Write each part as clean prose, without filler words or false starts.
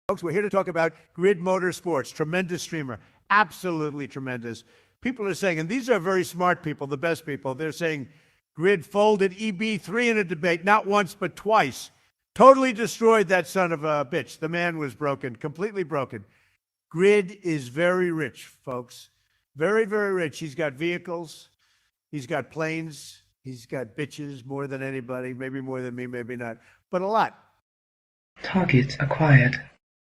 Folks, we're here to talk about GRID Motorsports. Tremendous streamer. Absolutely tremendous. People are saying, and these are very smart people, the best people, they're saying GRID folded EB3 in a debate, not once, but twice. Totally destroyed that son of a bitch. The man was broken, completely broken. GRID is very rich, folks. Very, very rich. He's got vehicles. He's got planes. He's got bitches more than anybody. Maybe more than me, maybe not. But a lot. Target acquired.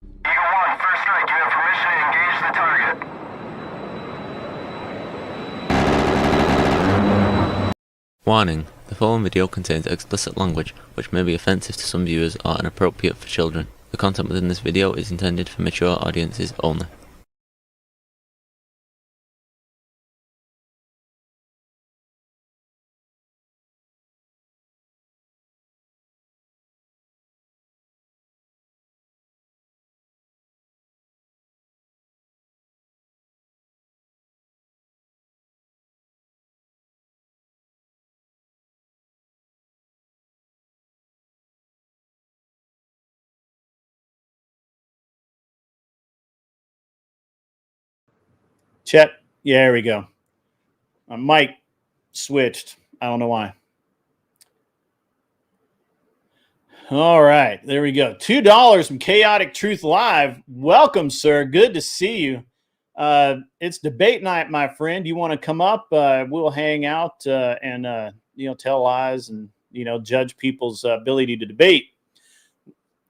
Eagle 1, first strike. You have permission to engage the target. Warning: the following video contains explicit language which may be offensive to some viewers or inappropriate for children. The content within this video is intended for mature audiences only. Chet, yeah, there we go. My mic switched. I don't know why. All right, there we go. $2 from Chaotic Truth Live. Welcome, sir. Good to see you. It's debate night, my friend. You want to come up? We'll hang out and tell lies and judge people's ability to debate.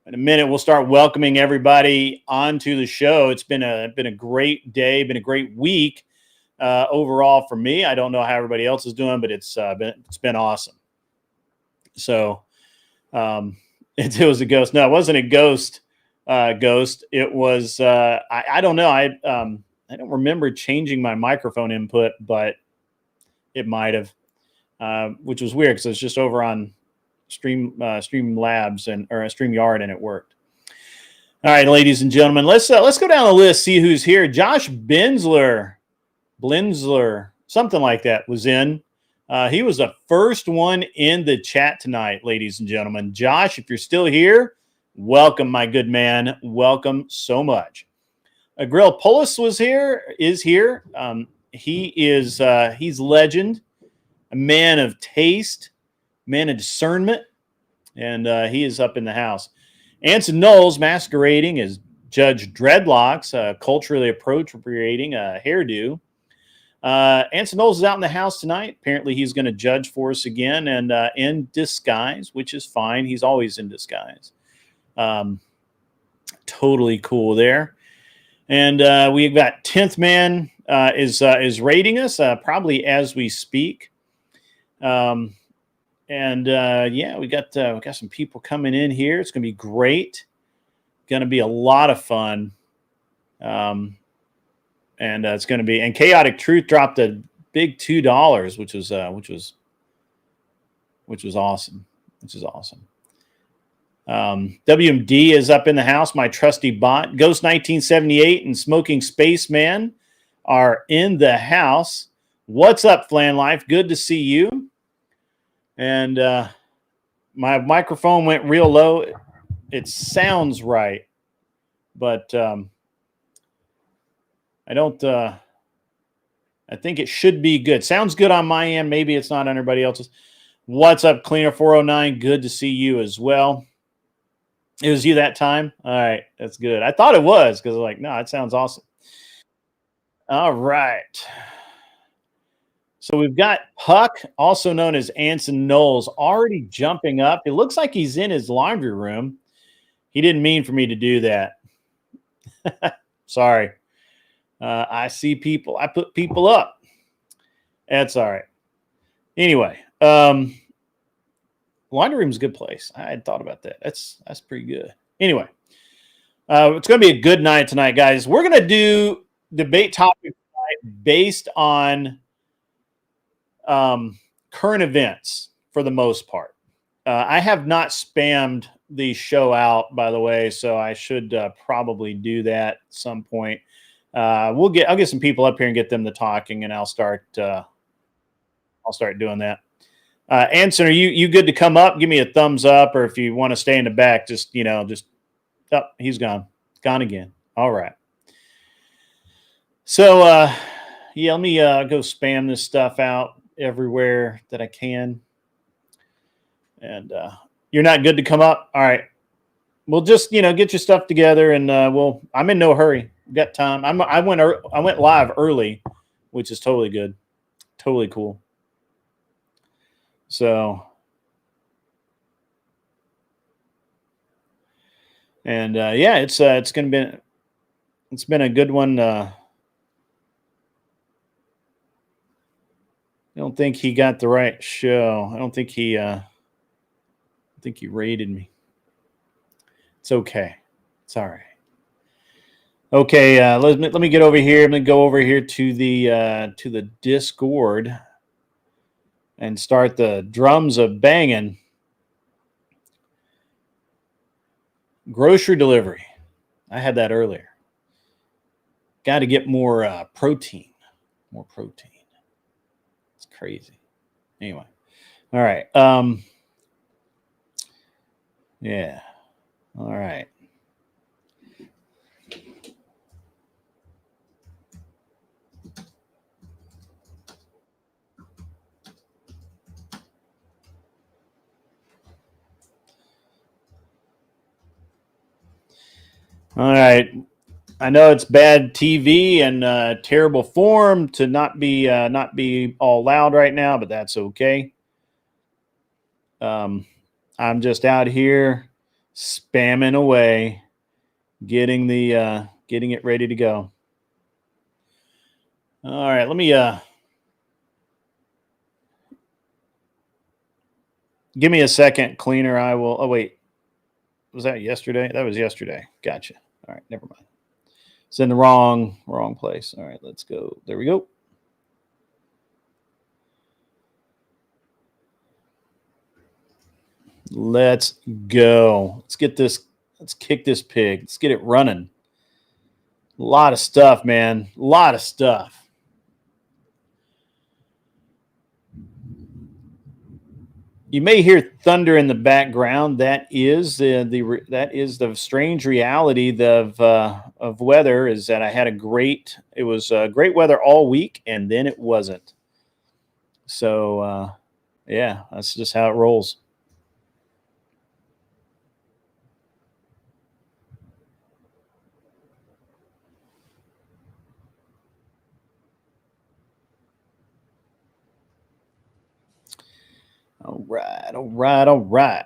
In a minute, we'll start welcoming everybody onto the show. It's been a great day, been a great week overall for me. I don't know how everybody else is doing, but it's been awesome. So it was a ghost. No, it wasn't a ghost. Ghost. It was. I don't know. I don't remember changing my microphone input, but it might have, which was weird because it was just over on Stream Labs or StreamYard, and it worked. All right, ladies and gentlemen, let's go down the list, see who's here. Josh Blinzler, something like that, was in. He was the first one in the chat tonight, ladies and gentlemen. Josh, if you're still here, welcome, my good man. Welcome so much. Grill Polis is here. He's legend, a man of taste, man of discernment, and he is up in the house. Anson Knowles masquerading as Judge Dreadlocks, culturally appropriating a hairdo. Anson Knowles is out in the house tonight. Apparently he's going to judge for us again, and in disguise, which is fine. He's always in disguise. Totally cool there. And we've got 10th Man is rating us probably as we speak. Yeah, we got some people coming in here. It's going to be great. Going to be a lot of fun. It's going to be, and Chaotic Truth dropped a big $2, which was awesome. Which is awesome. WMD is up in the house. My trusty bot, Ghost 1978 and Smoking Spaceman are in the house. What's up, Flan Life? Good to see you. And my microphone went real low. It sounds right, but I think it should be good. Sounds good on my end. Maybe it's not on everybody else's. What's up, Cleaner 409? Good to see you as well. It was you that time? All right, that's good. I thought it was because I was like, no, it sounds awesome. All right. So we've got Puck, also known as Anson Knowles, already jumping up. It looks like he's in his laundry room. He didn't mean for me to do that. Sorry. I see people. I put people up. That's all right. Anyway, laundry room's a good place. I had thought about that. That's pretty good. Anyway, it's going to be a good night tonight, guys. We're going to do debate topics based on current events for the most part. I have not spammed the show out, by the way, so I should probably do that at some point. I'll get some people up here and get them to talking, and I'll start doing that. Anson, are you good to come up? Give me a thumbs up, or if you want to stay in the back, oh, he's gone. Gone again. All right. So, yeah, let me go spam this stuff out everywhere that I can. And you're not good to come up. All right. We'll just, get your stuff together, and I'm in no hurry. We've got time. I went live early, which is totally good. Totally cool. So, and yeah, it's been a good one. I don't think he got the right show. I don't think he rated me. It's okay. It's all right. Okay, let me get over here. I'm gonna go over here to the Discord and start the drums of banging. Grocery delivery. I had that earlier. Got to get more protein. More protein. It's crazy. Anyway. All right. Yeah. All right. All right. I know it's bad TV and terrible form to not be all loud right now, but that's okay. I'm just out here spamming away, getting it ready to go. All right, let me give me a second, cleaner. I will. Oh wait, was that yesterday? That was yesterday. Gotcha. All right, never mind. It's in the wrong place. All right, let's go. There we go. Let's go. Let's get this. Let's kick this pig. Let's get it running. A lot of stuff, man. A lot of stuff. You may hear thunder in the background. That is the strange reality of weather. Is that I had it was great weather all week, and then it wasn't. So yeah, that's just how it rolls. All right.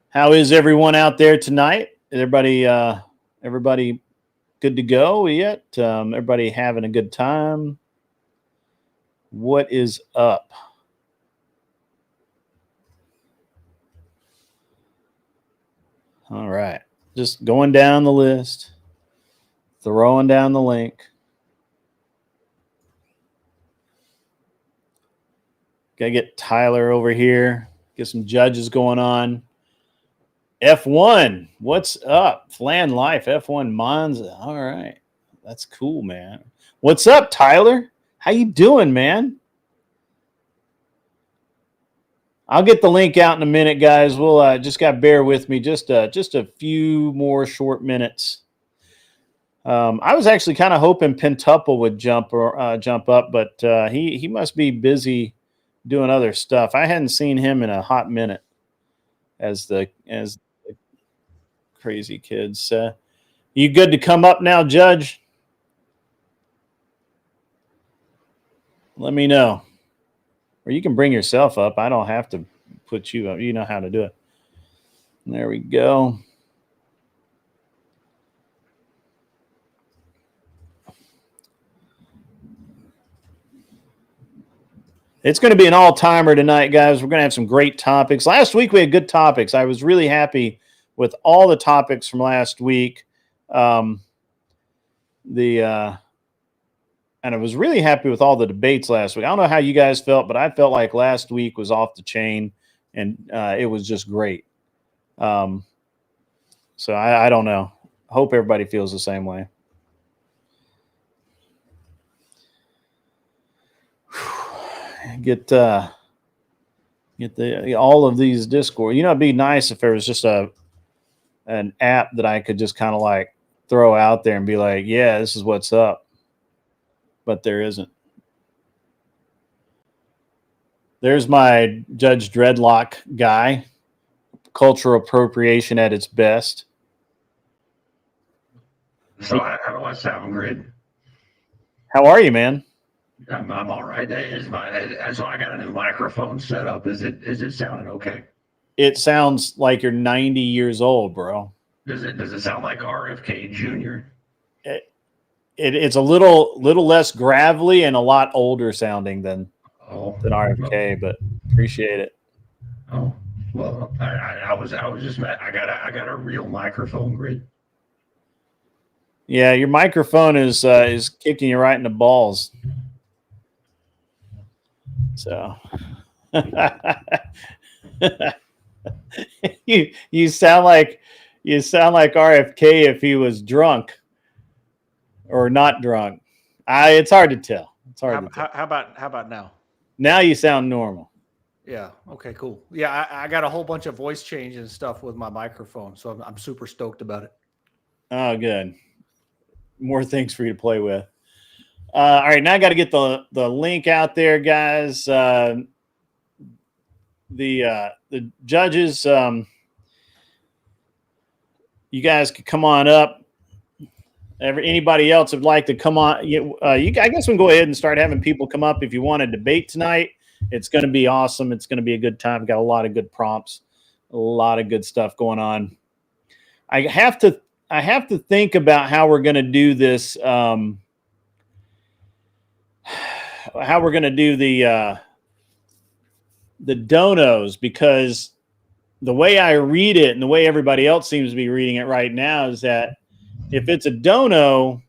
How is everyone out there tonight? Everybody good to go yet? Everybody having a good time? What is up? All right. Just going down the list, throwing down the link. Gotta get Tyler over here, get some judges going on. F1, what's up? Flan Life, F1 Monza. All right. That's cool, man. What's up, Tyler? How you doing, man? I'll get the link out in a minute, guys. We'll just got to bear with me just a few more short minutes. I was actually kind of hoping Pentuple would jump up, but he must be busy doing other stuff. I hadn't seen him in a hot minute as the crazy kids. You good to come up now, Judge? Let me know. Or you can bring yourself up. I don't have to put you up. You know how to do it. There we go. It's going to be an all-timer tonight, guys. We're going to have some great topics. Last week, we had good topics. I was really happy with all the topics from last week. And I was really happy with all the debates last week. I don't know how you guys felt, but I felt like last week was off the chain, and it was just great. So I don't know. Hope everybody feels the same way. Get all of these Discord. You know, it'd be nice if there was just a an app that I could just kind of like throw out there and be like, yeah, this is what's up. But there isn't. There's my Judge Dreadlock guy. Cultural appropriation at its best. So how do I sound, Grid? How are you, man? I'm all right. So I got a new microphone set up. Is it sounding okay? It sounds like you're 90 years old, bro. Does it sound like RFK Jr.? It's a little less gravelly and a lot older sounding than RFK, but appreciate it. Oh well, I was just I got a real microphone, Grid. Yeah, your microphone is kicking you right in the balls. So you sound like RFK if he was drunk or not drunk. It's hard to tell. It's hard to tell. How about now? Now you sound normal. Yeah. Okay. Cool. Yeah, I got a whole bunch of voice change and stuff with my microphone, so I'm super stoked about it. Oh, good. More things for you to play with. All right, now I got to get the link out there, guys. The judges, you guys could come on up. Anybody else would like to come on? I guess we can go ahead and start having people come up if you want to debate tonight. It's going to be awesome. It's going to be a good time. Got a lot of good prompts, a lot of good stuff going on. I have to think about how we're going to do this. How we're going to do the donos, because the way I read it and the way everybody else seems to be reading it right now is that if it's a dono,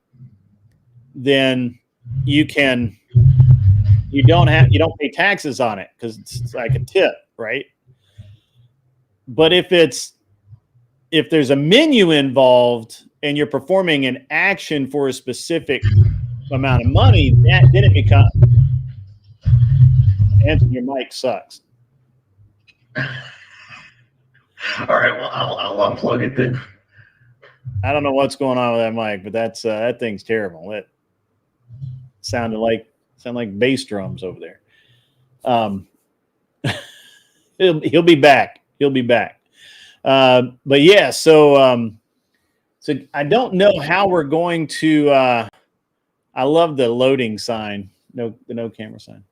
then you don't pay taxes on it because it's like a tip, right? But if there's a menu involved and you're performing an action for a specific amount of money, then it becomes. Answering your mic sucks. All right, well, I'll unplug it then. I don't know what's going on with that mic, but that thing's terrible. It sounded like bass drums over there. He'll be back. He'll be back. But yeah, so I don't know how we're going to. I love the loading sign. The no camera sign.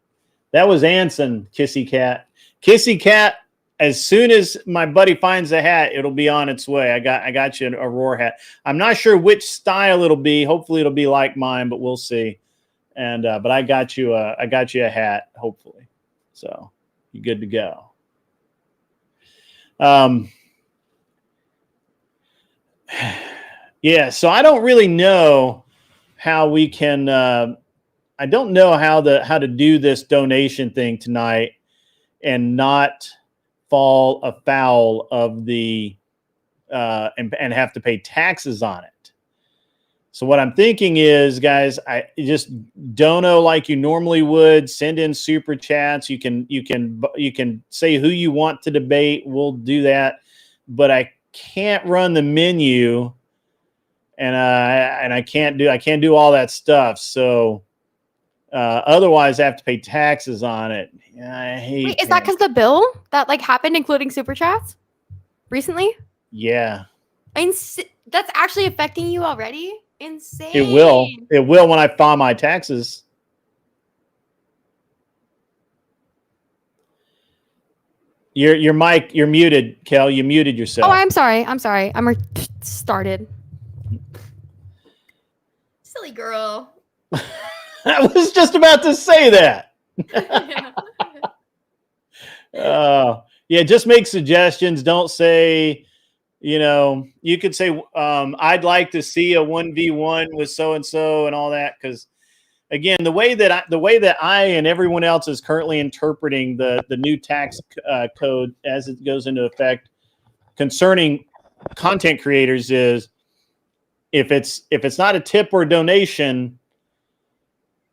That was Anson, Kissy Cat. Kissy Cat. As soon as my buddy finds a hat, it'll be on its way. I got you a Roar hat. I'm not sure which style it'll be. Hopefully it'll be like mine, but we'll see. And but I got you a hat, hopefully. So you're good to go. Yeah, so I don't really know how we can I don't know how to do this donation thing tonight and not fall afoul of the and have to pay taxes on it. So what I'm thinking is, guys, I just dono like you normally would. Send in super chats. You can say who you want to debate. We'll do that, but I can't run the menu, and I can't do all that stuff. So otherwise, I have to pay taxes on it. I hate. Wait, is that because the bill that happened, including super chats, recently? Yeah. That's actually affecting you already? Insane. It will. It will when I file my taxes. Your mic, you're muted, Kel. You muted yourself. Oh, I'm sorry. I'm started. Silly girl. I was just about to say that. Yeah, just make suggestions. Don't say, you could say, I'd like to see a 1v1 with so-and-so and all that. Because again, the way that I and everyone else is currently interpreting the new tax code as it goes into effect concerning content creators is if it's not a tip or a donation,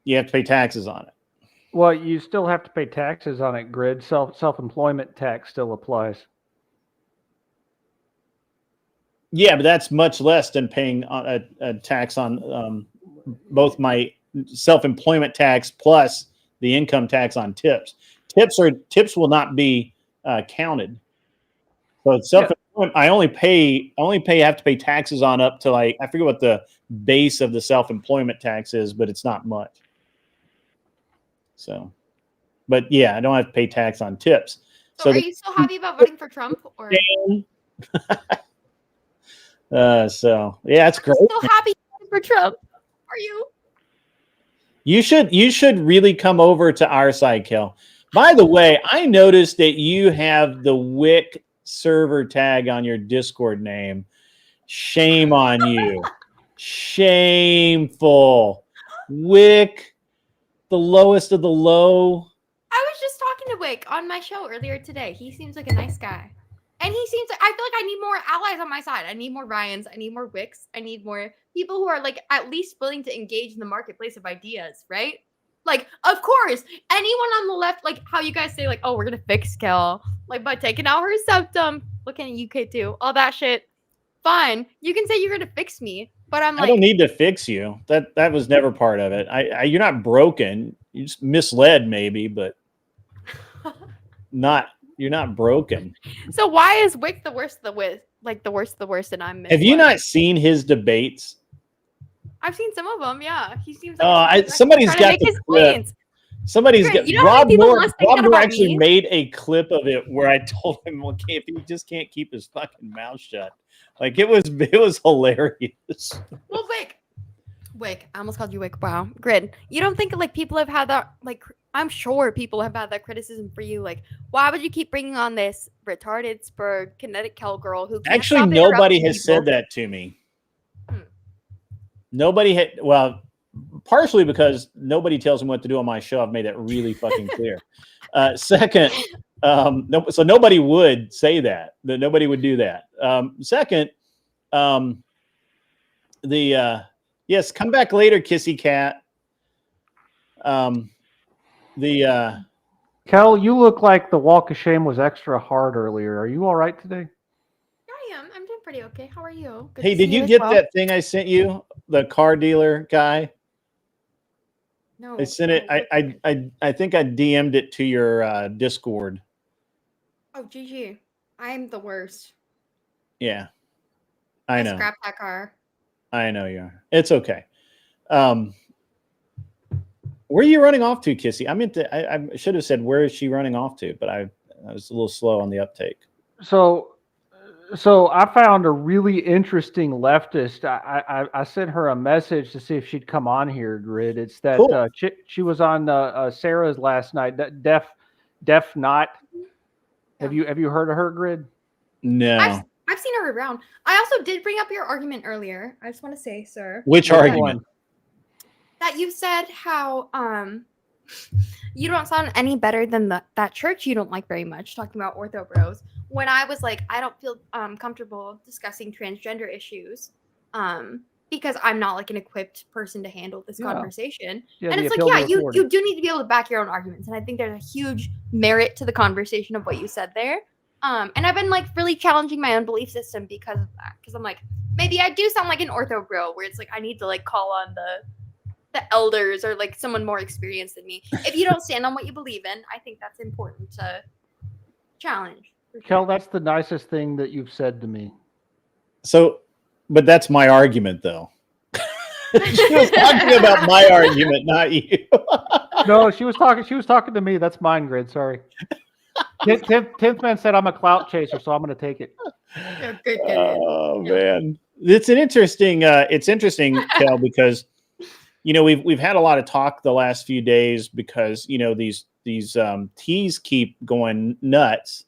you have to pay taxes on it. Well, you still have to pay taxes on it, Grid. Self-employment tax still applies. Yeah, but that's much less than paying a tax on both my self-employment tax plus the income tax on tips. Tips will not be counted. So it's self-employment. I have to pay taxes on up to like, I forget what the base of the self-employment tax is, but it's not much. So, but yeah, I don't have to pay tax on tips. So are you still happy about voting for Trump? Or so yeah, it's great. still happy for Trump? Are you? You should really come over to our side, Kel. By the way, I noticed that you have the Wick server tag on your Discord name. Shame on you. Shameful. Wick, the lowest of the low. I was just talking to Wick on my show earlier today. He seems like a nice guy. And he seems like, I feel like I need more allies on my side. I need more Ryans. I need more Wicks. I need more people who are like at least willing to engage in the marketplace of ideas, right? Like, of course, anyone on the left, like how you guys say, like, oh, we're going to fix Kel, like by taking out her septum, looking at UK too, all that shit. Fine. You can say you're going to fix me, but I'm like, I don't need to fix you. That was never part of it. You're not broken. You're just misled maybe, but you're not broken. So why is Wick the worst of the worst? Like the worst of the worst, and I'm misled? Have you not seen his debates? I've seen some of them. Yeah, he seems like somebody's got his the points. Somebody's Great. got You know how many Rob people must think that Moore about actually me? made a clip of it where I told him, well, if he just can't keep his fucking mouth shut. Like it was hilarious. Well, Wick, I almost called you Wick. Wow, Grid. You don't think like people have had that? Like, I'm sure people have had that criticism for you. Like, why would you keep bringing on this retarded spur kinetic Kel girl who can't Actually, stop nobody interrupting has people? said that to me. Nobody had. Well, partially because nobody tells me what to do on my show. I've made that really fucking clear. Second, so nobody would say that. That nobody would do that. Second, yes, come back later, kissy cat. Kel, you look like the walk of shame was extra hard earlier. Are you all right today? I am. I'm doing pretty okay. How are you? Good Hey, to see did you as get well. that thing I sent you? The car dealer guy? No. I sent it. I think I DM'd it to your Discord. Oh, GG. I'm the worst. Yeah, I know. Scrap that car. I know you are. It's okay. Where are you running off to, Kissy? I meant to. I should have said where is she running off to, but I was a little slow on the uptake. So I found a really interesting leftist. I sent her a message to see if she'd come on here, Grid. It's that Cool. she was on Sarah's last night. That deaf not. Have you heard of her, Grid? No. I've seen her around. I also did bring up your argument earlier. I just want to say, sir. Which argument? That you said how you don't sound any better than that church you don't like very much, talking about ortho bros. When I was like, I don't feel comfortable discussing transgender issues because I'm not like an equipped person to handle this conversation. Yeah, and it's like, yeah, you do need to be able to back your own arguments. And I think there's a huge merit to the conversation of what you said there. And I've been like really challenging my own belief system because of that. Because I'm like, maybe I do sound like an ortho bro where it's like I need to like call on the elders or like someone more experienced than me. If you don't stand on what you believe in, I think that's important to challenge. Kel, that's the nicest thing that you've said to me. So, but that's my argument, though. She was talking about my argument, not you. No, she was talking to me. That's mine, Grid. Sorry. 10th man said I'm a clout chaser, so I'm going to take it. Yeah, good. Oh man, it's interesting, Kel, because we've had a lot of talk the last few days because these teas keep going nuts.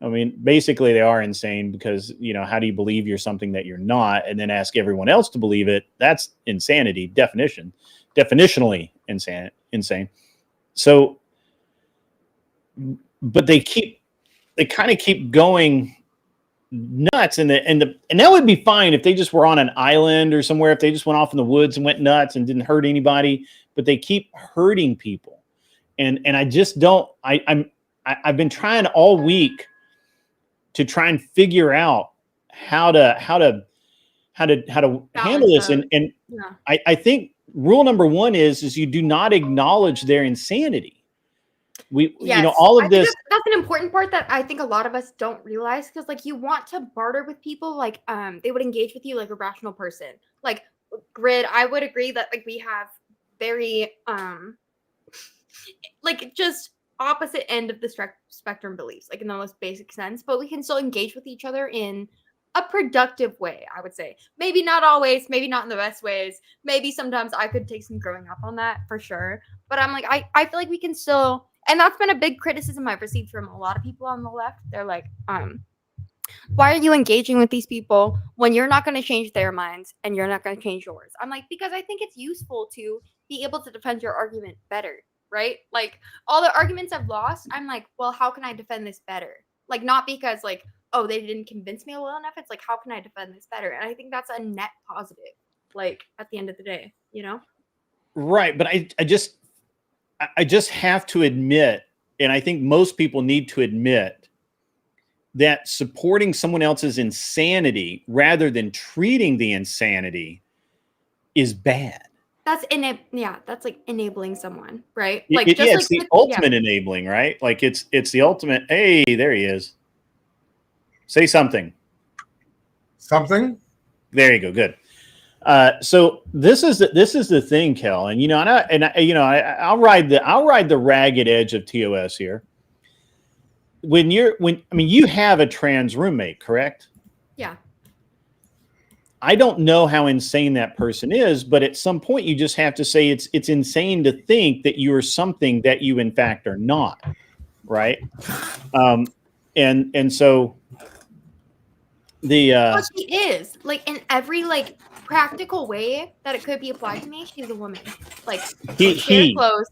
I mean, basically they are insane because how do you believe you're something that you're not, and then ask everyone else to believe it? That's insanity. Definitionally insane. So, but they kind of keep going nuts, and that would be fine if they just were on an island or somewhere, if they just went off in the woods and went nuts and didn't hurt anybody, but they keep hurting people. And I just don't, I've been trying all week to try and figure out how to handle this. that. And Yeah. I think rule number one is you do not acknowledge their insanity. All of I think this. that's an important part that I think a lot of us don't realize, because like you want to barter with people, like they would engage with you like a rational person. Like Grid, I would agree that like we have very like just opposite end of the spectrum beliefs, like in the most basic sense, but we can still engage with each other in a productive way, I would say. Maybe not always, maybe not in the best ways. Maybe sometimes I could take some growing up on that for sure. But I'm like, I feel like we can still, and that's been a big criticism I've received from a lot of people on the left. They're like, why are you engaging with these people when you're not going to change their minds and you're not going to change yours? I'm like, because I think it's useful to be able to defend your argument better, right? Like all the arguments I've lost, I'm like, well, how can I defend this better? Like not because like, oh, they didn't convince me well enough. It's like, how can I defend this better? And I think that's a net positive, like at the end of the day, you know? Right. But I just have to admit, and I think most people need to admit, that supporting someone else's insanity rather than treating the insanity is bad. That's that's like enabling someone, right? Like it's the ultimate enabling, right? Like it's the ultimate. Hey, there he is. Say something. Something. There you go. Good. So this is the thing, Kel, and I'll ride the ragged edge of TOS here. You have a trans roommate, correct? Yeah. I don't know how insane that person is, but at some point you just have to say it's insane to think that you are something that you in fact are not, right? And so well, she is, like, in every like practical way that it could be applied to me, she's a woman. Like we share clothes.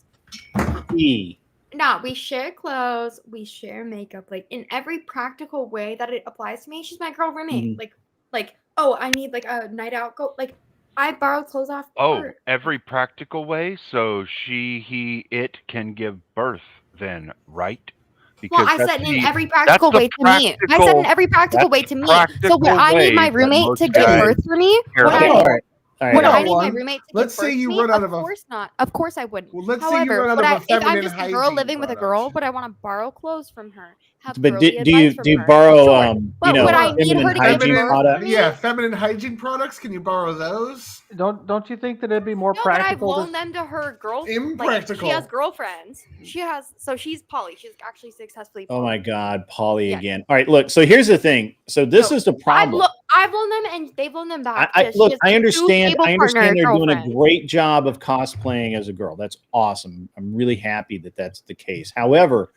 No, we share clothes, we share makeup. Like in every practical way that it applies to me, she's my girl roommate. Mm-hmm. Like, oh, I need like a night out. Go, like I borrow clothes off. Her. Every practical way. So she, he, it can give birth then, right? Because well, I said in every practical way to me. I said in every practical way to me. So would I need my roommate to give birth for me? Would I need my roommate to Let's give birth say you to me? run out of Of course not. Of course I wouldn't. Well, let's However, say you run out of a if I'm feminine just a girl hygiene living with a product. girl, would I want to borrow clothes from her? But do you borrow But would I need feminine her to give hygiene birth? products? Yeah, feminine hygiene products. Can you borrow those? Don't you think that it'd be more No, but I've practical? loaned them to her girls. Impractical. Like, she has girlfriends. She's poly. She's actually successfully poly. Oh my God, Polly again. All right, look. So here's the thing. So this is the problem. I've loaned them and they've loaned them back. I understand. I understand they're doing a great job of cosplaying as a girl. That's awesome. I'm really happy that that's the case. However,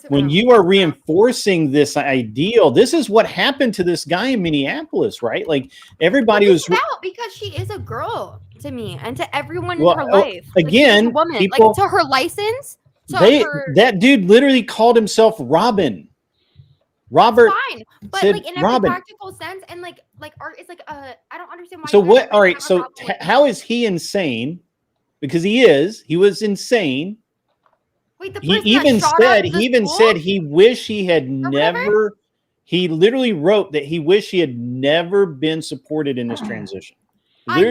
when you are reinforcing this ideal, this is what happened to this guy in Minneapolis, right? Like everybody was because she is a girl to me and to everyone in her life. Again, like, woman, people, like to her license. That dude literally called himself Robin. Robert. Fine, but like in every practical sense, and like art is like I don't understand why. So what? All right. So how is he insane? Because he was insane. Wait, the he even said he wished he had never. He literally wrote that he wished he had never been supported in this transition. I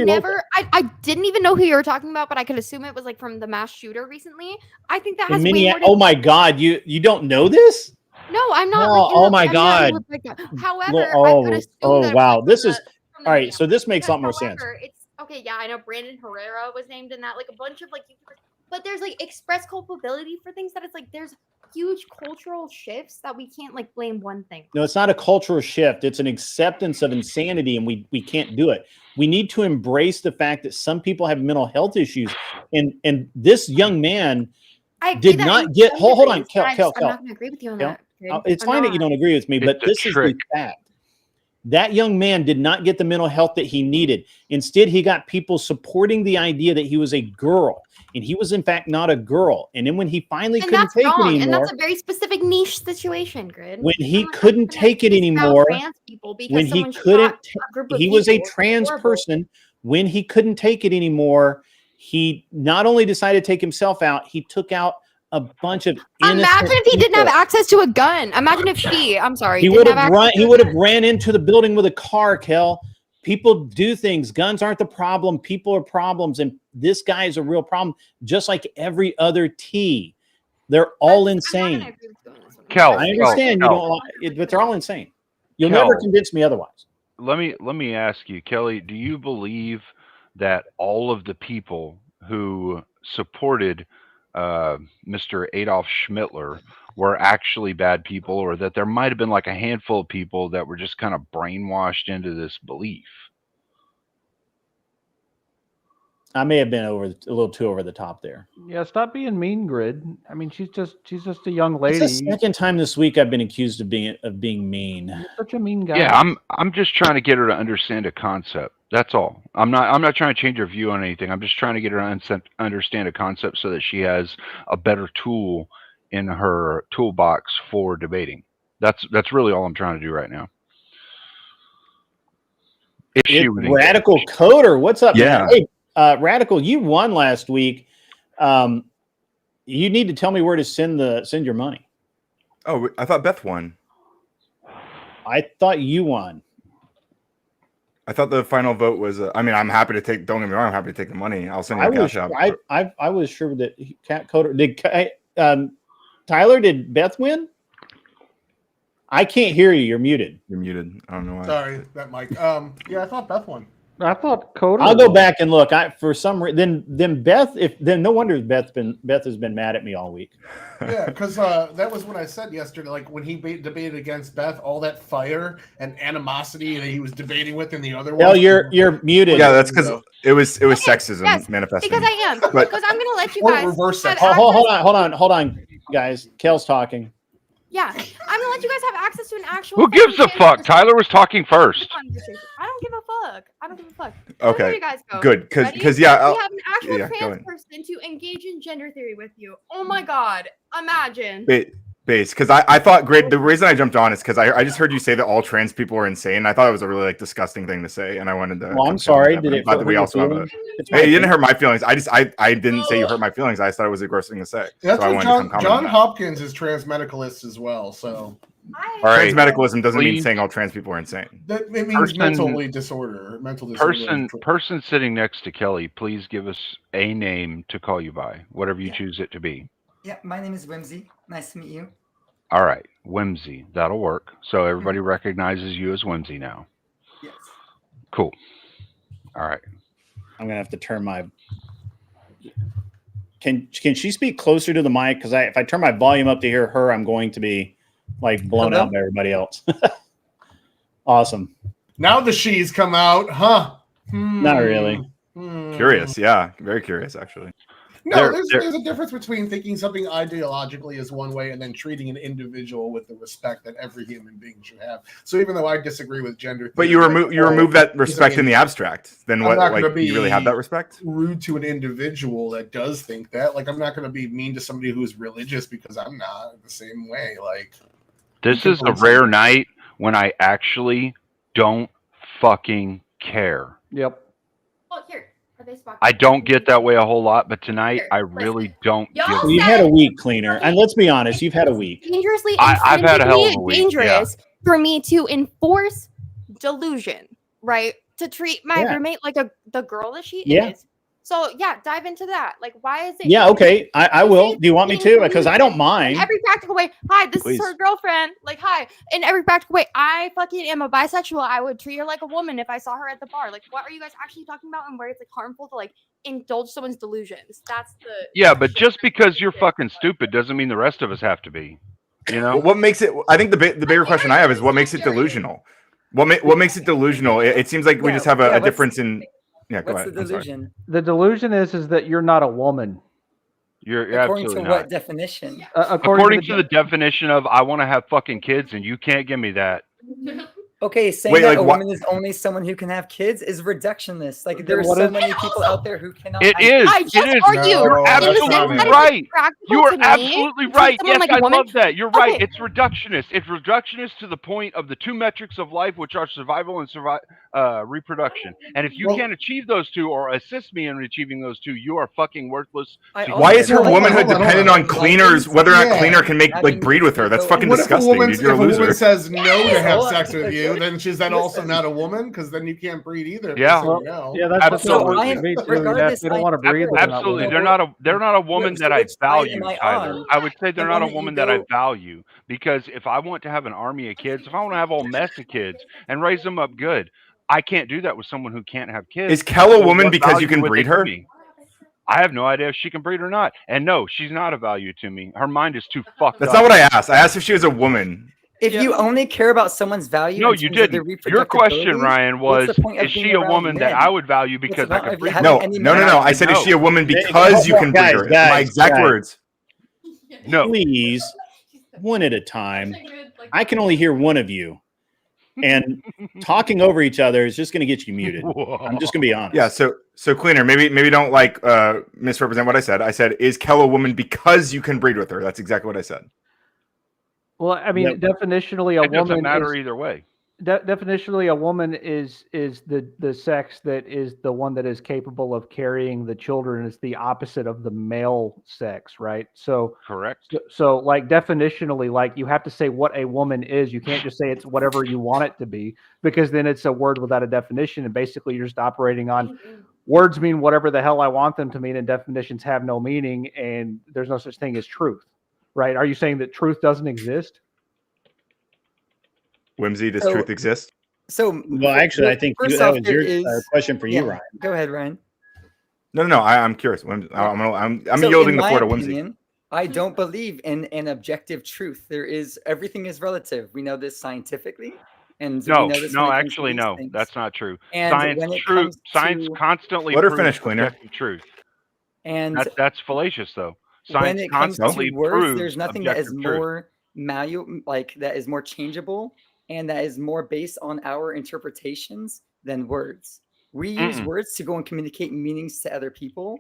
didn't even know who you were talking about, but I could assume it was like from the mass shooter recently. I think that has way more Oh my God, you don't know this? No, I'm not. Oh my God. However, wow, this is all right. So this makes a lot more sense. It's okay. Yeah, I know Brandon Herrera was named in that. Like a bunch of like, but there's like express culpability for things that it's like there's huge cultural shifts that we can't like blame one thing. No, it's not a cultural shift. It's an acceptance of insanity, and we can't do it. We need to embrace the fact that some people have mental health issues, and this young man did not get. Hold on, Kel. I'm not going to agree with you on that. It's fine that you don't agree with me, but this is the fact. That young man did not get the mental health that he needed. Instead, he got people supporting the idea that he was a girl, and he was in fact not a girl. And then when he finally couldn't take it anymore, and that's a very specific niche situation, Grid. When he couldn't take it anymore, when he couldn't, he was a trans person. When he couldn't take it anymore, he not only decided to take himself out, he took out a bunch of innocent Imagine if he didn't have people. access to a gun. Imagine if I'm sorry, He didn't would have have access run. to He a would have gun. ran into the building with a car. Kel, people do things. Guns aren't the problem. People are problems, and this guy is a real problem. Just like every other T, they're all insane. Kel, I understand you don't like it, but they're all insane. You'll never Kel. convince me otherwise. Let me ask you, Kelly, do you believe that all of the people who supported Mr. Adolf Schmittler were actually bad people, or that there might have been like a handful of people that were just kind of brainwashed into this belief? I may have been a little too over the top there. Yeah, stop being mean, Grid. I mean, she's just a young It's lady. the second time this week I've been accused of being mean. You're such a mean guy. Yeah, I'm just trying to get her to understand a concept. That's all. I'm not trying to change her view on anything. I'm just trying to get her to understand a concept so that she has a better tool in her toolbox for debating. That's really all I'm trying to do right now. If she would engage. Radical Coder, what's up? Yeah. Man? Hey, Radical, you won last week. You need to tell me where to send your money. Oh, I thought Beth won. I thought you won. I thought the final vote was. I mean, I'm happy to take. Don't get me wrong. I'm happy to take the money. I'll send you a cash out. I was sure that Cat Coder did. Tyler, did Beth win? I can't hear you. You're muted. You're muted. I don't know why. Sorry, that mic. Yeah, I thought Beth won. I thought Coder. I'll go back and look. For some reason, then Beth. Then no wonder Beth has been mad at me all week. Yeah, because that was what I said yesterday. Like when he debated against Beth, all that fire and animosity that he was debating with in the other one. Well, you're muted. Yeah, that's because it was sexism manifesting. Because I am. But- Because I'm gonna let you guys reverse have that. Hold on, guys. Kel's talking. Yeah, I'm gonna let you guys have access to an actual. Who gives a fuck? Tyler was talking first. I don't give a fuck. I don't give a fuck. Okay, There you guys go. good, because Ready? yeah, we have an actual yeah, go trans ahead. person to engage in gender theory with you. Oh my god! Imagine. Base, because I thought Grid. The reason I jumped on is because I just heard you say that all trans people are insane. I thought it was a really disgusting thing to say, and I wanted to. Well, I'm sorry. Did Did it? Glad that we also have a. It's my Hey, you didn't thing. hurt my feelings. I didn't say you hurt my feelings. I just thought it was a gross thing to say. That's so I what wanted to come comment John on that. Hopkins is trans medicalist as well. So All right. Transmedicalism doesn't mean Please. saying all trans people are insane. that it means Person- mental disorder. Person sitting next to Kelly, please give us a name to call you by, whatever you choose it to be. Yeah, my name is Whimsy. Nice to meet you. All right, Whimsy, that'll work. So everybody recognizes you as Whimsy now. Yes. Cool. All right. I'm gonna have to turn my. Can she speak closer to the mic? Because if I turn my volume up to hear her, I'm going to be like blown out by everybody else. Awesome. Now the she's come out, huh? Not really. Curious, yeah, very curious actually. No, there's a difference between thinking something ideologically is one way and then treating an individual with the respect that every human being should have. So even though I disagree with gender, But you remove that respect in the abstract. Then what? Like, you really have that respect? Rude to an individual that does think that. Like, I'm not going to be mean to somebody who's religious because I'm not the same way. Like, This is a rare night when I actually don't fucking care. Yep. Oh, here. Are they spot- I don't get that way a whole lot, but tonight I really don't give Y'all a You had a week, Cleaner, and let's be honest, you've had a week. dangerously I've had a hell of a intrinsically week, dangerous for me to enforce delusion, right? To treat my Yeah. roommate like the girl that she Yeah. is. So yeah, dive into that. Like, why is it? Yeah, okay, I will. Do you want me to? Because I don't In mind. every practical way. Hi, this Please. is her girlfriend. Like, hi. In every practical way, I fucking am a bisexual. I would treat her like a woman if I saw her at the bar. Like, what are you guys actually talking about? And where it's like harmful to like indulge someone's delusions. That's the Yeah, but just because you're fucking stupid doesn't mean the rest of us have to be. You know? What makes it? I think the bigger question I have is what makes it delusional. What makes it delusional? It seems like we just have a difference in. Yeah, go What's ahead. the I'm sorry. delusion? The delusion is that you're not a woman. You're According to absolutely what not. definition? According to the definition of I want to have fucking kids and you can't give me that. Okay, saying Wait, that like a what? woman is only someone who can have kids is reductionist. Like there are what so is- many people out there who cannot. It have is. I It just is. argued. You're No, that's not absolutely it. right. Practical You are to me absolutely to treat right. someone Yes, like I a woman. love that. You're right. Okay. It's reductionist. It's reductionist to the point of the two metrics of life, which are survival and reproduction. And if you Well- can't achieve those two or assist me in achieving those two, you are fucking worthless. I to also Why is her Hold on, womanhood hold on, hold dependent on. on cleaners, whether or not Yeah. cleaner can make like Having breed with her? That's ego fucking and- What if a disgusting, woman dude. You're a loser. says no to have Hold on. sex with you? Then she's also not a woman because then you can't breed either. Yeah. So no. Yeah, that's what Absolutely. works for me too. Regardless, They don't want to breed. They're not Absolutely. women. They're not a woman So that I which side value, am I Tyler. on? I would say they're The not one a that you woman that I go- value, because if I want to have an army of kids, if I want to have a whole mess of kids and raise them up good, I can't do that with someone who can't have kids. Is Kel a So woman what because you value can would they breed give her? me? I have no idea if she can breed or not. And no, she's not a value to me. Her mind is too fucked That's up. not what I asked. I asked if she was a woman. If you only care about someone's value, No, in you terms of their didn't. Your question, reproductibility, Ryan, what's was, the point of is being she a around woman that men? I would value What's because the I point could of breed? having No, any no, no, men? no. I said, is she a woman because you can breed her? My exact words. No. Please, one at a time. I can only hear one of you. And talking over each other is just going to get you muted. I'm just going to be honest. Yeah. So cleaner. Maybe don't like misrepresent what I said. I said, is Kel a woman because you can breed with her? That's exactly what I said. Well, I mean, Yep. definitionally, a It doesn't woman matter is either way. definitionally a woman is the sex that is the one that is capable of carrying the children. It's the opposite of the male sex, right? So Correct. so like definitionally, like you have to say what a woman is. You can't just say it's whatever you want it to be, because then it's a word without a definition, and basically you're just operating on words mean whatever the hell I want them to mean, and definitions have no meaning, and there's no such thing as truth. Right? Are you saying that truth doesn't exist? Whimsy, does So- truth exist? So, Well, actually, I think first that off, was there your is- question for you, yeah, Ryan. Go ahead, Ryan. No. I'm curious. I'm So yielding in the my floor to Whimsy. opinion, I don't believe in an objective truth. Everything is relative. We know this scientifically, and we No, know this no, when it comes to actually, these no, things. that's not true. And Science, when it comes science to- constantly Let her proves finish, Cleaner. objective truth. And That's fallacious, though. when Science it comes constantly to words, proves there's nothing that is objective truth. more that is more changeable and that is more based on our interpretations than words. We use words to go and communicate meanings to other people,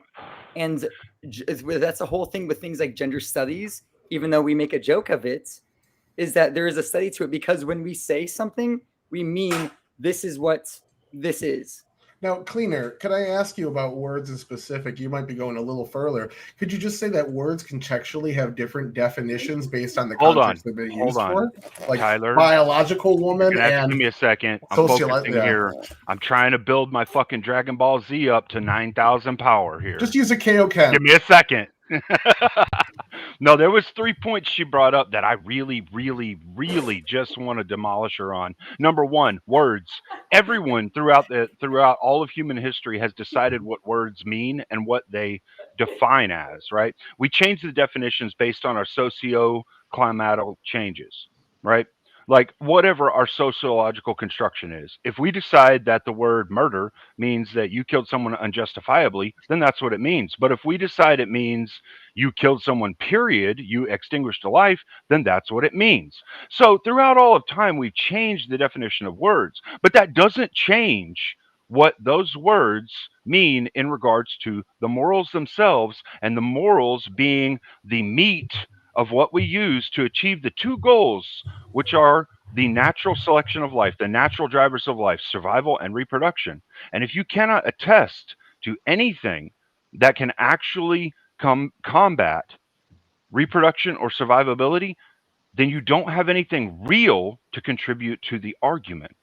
and that's the whole thing with things like gender studies. Even though we make a joke of it, is that there is a study to it, because when we say something, we mean this is what this is. Now, Cleaner, could I ask you about words in specific? You might be going a little further. Could you just say that words contextually have different definitions based on the Hold on. context they've been Hold used on. for? Like Tyler, biological woman You're gonna have to and give me a second. I'm sociali- focusing yeah. here. I'm trying to build my fucking Dragon Ball Z up to 9,000 power here. Just use a Kaioken. Give me a second. No, there was 3 points she brought up that I really just want to demolish her on. Number one, words. Everyone throughout all of human history has decided what words mean and what they define as, right? We change the definitions based on our socio-climatic changes, right? Like whatever our sociological construction is. If we decide that the word murder means that you killed someone unjustifiably, then that's what it means. But if we decide it means you killed someone, period, you extinguished a life, then that's what it means. So throughout all of time, we've changed the definition of words, but that doesn't change what those words mean in regards to the morals themselves, and the morals being the meat of what we use to achieve the two goals, which are the natural selection of life, the natural drivers of life, survival and reproduction. And if you cannot attest to anything that can actually combat reproduction or survivability, then you don't have anything real to contribute to the argument.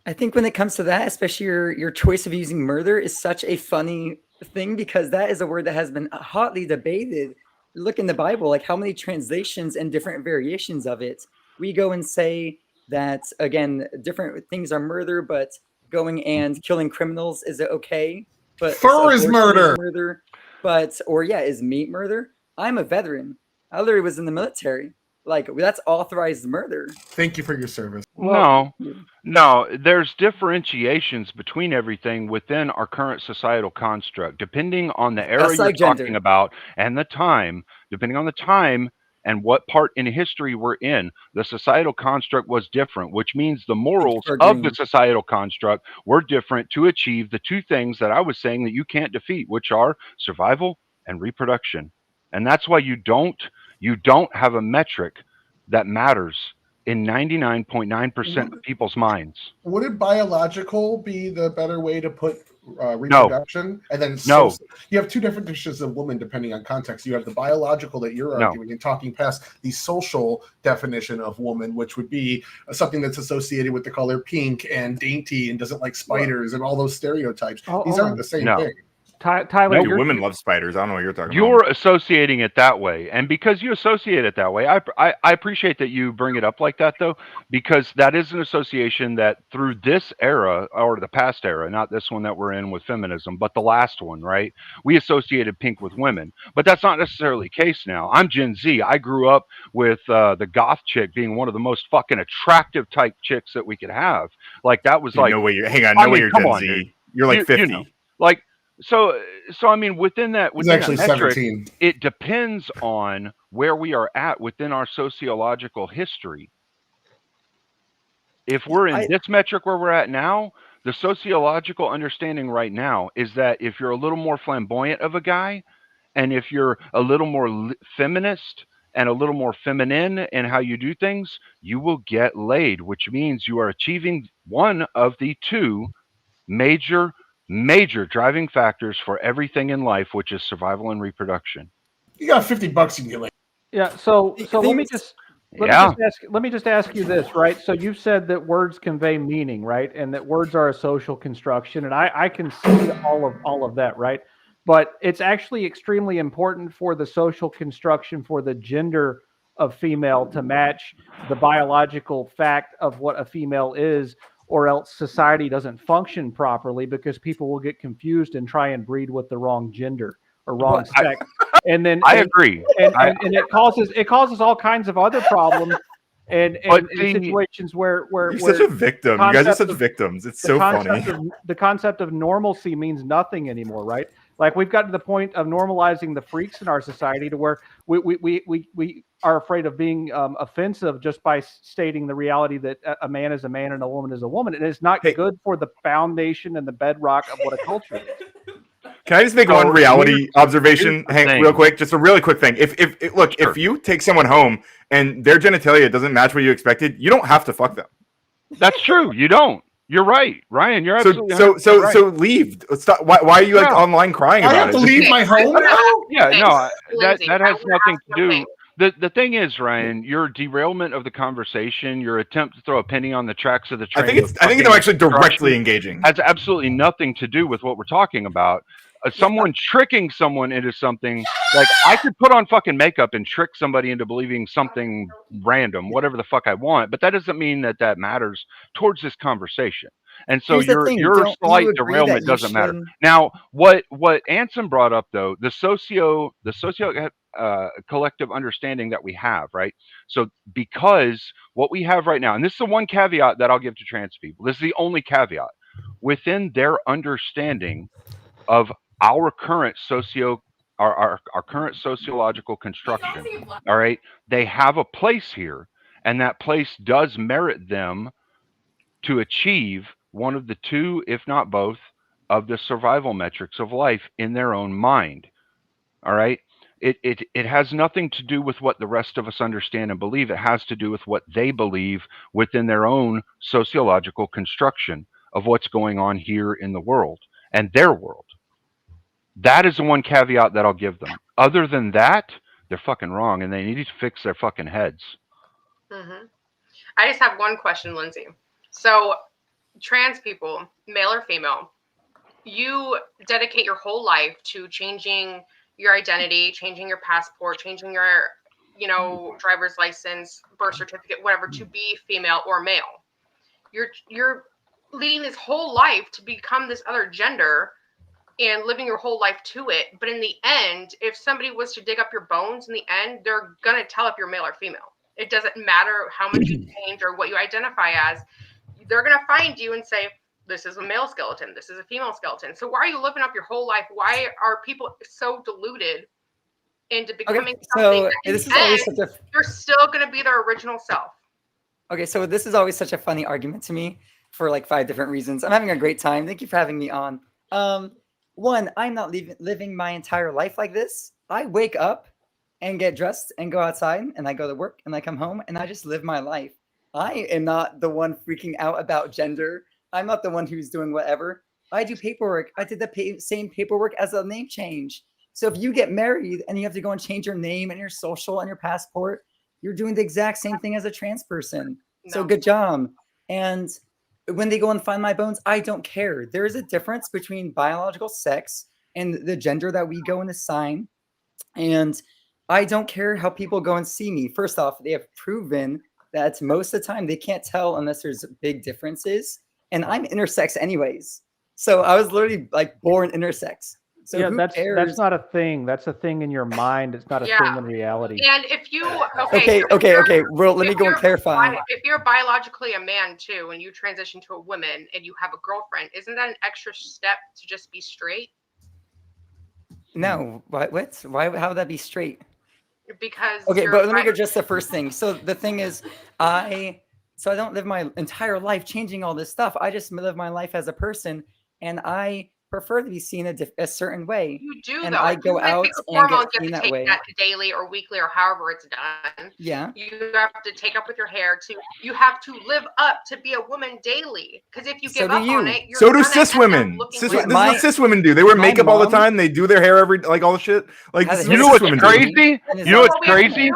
I think when it comes to that, especially your choice of using murder is such a funny thing, because that is a word that has been hotly debated. Look in the Bible, like how many translations and different variations of it. We go and say that, again, different things are murder, but going and killing criminals is okay. But Fur is abortion murder. Is meat murder? I'm a veteran. I literally was in the military. Like, that's authorized murder. Thank you for your service. No, there's differentiations between everything within our current societal construct, depending on the era Just you're like gender. talking about and the time, depending on the time and what part in history we're in, the societal construct was different, which means the morals for of the agreeing. societal construct were different to achieve the two things that I was saying that you can't defeat, which are survival and reproduction. And that's why you don't have a metric that matters in 99.9% of people's minds. Would biological be the better way to put No. reproduction? And then No. you have two different definitions of woman depending on context. You have the biological that you're No. arguing and talking past the social definition of woman, which would be something that's associated with the color pink and dainty and doesn't like spiders and all those stereotypes. These aren't the same No. thing. Tyler, Dude, women love spiders. I don't know what you're talking You're about. associating it that way, and because you associate it that way, I appreciate that you bring it up like that, though, because that is an association that through this era or the past era, not this one that we're in with feminism, but the last one, right? We associated pink with women, but that's not necessarily the case now. I'm Gen Z. I grew up with the goth chick being one of the most fucking attractive type chicks that we could have. Like that was like, no way you're come Gen on, Z. dude. You're like 50. You know, like. So I mean, within that actually metric, 17. it depends on where we are at within our sociological history. If we're in this metric where we're at now, the sociological understanding right now is that if you're a little more flamboyant of a guy, and if you're a little more feminist and a little more feminine in how you do things, you will get laid, which means you are achieving one of the two major driving factors for everything in life, which is survival and reproduction. You got $50 in your life. Yeah. So let me just ask you this, right? So you've said that words convey meaning, right? And that words are a social construction, and I can see all of that, right? But it's actually extremely important for the social construction for the gender of female to match the biological fact of what a female is, or else society doesn't function properly because people will get confused and try and breed with the wrong gender or wrong sex. And then I agree. And it causes all kinds of other problems and situations where you're such a victim. You guys are such victims. It's so funny. The concept of normalcy means nothing anymore, right? Like we've gotten to the point of normalizing the freaks in our society to where we are afraid of being offensive just by stating the reality that a man is a man and a woman is a woman. And it's not good for the foundation and the bedrock of what a culture is. Can I just make one reality observation? Real quick, just a really quick thing. If you take someone home and their genitalia doesn't match what you expected, you don't have to fuck them. That's true. You don't. You're right, Ryan. You're absolutely right. So leave. Stop. Why are you like online crying about it? I have to leave my home now? Yeah, no, that has nothing to do. The thing is, Ryan, your derailment of the conversation, your attempt to throw a penny on the tracks of the train. I think it's actually directly engaging. Has absolutely nothing to do with what we're talking about. Someone tricking someone into something, like I could put on fucking makeup and trick somebody into believing something random, whatever the fuck I want, but that doesn't mean that matters towards this convection. And so your slight derailment doesn't matter. Now, what Anson brought up though, the socio collective understanding that we have, right? So because what we have right now, and this is the one caveat that I'll give to trans people, this is the only caveat within their understanding of our current our current sociological construction. All right, they have a place here, and that place does merit them to achieve one of the two, if not both, of the survival metrics of life in their own mind. All right, it has nothing to do with what the rest of us understand and believe. It has to do with what they believe within their own sociological construction of what's going on here in the world and their world. That is the one caveat that I'll give them. Other than that, they're fucking wrong, and they need to fix their fucking heads. Mm-hmm. I just have one question, Lindsay. So, trans people, male or female, you dedicate your whole life to changing your identity, changing your passport, changing your, driver's license, birth certificate, whatever, to be female or male. You're leading this whole life to become this other gender and living your whole life to it. But in the end, if somebody was to dig up your bones in the end, they're going to tell if you're male or female. It doesn't matter how much you change or what you identify as. They're going to find you and say, this is a male skeleton. This is a female skeleton. So why are you living up your whole life? Why are people so deluded into becoming so something that in this the is always end, such a you're still going to be their original self. Okay, so this is always such a funny argument to me for like 5 different reasons. I'm having a great time. Thank you for having me on. One, I'm not living my entire life like this. I wake up and get dressed and go outside and I go to work and I come home and I just live my life. I am not the one freaking out about gender. I'm not the one who's doing whatever. I do paperwork. I did the same paperwork as a name change. So if you get married and you have to go and change your name and your social and your passport, you're doing the exact same thing as a trans person. So good job. And when they go and find my bones, I don't care. There is a difference between biological sex and the gender that we go and assign. And I don't care how people go and see me. First off, they have proven that most of the time they can't tell unless there's big differences. And I'm intersex anyways. So I was literally like born intersex. So yeah, who that's cares? not a thing. That's a thing in your mind. It's not a thing in reality. And if you Okay. Well, let me go and clarify. If you're biologically a man too, and you transition to a woman, and you have a girlfriend, isn't that an extra step to just be straight? No, what? Why? How would that be straight? Because okay, but let me go just the first thing. So the thing is, I don't live my entire life changing all this stuff. I just live my life as a person, and I prefer to be seen a certain way. You do, and though. I If go you wanna out take a and hormone, get you seen have to that take way. that daily or weekly or however it's done. Yeah. You have to take up with your hair too. You have to live up to be a woman daily. Because if you give up on it, you're So do gonna cis end up women. looking This like is what cis women do. They wear my makeup all the mom- time. They do their hair every like all the shit. Like this is You know what what's cis women do. crazy? You know what's crazy?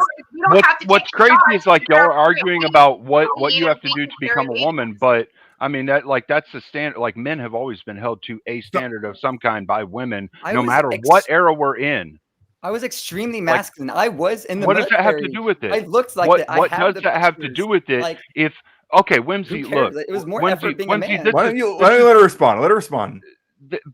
What's crazy is like y'all are arguing about what you have to do to become a woman, but I mean that's the standard. Like men have always been held to a standard of some kind by women, I no was matter what era we're in. I was extremely masculine. I was in the What does military. that have to do with it? I looked like what that. what I have does the that have to pictures. do with it? Like, If okay, Whimsy, who cares? look, It was more Whimsy, effort being a man. this Why is- don't you this is- let her respond? Let her respond.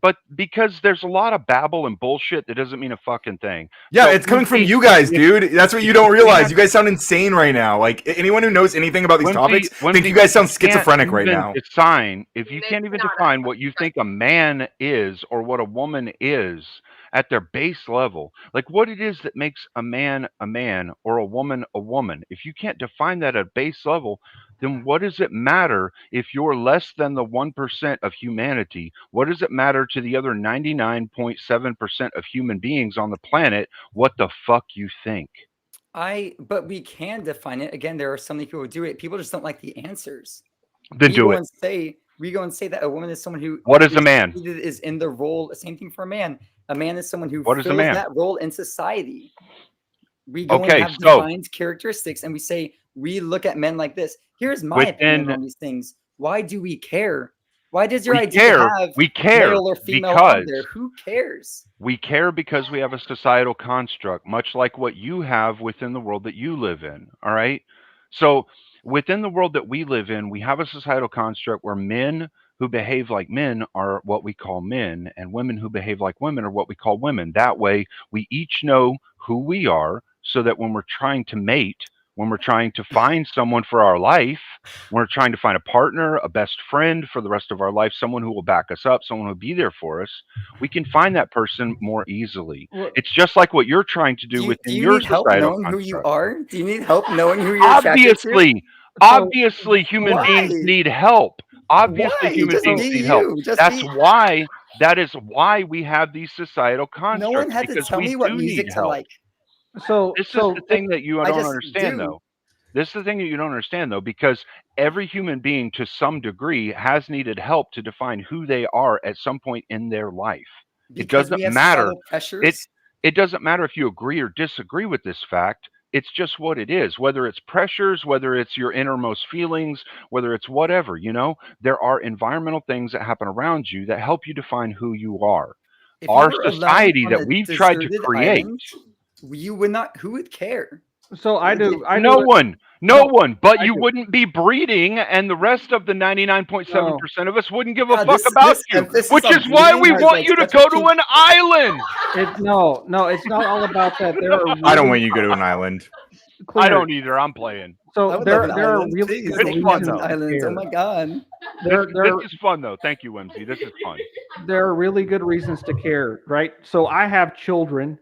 But because there's a lot of babble and bullshit, that doesn't mean a fucking thing. Yeah, So it's coming from Whimsy, you guys, dude. That's what you don't realize. You can't- guys sound insane right now. Like anyone who knows anything about these topics think you guys sound can't schizophrenic right even now. If you can't even define what you think a man is or what a woman is at their base level, like what it is that makes a man or a woman, if you can't define that at base level, then what does it matter if you're less than the 1% of humanity? What does it matter to the other 99.7% of human beings on the planet what the fuck you think? But we can define it. Again, there are so many people who do it. People just don't like the answers. Then do it. We go and say that a woman is someone who What is a man? Is in the role. Same thing for a man. A man is someone who What is a fills man? that role in society. We go Okay, and have so- defined characteristics, and we say we look at men like this. Here's my opinion on these things. Why do we care? Why does your idea have male or female on there? Who cares? We care because we have a societal construct, much like what you have within the world that you live in. All right. So within the world that we live in, we have a societal construct where men who behave like men are what we call men, and women who behave like women are what we call women. That way, we each know who we are, so that when we're trying to mate, when we're trying to find someone for our life, when we're trying to find a partner, a best friend for the rest of our life, someone who will back us up, someone who will be there for us, we can find that person more easily. It's just like what you're trying to do within Do you your need help societal knowing who you construct. are? Do you need help knowing who you're attracted to? Obviously, human beings need help. Obviously, Why? human Just beings be need help. you. Just That is why we have these societal constructs. No one had to because tell we me what do music need to help. like. This is the thing that you I don't just understand, do. though. This is the thing that you don't understand, though, because every human being, to some degree, has needed help to define who they are at some point in their life. It Because doesn't we have matter. societal pressures. It doesn't matter if you agree or disagree with this fact. It's just what it is. Whether it's pressures, whether it's your innermost feelings, whether it's whatever, there are environmental things that happen around you that help you define who you are. If Our you were alone society on that a we've tried to deserted create. island, you would not. Who would care? So No one, but I you do. wouldn't be breeding, and the rest of the 99.7% of us wouldn't give a God, fuck this about you, emphasis which on is why we breeding has, want like, you to such a go to kink- an island. No, it's not all about that. There are I don't really want you to go to an island. I don't either. I'm playing. So I would there love an are island. really Please, good take me reasons to to islands. Oh care. my god. This is fun, though. Thank you, Whimsy. This is fun. There are really good reasons to care, right? So I have children,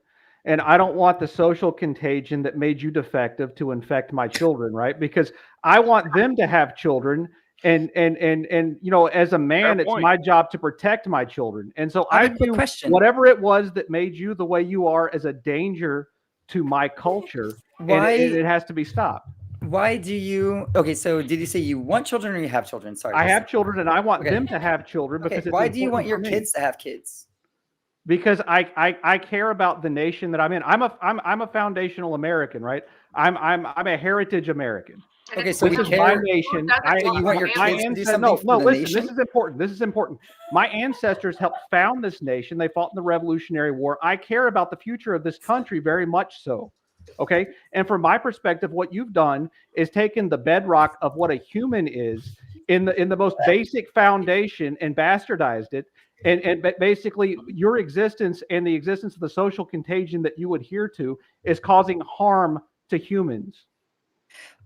And I don't want the social contagion that made you defective to infect my children, right? Because I want them to have children. And you know, as a man, it's my job to protect my children. And so I view whatever it was that made you the way you are as a danger to my culture. Why and it has to be stopped. Why do you? Okay, so did you say you want children or you have children? Sorry, I have children, and I want them to have children because. Why do you want your kids to have kids? Because I care about the nation that I'm in. I'm a foundational American, right? I'm a heritage American. Okay, so this we is care. my nation. You want your kids to do something no, for the listen. nation? This is important. This is important. My ancestors helped found this nation. They fought in the Revolutionary War. I care about the future of this country very much so. Okay, and from my perspective, what you've done is taken the bedrock of what a human is in the most basic foundation and bastardized it. And basically, your existence and the existence of the social contagion that you adhere to is causing harm to humans.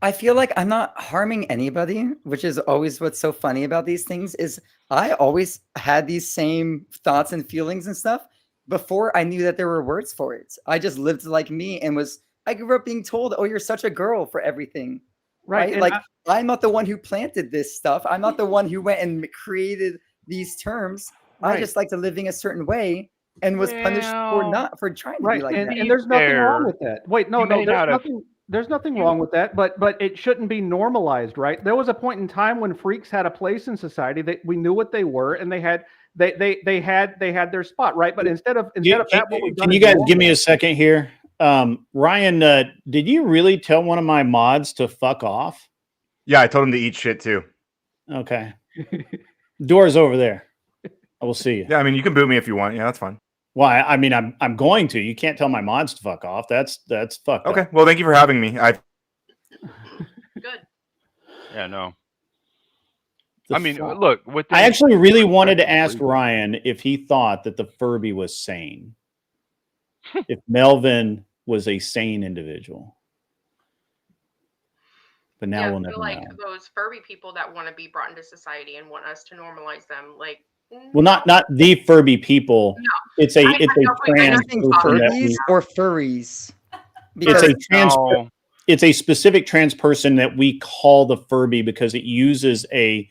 I feel like I'm not harming anybody, which is always what's so funny about these things. Is I always had these same thoughts and feelings and stuff before I knew that there were words for it. I just lived like me and I grew up being told, "Oh, you're such a girl for everything." Right? Like I'm not the one who planted this stuff. I'm not the one who went and created these terms. Right. I just liked to living a certain way and was punished for trying to be like that. And there's nothing wrong with that. Wait, no, there's nothing wrong with that, but it shouldn't be normalized, right? There was a point in time when freaks had a place in society that we knew what they were, and they had their spot, right? But instead of that, what we've done can you guys give me a second here? Ryan, did you really tell one of my mods to fuck off? Yeah, I told him to eat shit too. Okay. Door's over there. I will see you. Yeah, I mean, you can boot me if you want. Yeah, that's fine. Well, I mean, I'm going to. You can't tell my mods to fuck off. That's fucked Okay. up. Well, thank you for having me. Good. Yeah, no. I mean, look. I actually really wanted to ask Ryan if he thought that the Furby was sane. If Melvin was a sane individual. But now we'll I never feel like know. those Furby people that want to be brought into society and want us to normalize them, like. Well, not the Furby people. No. It's a trans Furbies or furries. It's a specific trans person that we call the Furby because it uses a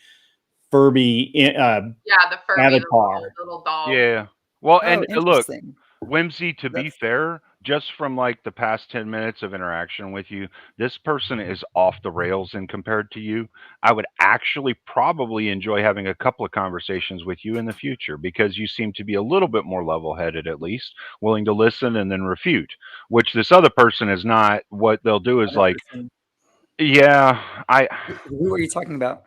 Furby the Furby avatar. little doll. Yeah. Well, and look, interesting. Whimsy, to be fair, just from like the past 10 minutes of interaction with you, this person is off the rails. And compared to you, I would actually probably enjoy having a couple of conversations with you in the future because you seem to be a little bit more level-headed, at least willing to listen and then refute, which this other person is not. What they'll do is like, yeah, Who are you talking about?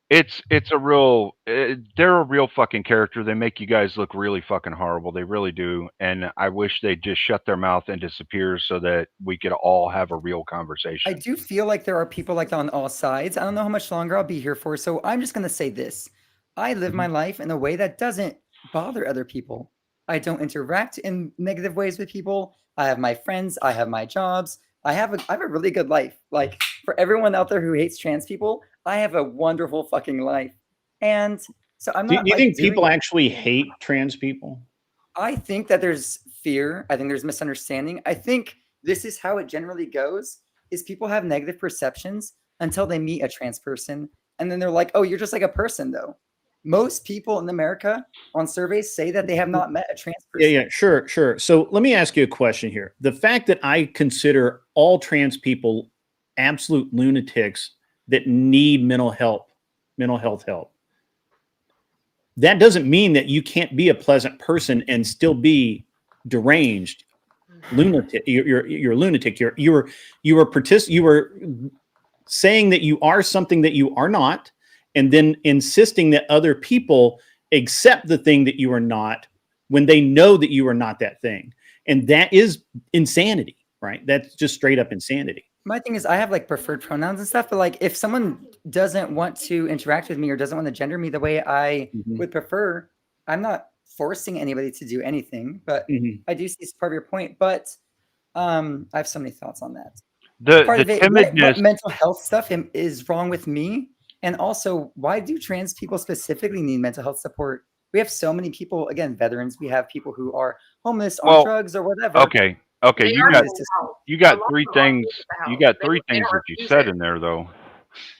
it's a real, they're a real fucking character. They make you guys look really fucking horrible. They really do. And I wish they'd just shut their mouth and disappear so that we could all have a real conversation. I do feel like there are people like that on all sides. I don't know how much longer I'll be here for. So I'm just going to say this. I live my life in a way that doesn't bother other people. I don't interact in negative ways with people. I have my friends. I have my jobs. I have a really good life. Like for everyone out there who hates trans people, I have a wonderful fucking life. And so I'm not. Do you think people actually hate trans people? I think that there's fear. I think there's misunderstanding. I think this is how it generally goes, is people have negative perceptions until they meet a trans person. And then they're like, oh, you're just like a person though. Most people in America on surveys say that they have not met a trans person. Yeah, sure. So let me ask you a question here. The fact that I consider all trans people absolute lunatics that need mental health help, that doesn't mean that you can't be a pleasant person and still be deranged, lunatic. You're a lunatic. You were saying that you are something that you are not, and then insisting that other people accept the thing that you are not when they know that you are not that thing. And that is insanity, right? That's just straight up insanity. My thing is I have like preferred pronouns and stuff, but like if someone doesn't want to interact with me or doesn't want to gender me the way I would prefer, I'm not forcing anybody to do anything, but I do see it's part of your point, but I have so many thoughts on that. What mental health stuff is wrong with me. And also, why do trans people specifically need mental health support? We have so many people, again, veterans. We have people who are homeless, on Well, drugs, or whatever. okay, They you are got mental health. you A got lot of three them are things. mental You health. got They three don't things that you refuse said it. in there, though.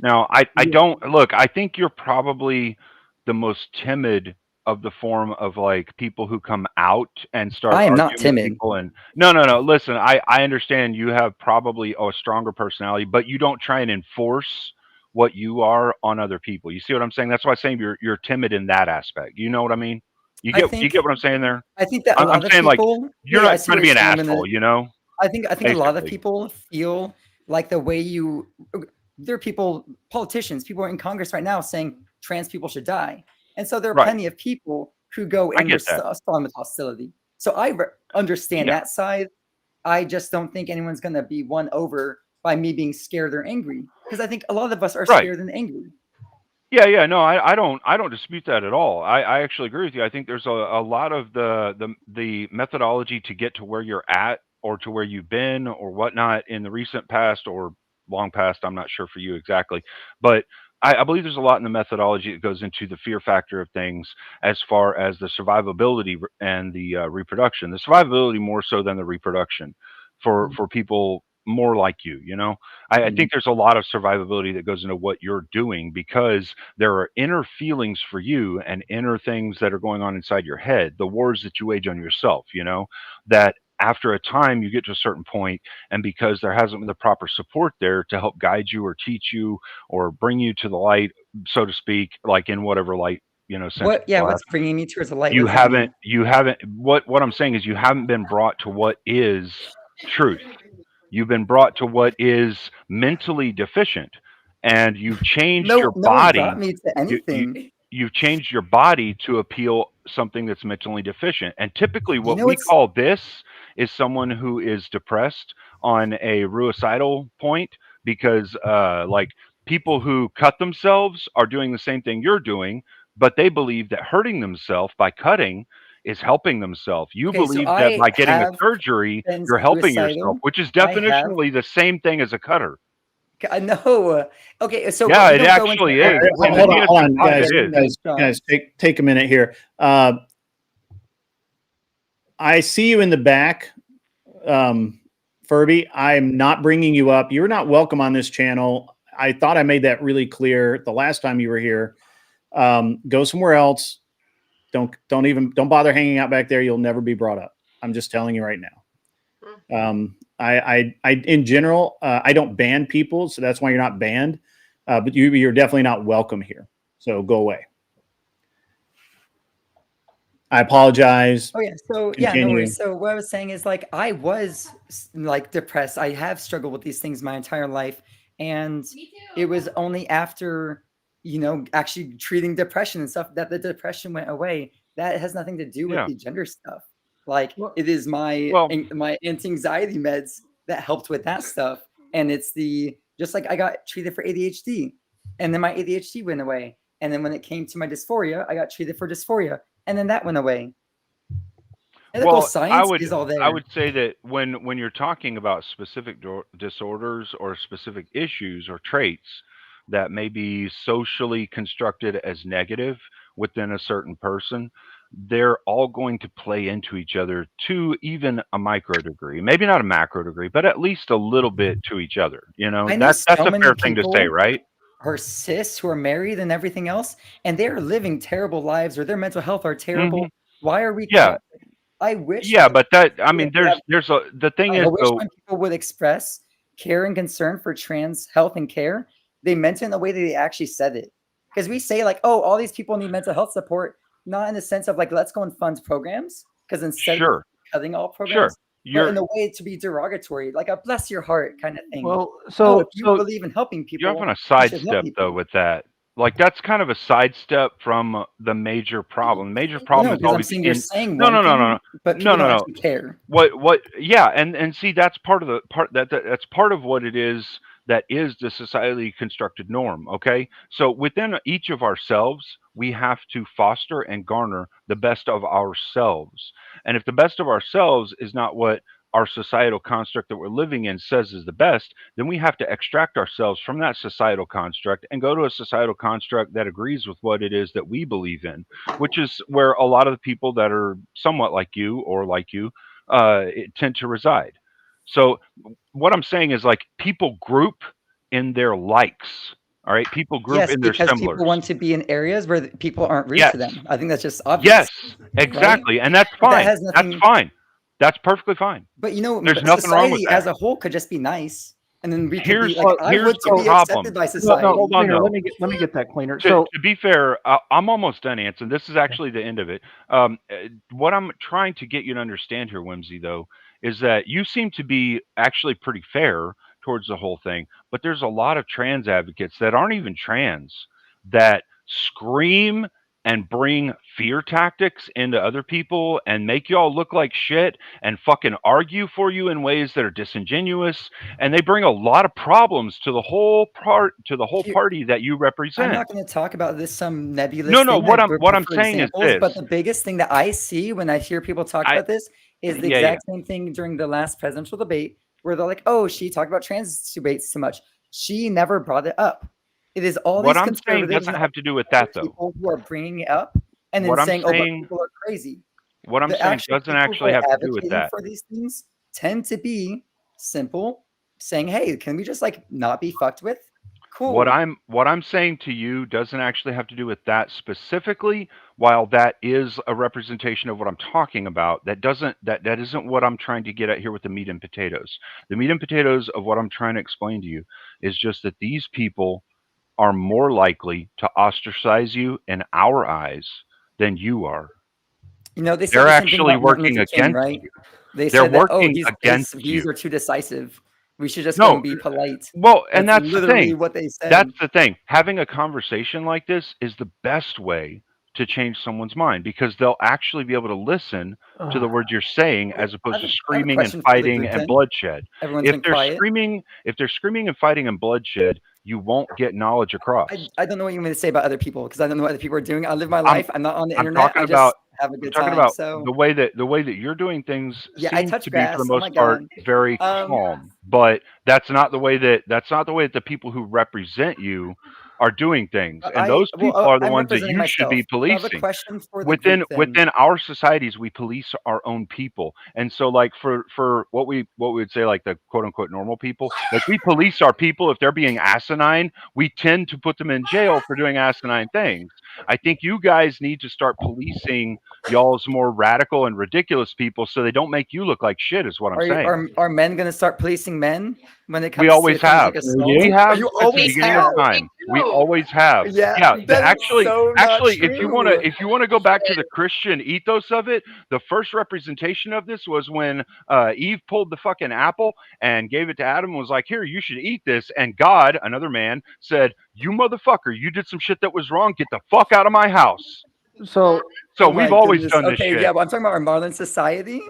Now, I don't look. I think you're probably the most timid of the form of like people who come out and start I am not arguing with timid. people. And no. Listen, I understand you have probably a stronger personality, but you don't try and enforce what you are on other people. You see what I'm saying? That's why I'm saying you're timid in that aspect. You know what I mean? You I get think what I'm saying there? I think that a I'm lot of saying like people. you're Yeah, I not see trying to what be you're an saying. I'm gonna. asshole, you know? I think a lot of Basically. people feel like the way you. There are people, politicians, people in Congress right now saying trans people should die, and so there are Right. plenty of people who go I and get that. respond with hostility. So I understand Yeah. that side. I just don't think anyone's going to be won over by me being scared or angry, because I think a lot of us are Right. scared and angry. Yeah, no, I don't dispute that at all. I actually agree with you. I think there's a lot of the methodology to get to where you're at or to where you've been or whatnot in the recent past or long past. I'm not sure for you exactly, but I believe there's a lot in the methodology that goes into the fear factor of things as far as the survivability and the reproduction. The survivability more so than the reproduction for people more like you. You know, I think there's a lot of survivability that goes into what you're doing because there are inner feelings for you and inner things that are going on inside your head, the wars that you wage on yourself, you know, that after a time you get to a certain point, and because there hasn't been the proper support there to help guide you or teach you or bring you to the light, so to speak, like in whatever light, you know, sense What? Yeah, people have, what's bringing me towards the light? What you does that mean? haven't what I'm saying is you haven't been brought to what is truth. You've been brought to what is mentally deficient, and you've changed your No one brought body. me to You, you, anything. you've changed your body to appeal something that's mentally deficient. And typically, You what know we what's call this is someone who is depressed on a ruicidal point because, like, people who cut themselves are doing the same thing you're doing, but they believe that hurting themselves by cutting is helping themselves. You okay? So believe that I by getting a have surgery, been you're helping yourself, suicidal. which is I have. definitionally the same thing as a cutter. I know. Okay, so Yeah, we it don't go into actually is. women In the Hold on, DSM-5, guys. it is. Guys, take a minute here. I see you in the back, Furby. I'm not bringing you up. You're not welcome on this channel. I thought I made that really clear the last time you were here. Go somewhere else. Don't bother hanging out back there. You'll never be brought up. I'm just telling you right now. I in general, I don't ban people, so that's why you're not banned. But you're definitely not welcome here. So go away. I apologize. Oh yeah, so yeah, no worries. So what I was saying is like I was like depressed. I have struggled with these things my entire life, and it was only after actually treating depression and stuff that the depression went away. That has nothing to do with the gender stuff. Like it is my anti-anxiety meds that helped with that stuff, and it's just like I got treated for ADHD, and then my ADHD went away, and then when it came to my dysphoria, I got treated for dysphoria. And then that went away. Medical science is all there. I would say that when you're talking about specific disorders or specific issues or traits that may be socially constructed as negative within a certain person, they're all going to play into each other to even a micro degree. Maybe not a macro degree, but at least a little bit to each other. You know, I know that's so a many fair thing to say, people right? are cis who are married and everything else, and they're living terrible lives, or their mental health are terrible. Why are we? Yeah. I wish. Yeah, but I mean, the thing is, I wish though, when people would express care and concern for trans health and care, they meant it in the way that they actually said it. Because we say like, oh, all these people need mental health support, not in the sense of like, let's go and fund programs. Because instead of cutting all programs, but in a way to be derogatory, like a bless your heart kind of thing. Well, so if you believe in helping people, you're having a you should help sidestep people. though with that. Like that's kind of a sidestep from the major problem. The major problem is because I'm always saying you're saying no, one no, no, thing, no, no, but no, people no, don't no. actually care. What? Yeah, and see, that's part of the part that's part of what it is that is the societally constructed norm. Okay, so within each of ourselves, we have to foster and garner the best of ourselves. And if the best of ourselves is not what our societal construct that we're living in says is the best, then we have to extract ourselves from that societal construct and go to a societal construct that agrees with what it is that we believe in, which is where a lot of the people that are somewhat like you or like you tend to reside. So what I'm saying is, like, people group in their likes. All right, people group Yes, in their because similars. people want to be in areas where people aren't rude Yes. to them. I think that's just obvious. Yes, right? exactly, and that's But fine. that has nothing. That's fine. That's perfectly fine. But you know, There's nothing wrong with society that. as a whole could just be nice, and then we could be Here's like, I here's want to the be problem. accepted by No, society. no, Hold on, cleaner. though. Let me get that cleaner. To, So to be fair, I'm almost done, Anson. This is actually the end of it. What I'm trying to get you to understand here, Whimsy, though, is that you seem to be actually pretty fair towards the whole thing, but there's a lot of trans advocates that aren't even trans that scream and bring fear tactics into other people and make y'all look like shit and fucking argue for you in ways that are disingenuous, and they bring a lot of problems to the whole party that you represent. I'm not going to talk about this some nebulous No, thing. what I I'm prefer saying is examples, but this. the biggest thing that I see when I hear people talk about this is the exact same thing during the last presidential debate, where they're like, "Oh, she talked about trans debates too much." She never brought it up. It is all What these I'm saying conservatives doesn't and have to do with that, though. people who are bringing it up and then What I'm saying, "Oh, but saying, people are crazy." what I'm The saying actual doesn't people who actually are have to do with advocating that. for these things tend to be simple, saying, "Hey, can we just like not be fucked with?" Cool. What I'm saying to you doesn't actually have to do with that specifically. While that is a representation of what I'm talking about, that isn't what I'm trying to get at here with the meat and potatoes. The meat and potatoes of what I'm trying to explain to you is just that these people are more likely to ostracize you in our eyes than you are. You know, they said They're the same thing actually about Martin working Luther King, against right? you. They They're said that, oh, working his against views you. are too decisive. We should just go No, and be polite. well, and that's the literally thing. what they said. That's the thing. Having a conversation like this is the best way to change someone's mind, because they'll actually be able to listen to the words you're saying as opposed to I have a screaming and question for the fighting group and then. bloodshed. Everyone's been quiet. If they're screaming and fighting and bloodshed, you won't get knowledge across. I don't know what you want me to say about other people because I don't know what other people are doing. I live my life. I'm not on the internet. Talking I just about have a good talking time. about So the way that you're doing things yeah, I seems touch to be, for grass. the Oh my most part, God. very calm. But that's not the way that the people who represent you are doing things, and those people are the I'm ones that representing you should be myself. I have a policing. question for the group then. Within our societies, we police our own people, and so like for what we would say, like the quote unquote normal people, like we police our people. If they're being asinine, we tend to put them in jail for doing asinine things. I think you guys need to start policing y'all's more radical and ridiculous people so they don't make you look like shit, is what I'm saying. Are men going to start policing men when it comes We always to things have. like assault? We have You since the always beginning have. of time. We always have. Yeah, that is actually, so not actually, if you true. want to go back to the Christian ethos of it, the first representation of this was when Eve pulled the fucking apple and gave it to Adam and was like, "Here, you should eat this." And God, another man, said, "You motherfucker, you did some shit that was wrong. Get the fuck out of my house." So Oh we've my always goodness. done this Okay, shit. yeah, but I'm talking about our modern society.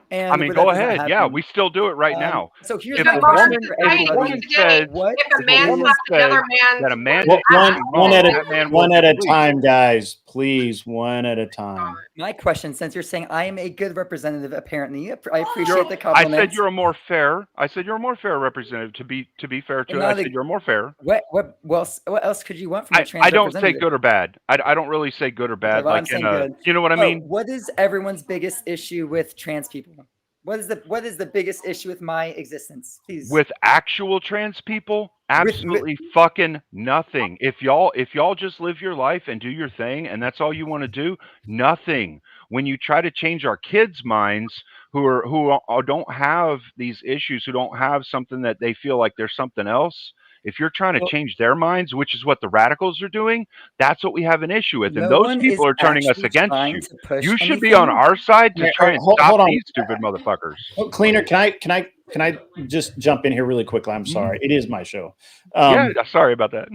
And I mean, where go that does not ahead. Yeah, happen. we still do it right now. So here's If my a question woman, for if a everybody. woman says, If a man woman slaps says another man, that a man One, did something one wrong, at that man a one was at a police. time, guys. Please, one at a time. My question, since you're saying I am a good representative, apparently, I appreciate the I compliment. said you're a more fair. I said you're a more fair representative. To be fair to it, I said you're more fair. What else could you want from a trans I don't say representative? good or bad. I don't really say good or bad. Okay, well, I'm like saying in a, good. you know what I Oh, mean? what is everyone's biggest issue with trans people? What is the biggest issue with my existence? Please. With actual trans people, absolutely fucking nothing. If y'all just live your life and do your thing and that's all you want to do, nothing. When you try to change our kids' minds who don't have these issues, who don't have something that they feel like there's something else, if you're trying to change their minds, which is what the radicals are doing, that's what we have an issue with. And No those one people is are turning us actually against trying you. to push You should be on anything. our side to try and Hold stop on. these stupid motherfuckers. Cleaner, can I just jump in here really quickly? I'm sorry. It is my show. Yeah, sorry about that.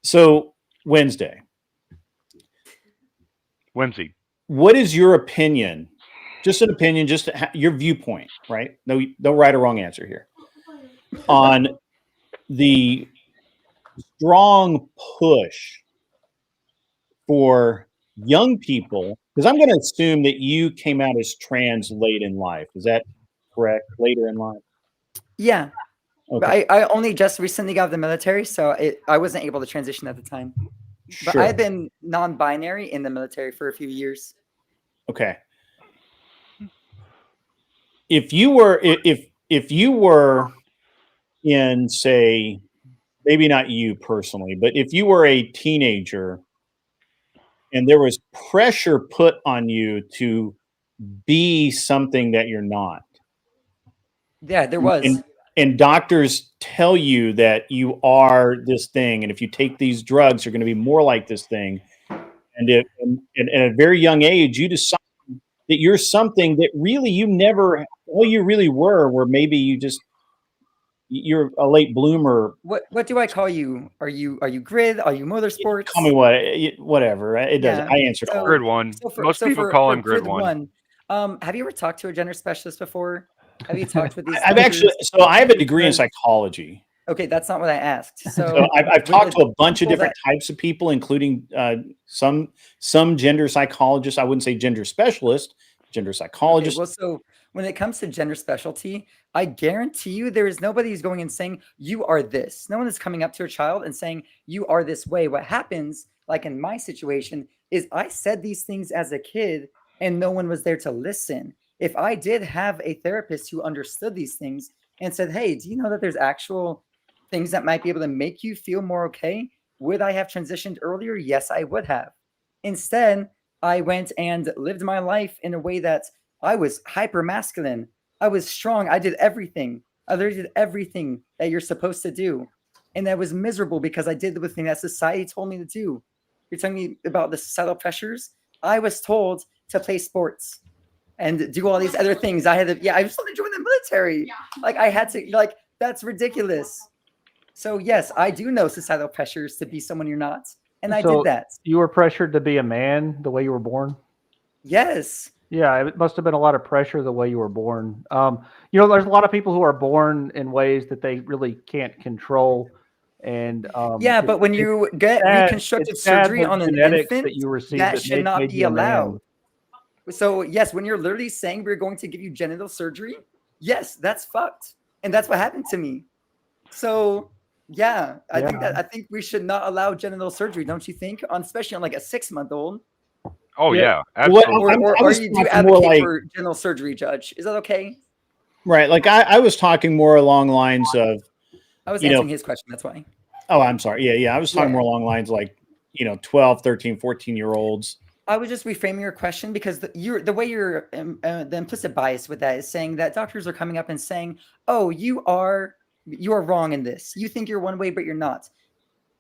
So Wednesday. What is your opinion? Just an opinion, just your viewpoint, right? No right or wrong answer here. On the strong push for young people Because I'm going to assume that you came out as trans late in life. Is that correct? Later in life? Yeah. Okay. I only just recently got out of the military, so I wasn't able to transition at the time. But Sure. I've been non-binary in the military for a few years. Okay. If you were in, say, maybe not you personally, but if you were a teenager and there was pressure put on you to be something that you're not. Yeah, there was. And doctors tell you that you are this thing, and if you take these drugs, you're going to be more like this thing. And at a very young age, you decide that you're something that really you never, all you really were maybe you're a late bloomer. What do I call you? Are you grid? Are you motorsports? Call me whatever. It doesn't. I answered all. Grid one. Most people call him Grid one. Have you ever talked to a gender specialist before? Have you talked with these? I've actually. So I have a degree in psychology. Okay, that's not what I asked. So I've talked to a bunch of different types of people, including some gender psychologists. I wouldn't say gender specialist, gender psychologist. Okay, well, so when it comes to gender specialty, I guarantee you there is nobody who's going and saying you are this. No one is coming up to a child and saying you are this way. What happens, like in my situation, is I said these things as a kid and no one was there to listen. If I did have a therapist who understood these things and said, hey, do you know that there's actual things that might be able to make you feel more okay? Would I have transitioned earlier? Yes, I would have. Instead, I went and lived my life in a way that I was hyper masculine. I was strong. I did everything. I literally did everything that you're supposed to do. And I was miserable because I did the thing that society told me to do. You're telling me about the societal pressures? I was told to play sports and do all these other things. I was told to join the military. Like I had to, like, that's ridiculous. So yes, I do know societal pressures to be someone you're not. And I did that. You were pressured to be a man the way you were born? Yes. Yeah, it must have been a lot of pressure the way you were born. There's a lot of people who are born in ways that they really can't control. And but when you get reconstructive surgery on an infant, that should not be allowed. So yes, when you're literally saying we're going to give you genital surgery, yes, that's fucked. And that's what happened to me. So yeah, I think we should not allow genital surgery, don't you think? Especially on like a 6-month-old. Oh yeah, absolutely. Or you do advocate for genital surgery, Judge? Is that okay? Right. Like I was talking more along lines of. I was answering his question. That's why. Oh, I'm sorry. Yeah. I was talking more along lines like 12, 13, 14-year-olds. I was just reframing your question because the way you're the implicit bias with that is saying that doctors are coming up and saying, "Oh, you are wrong in this. You think you're one way, but you're not."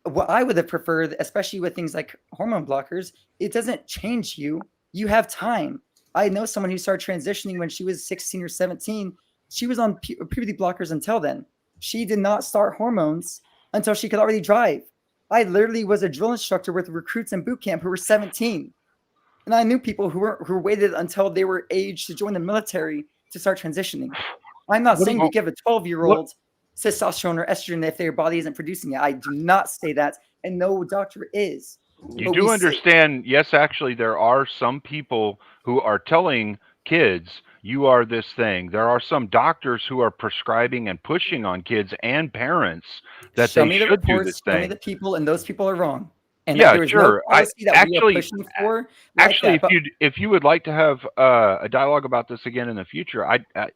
What I would have preferred, especially with things like hormone blockers, it doesn't change you. You have time. I know someone who started transitioning when she was 16 or 17. She was on puberty blockers until then. She did not start hormones until she could already drive. I literally was a drill instructor with recruits in boot camp who were 17. And I knew people who waited until they were aged to join the military to start transitioning. I'm not saying to give a 12-year-old testosterone or estrogen if their body isn't producing it. I do not say that, and no doctor is. You do understand, yes, actually, there are some people who are telling kids, you are this thing. There are some doctors who are prescribing and pushing on kids and parents that Show they me the should do reports, this show me thing. the people, and those people are wrong. And Yeah, there is sure. no policy that we are pushing for. Actually, if you would like to have a dialogue about this again in the future,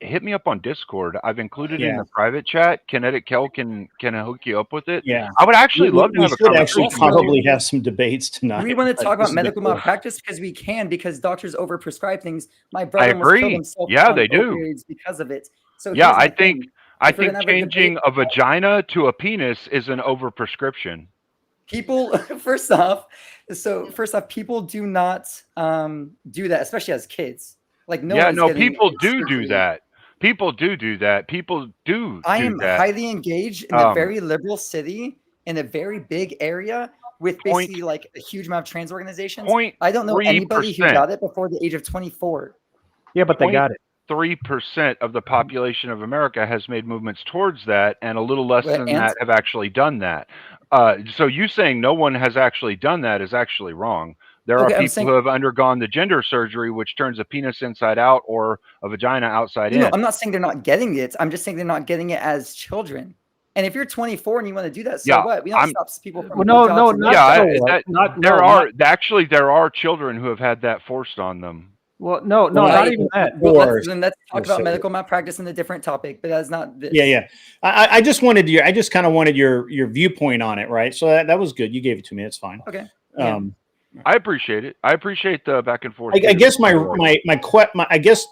hit me up on Discord. I've included it in the private chat. Kinetic Kel can hook you up with it. Yeah, I would actually love to have a conversation. Probably have some debates tonight. We want to talk about medical malpractice because doctors overprescribe things. My I brother almost killed agree. himself Yeah, on they do. opioids because of it. So Yeah, here's my I think thing. If we're gonna have a changing debate- a vagina to a penis is an overprescription. People, first off, people do not do that, especially as kids. Like people do that. People do that. People do. I am that. highly engaged in a very liberal city in a very big area with basically like a huge amount of trans organizations. I don't know anybody who got it before the age of 24. Yeah, but they got it. 3% of the population of America has made movements towards that, and a little less than that have actually done that. So you saying no one has actually done that is actually wrong. There are Okay, I'm people saying who have undergone the gender surgery, which turns a penis inside out or a vagina outside no, in. I'm not saying they're not getting it. I'm just saying they're not getting it as children. And if you're 24 and you want to do that, so Yeah, what? We don't I'm- stop people from Well, no, no, jobs and not Yeah, so. that, Not there no, are not, actually there are children who have had that forced on them. well, no, no, Well, not even that. Well, Or- let's talk or about so- medical malpractice in a different topic, but that's not this. Yeah. I just wanted I just kind of wanted your viewpoint on it, right? So that was good. You gave it to me. That's fine. Okay. Yeah. I appreciate it. I appreciate the back and forth. I too, guess by the way. I guess.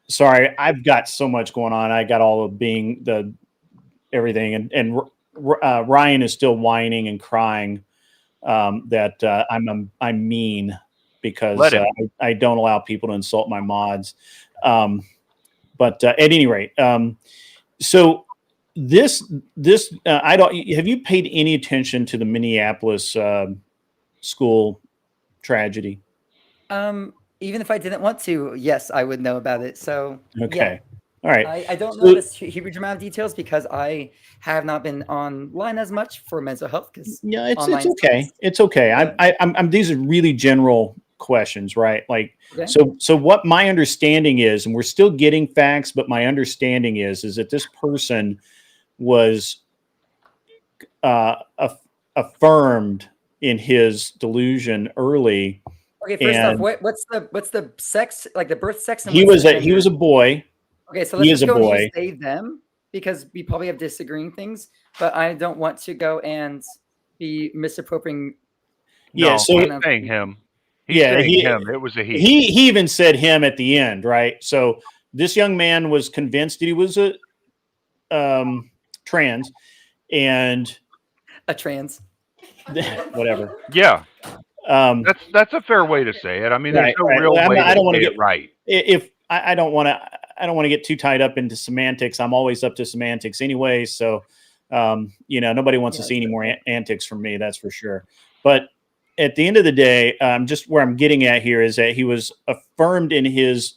Sorry, I've got so much going on. I got all of being the everything, and Ryan is still whining and crying that I'm mean because Let him. I don't allow people to insult my mods. But at any rate, so this I don't. Have you paid any attention to the Minneapolis school tragedy? Even if I didn't want to, yes, I would know about it. So Okay. yeah. All right. I don't know this huge amount of details because I have not been online as much for mental health. Because Yeah, it's okay. It's okay. I'm these are really general questions, right? Like, Okay. so what my understanding is, and we're still getting facts, but my understanding is that this person was affirmed in his delusion early. Okay, first off, and what's the sex, like the birth sex? And he what's was the he was a gender? boy. Okay, so he let's is just a go and boy. use they them because we probably have disagreeing things, but I don't want to go and be misappropriating. Yeah, No, so he's saying him. He's Yeah, saying he- him. It was a he. He even said him at the end, right? So this young man was convinced that he was a trans, and a trans, whatever. Yeah, Um, that's a fair way to say it. I mean, there's no real Well, way I to don't want say to it right. If I don't want to get too tied up into semantics. I'm always up to semantics anyway. So, nobody wants to see any more antics from me. That's for sure. But at the end of the day, just where I'm getting at here is that he was affirmed in his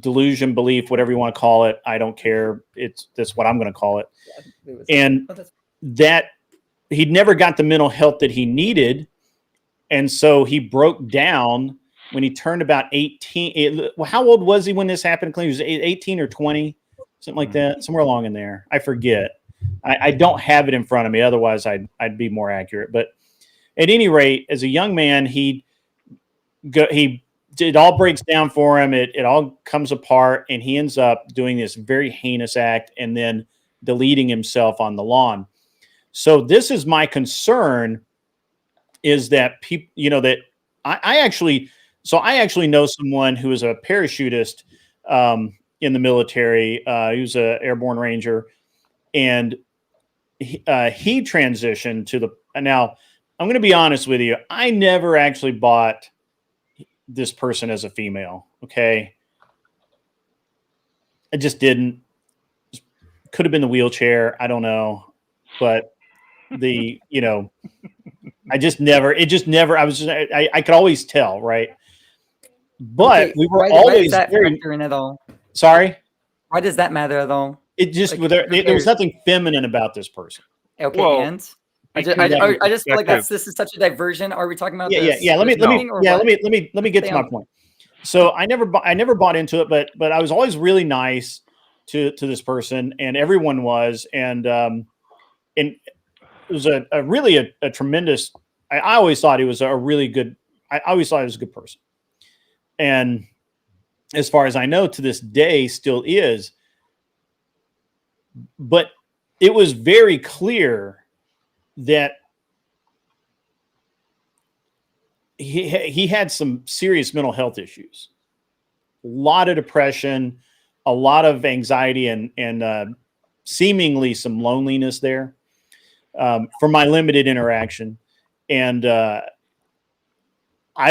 delusion, belief, whatever you want to call it. I don't care. That's what I'm going to call it. And that he'd never got the mental health that he needed. And so he broke down when he turned about 18. How old was he when this happened? He was 18 or 20, something like that, somewhere along in there. I forget. I don't have it in front of me. Otherwise, I'd be more accurate. But at any rate, as a young man, it all breaks down for him. It all comes apart, and he ends up doing this very heinous act and then deleting himself on the lawn. So this is my concern, is that people, that I actually know someone who is a parachutist in the military. He was an airborne ranger, and he transitioned to now I'm going to be honest with you. I never actually bought this person as a female. Okay. I just didn't. Could have been the wheelchair. I don't know. But I could always tell. Right. But Okay, we were why always does that very, factor in at all? sorry. Why does that matter at all? It just, Like, there who was cares? nothing feminine about this person. Okay, Well, and I because just feel like perspective- this is such a diversion. Are we talking about Yeah. this? Let me this meeting or what? let me get Stay to my on. point. So I never bought into it, but I was always really nice to this person, and everyone was, and it was a really tremendous. I always thought he was a really good. I always thought he was a good person, and as far as I know, to this day, still is. But it was very clear that he had some serious mental health issues, a lot of depression, a lot of anxiety, and seemingly some loneliness there from my limited interaction. And I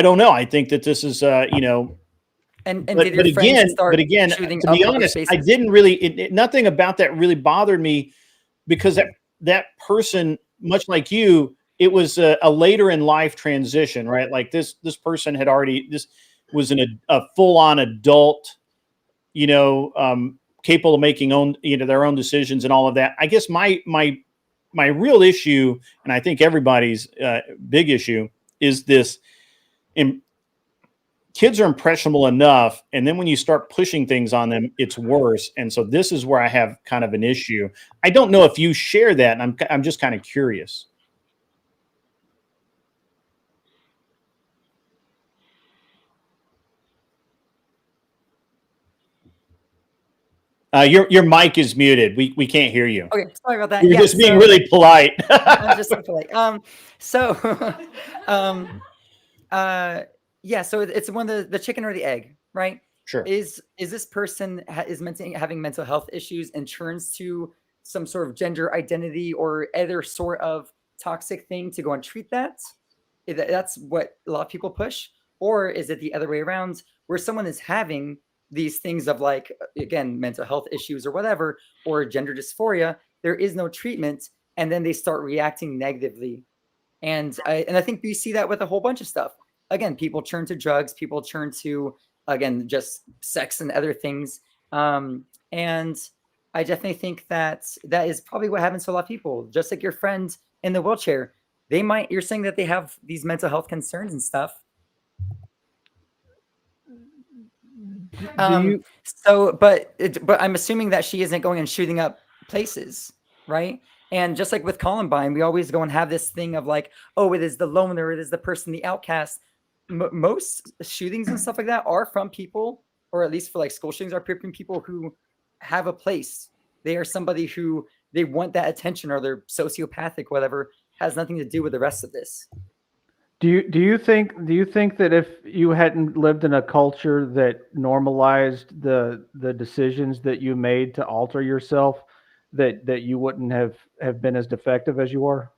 don't know. I think that this is, And but did your friends start again, shooting to up be other honest, I spaces? didn't really, nothing about that really bothered me, because that person, much like you, it was a later in life transition, right? Like this person had already, this was a full on adult, capable of making their own decisions and all of that. I guess my real issue, and I think everybody's big issue, is this kids are impressionable enough, and then when you start pushing things on them, it's worse. And so this is where I have kind of an issue. I don't know if you share that, and I'm just kind of curious. Your mic is muted. We can't hear you. Okay, sorry about that. You're just being really polite. I'm just so polite. Yeah. So it's one of the chicken or the egg, right? Sure. Is this person having mental health issues and turns to some sort of gender identity or other sort of toxic thing to go and treat that? That's what a lot of people push. Or is it the other way around, where someone is having these things of, like, again, mental health issues or whatever, or gender dysphoria, there is no treatment, and then they start reacting negatively. And I think we see that with a whole bunch of stuff. Again, people turn to drugs, people turn to, again, just sex and other things. And I definitely think that is probably what happens to a lot of people. Just like your friend in the wheelchair, you're saying that they have these mental health concerns and stuff. But I'm assuming that she isn't going and shooting up places, right? And just like with Columbine, we always go and have this thing of like, oh, it is the loner, it is the person, the outcast. Most shootings and stuff like that are from people, or at least for like school shootings, are from people who have a place. They are somebody who they want that attention, or they're sociopathic, whatever. Has nothing to do with the rest of this. Do you think that if you hadn't lived in a culture that normalized the decisions that you made to alter yourself, that you wouldn't have been as defective as you are?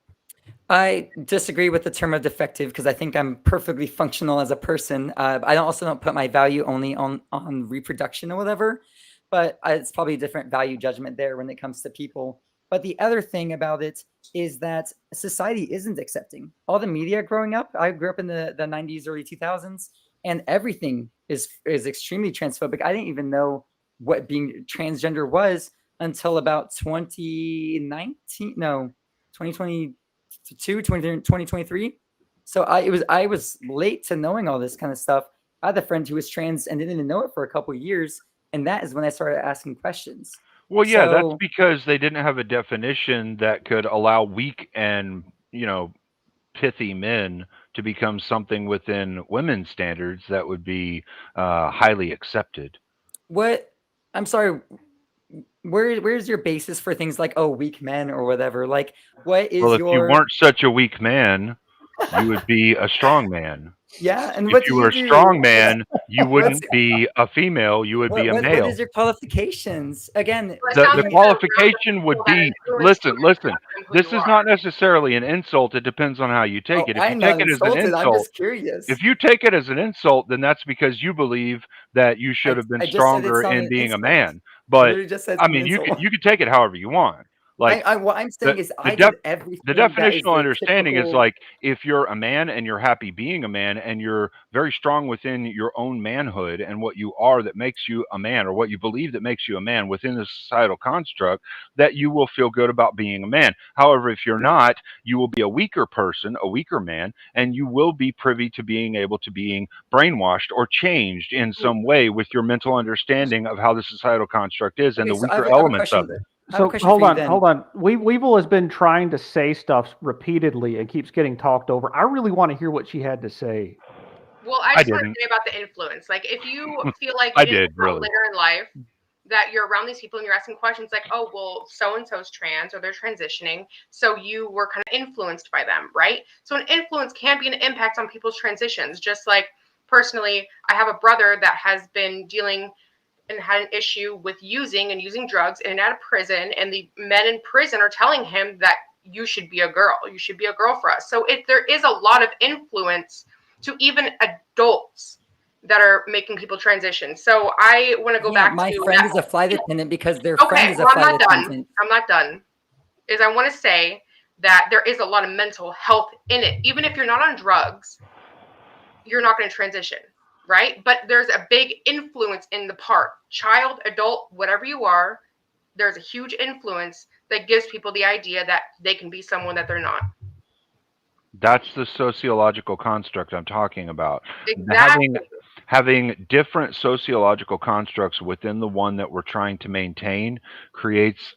I disagree with the term of defective, because I think I'm perfectly functional as a person. I also don't put my value only on reproduction or whatever, but it's probably a different value judgment there when it comes to people. But the other thing about it is that society isn't accepting. All the media growing up, I grew up in the 90s, early 2000s, and everything is extremely transphobic. I didn't even know what being transgender was until about 2019, no, 2022, 2023. So I was late to knowing all this kind of stuff. I had a friend who was trans and didn't even know it for a couple of years. And that is when I started asking questions. Well, yeah, that's because they didn't have a definition that could allow weak and, pithy men to become something within women's standards that would be highly accepted. I'm sorry, where's your basis for things like, oh, weak men or whatever? Like, what is if you weren't such a weak man, you would be a strong man. Yeah, and if you were a strong man, you wouldn't be a female, you would be a male. What is your qualifications? Again, the qualification would be, listen, this is not necessarily an insult. It depends on how you take it. If you take it as an insult, I'm just curious. If you take it as an insult, then that's because you believe that you should have been stronger in being a man. But I mean, you can take it however you want. Like what I'm saying is, I did everything. The definitional understanding is like, if you're a man and you're happy being a man and you're very strong within your own manhood and what you are that makes you a man, or what you believe that makes you a man within the societal construct, that you will feel good about being a man. However, if you're not, you will be a weaker person, a weaker man, and you will be privy to being able to being brainwashed or changed in some way with your mental understanding of how the societal construct is and the weaker elements of it. So hold on. Weevil has been trying to say stuff repeatedly and keeps getting talked over. I really want to hear what she had to say. Well, I just want to say about the influence. Like, if you feel like you didn't grow later in life, that you're around these people and you're asking questions like, oh, well, so-and-so's trans or they're transitioning, so you were kind of influenced by them, right? So an influence can be an impact on people's transitions. Just like, personally, I have a brother that has been dealing and had an issue with using drugs in and out of prison, and the men in prison are telling him that you should be a girl for us. So there is a lot of influence to even adults that are making people transition. So I want to go back my to friend is a flight attendant because their friend is a flight attendant. I'm not done. I want to say that there is a lot of mental health in it. Even if you're not on drugs, you're not going to transition. Right? But there's a big influence in the part. Child, adult, whatever you are, there's a huge influence that gives people the idea that they can be someone that they're not. That's the sociological construct I'm talking about. Exactly. Having different sociological constructs within the one that we're trying to maintain creates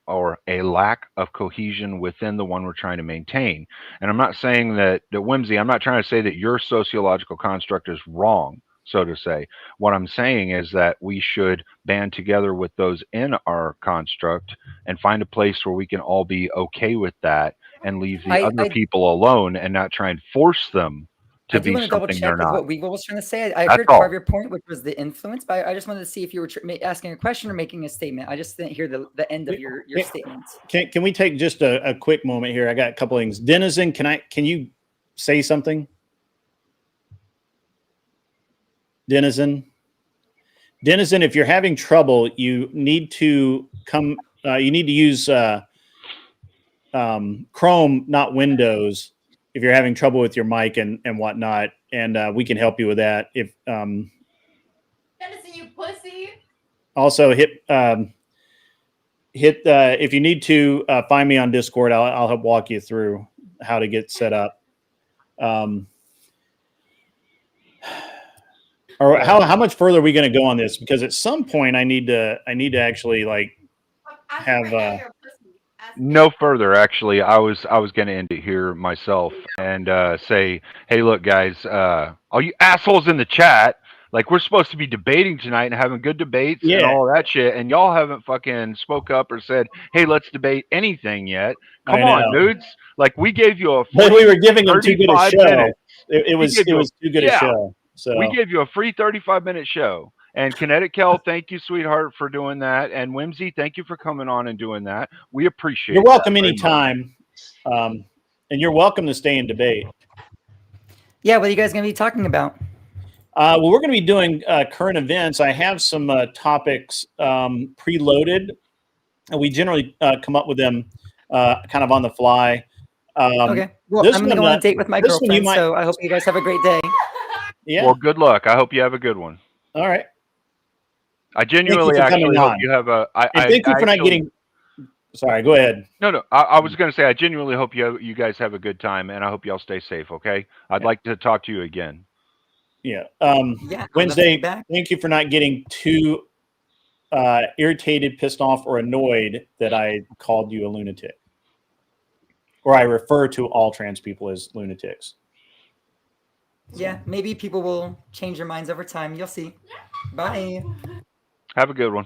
or a lack of cohesion within the one we're trying to maintain. And I'm not saying that Whimsy, I'm not trying to say that your sociological construct is wrong, so to say. What I'm saying is that we should band together with those in our construct and find a place where we can all be okay with that and leave the other people alone and not try and force them to I do be want to double something check they're with not. what Weagle was trying to say. I That's heard part all. of your point, which was the influence, but I just wanted to see if you were asking a question or making a statement. I just didn't hear the end of your statement. Can we take just a quick moment here? I got a couple things. Denizen, can you say something? Denizen, if you're having trouble, you need to come. You need to use Chrome, not Windows, if you're having trouble with your mic and whatnot, and we can help you with that. If Dennison, you pussy. also hit if you need to find me on Discord, I'll help walk you through how to get set up. Or how much further are we going to go on this? Because at some point I need to actually like have No further. Actually, I was going to end it here myself and say, hey, look, guys, all you assholes in the chat, like we're supposed to be debating tonight and having good debates and all that shit, and y'all haven't fucking spoke up or said, hey, let's debate anything yet. Come on, dudes. Like we gave you a but we were giving them too good a show. minutes. It was too good a show. So we gave you a free 35-minute show. And Kinetic Kel, thank you, sweetheart, for doing that. And Whimsy, thank you for coming on and doing that. We appreciate it. You're welcome anytime. And you're welcome to stay in debate. Yeah, what are you guys going to be talking about? Well, we're going to be doing current events. I have some topics preloaded. We generally come up with them kind of on the fly. Okay. Well, I'm going to go on a date with my girlfriend, so I hope you guys have a great day. Yeah. Well, good luck. I hope you have a good one. All right. I genuinely actually hope you have a. Thank you for not getting. Sorry, go ahead. No. I was going to say I genuinely hope you guys have a good time, and I hope y'all stay safe. Okay. I'd like to talk to you again. Yeah. Yeah. Wednesday. Thank you for not getting too irritated, pissed off, or annoyed that I called you a lunatic, or I refer to all trans people as lunatics. Yeah, maybe people will change their minds over time. You'll see. Bye. Have a good one.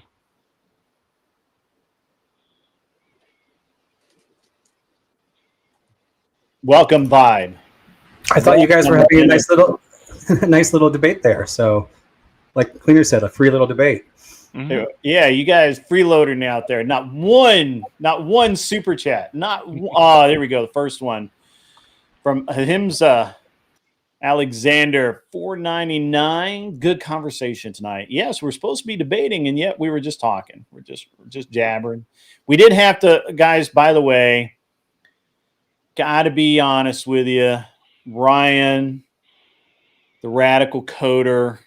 Welcome, Vibe. I thought you guys were having a nice little debate there. So, like Cleaner said, a free little debate. Mm-hmm. Yeah, you guys freeloading out there. Not one super chat. Oh, there we go. The first one from him's Alexander 499. Good conversation tonight. Yes, we're supposed to be debating, and yet we were just talking. We're just jabbering. We did have to, guys, by the way, gotta be honest with you. Ryan, the radical coder,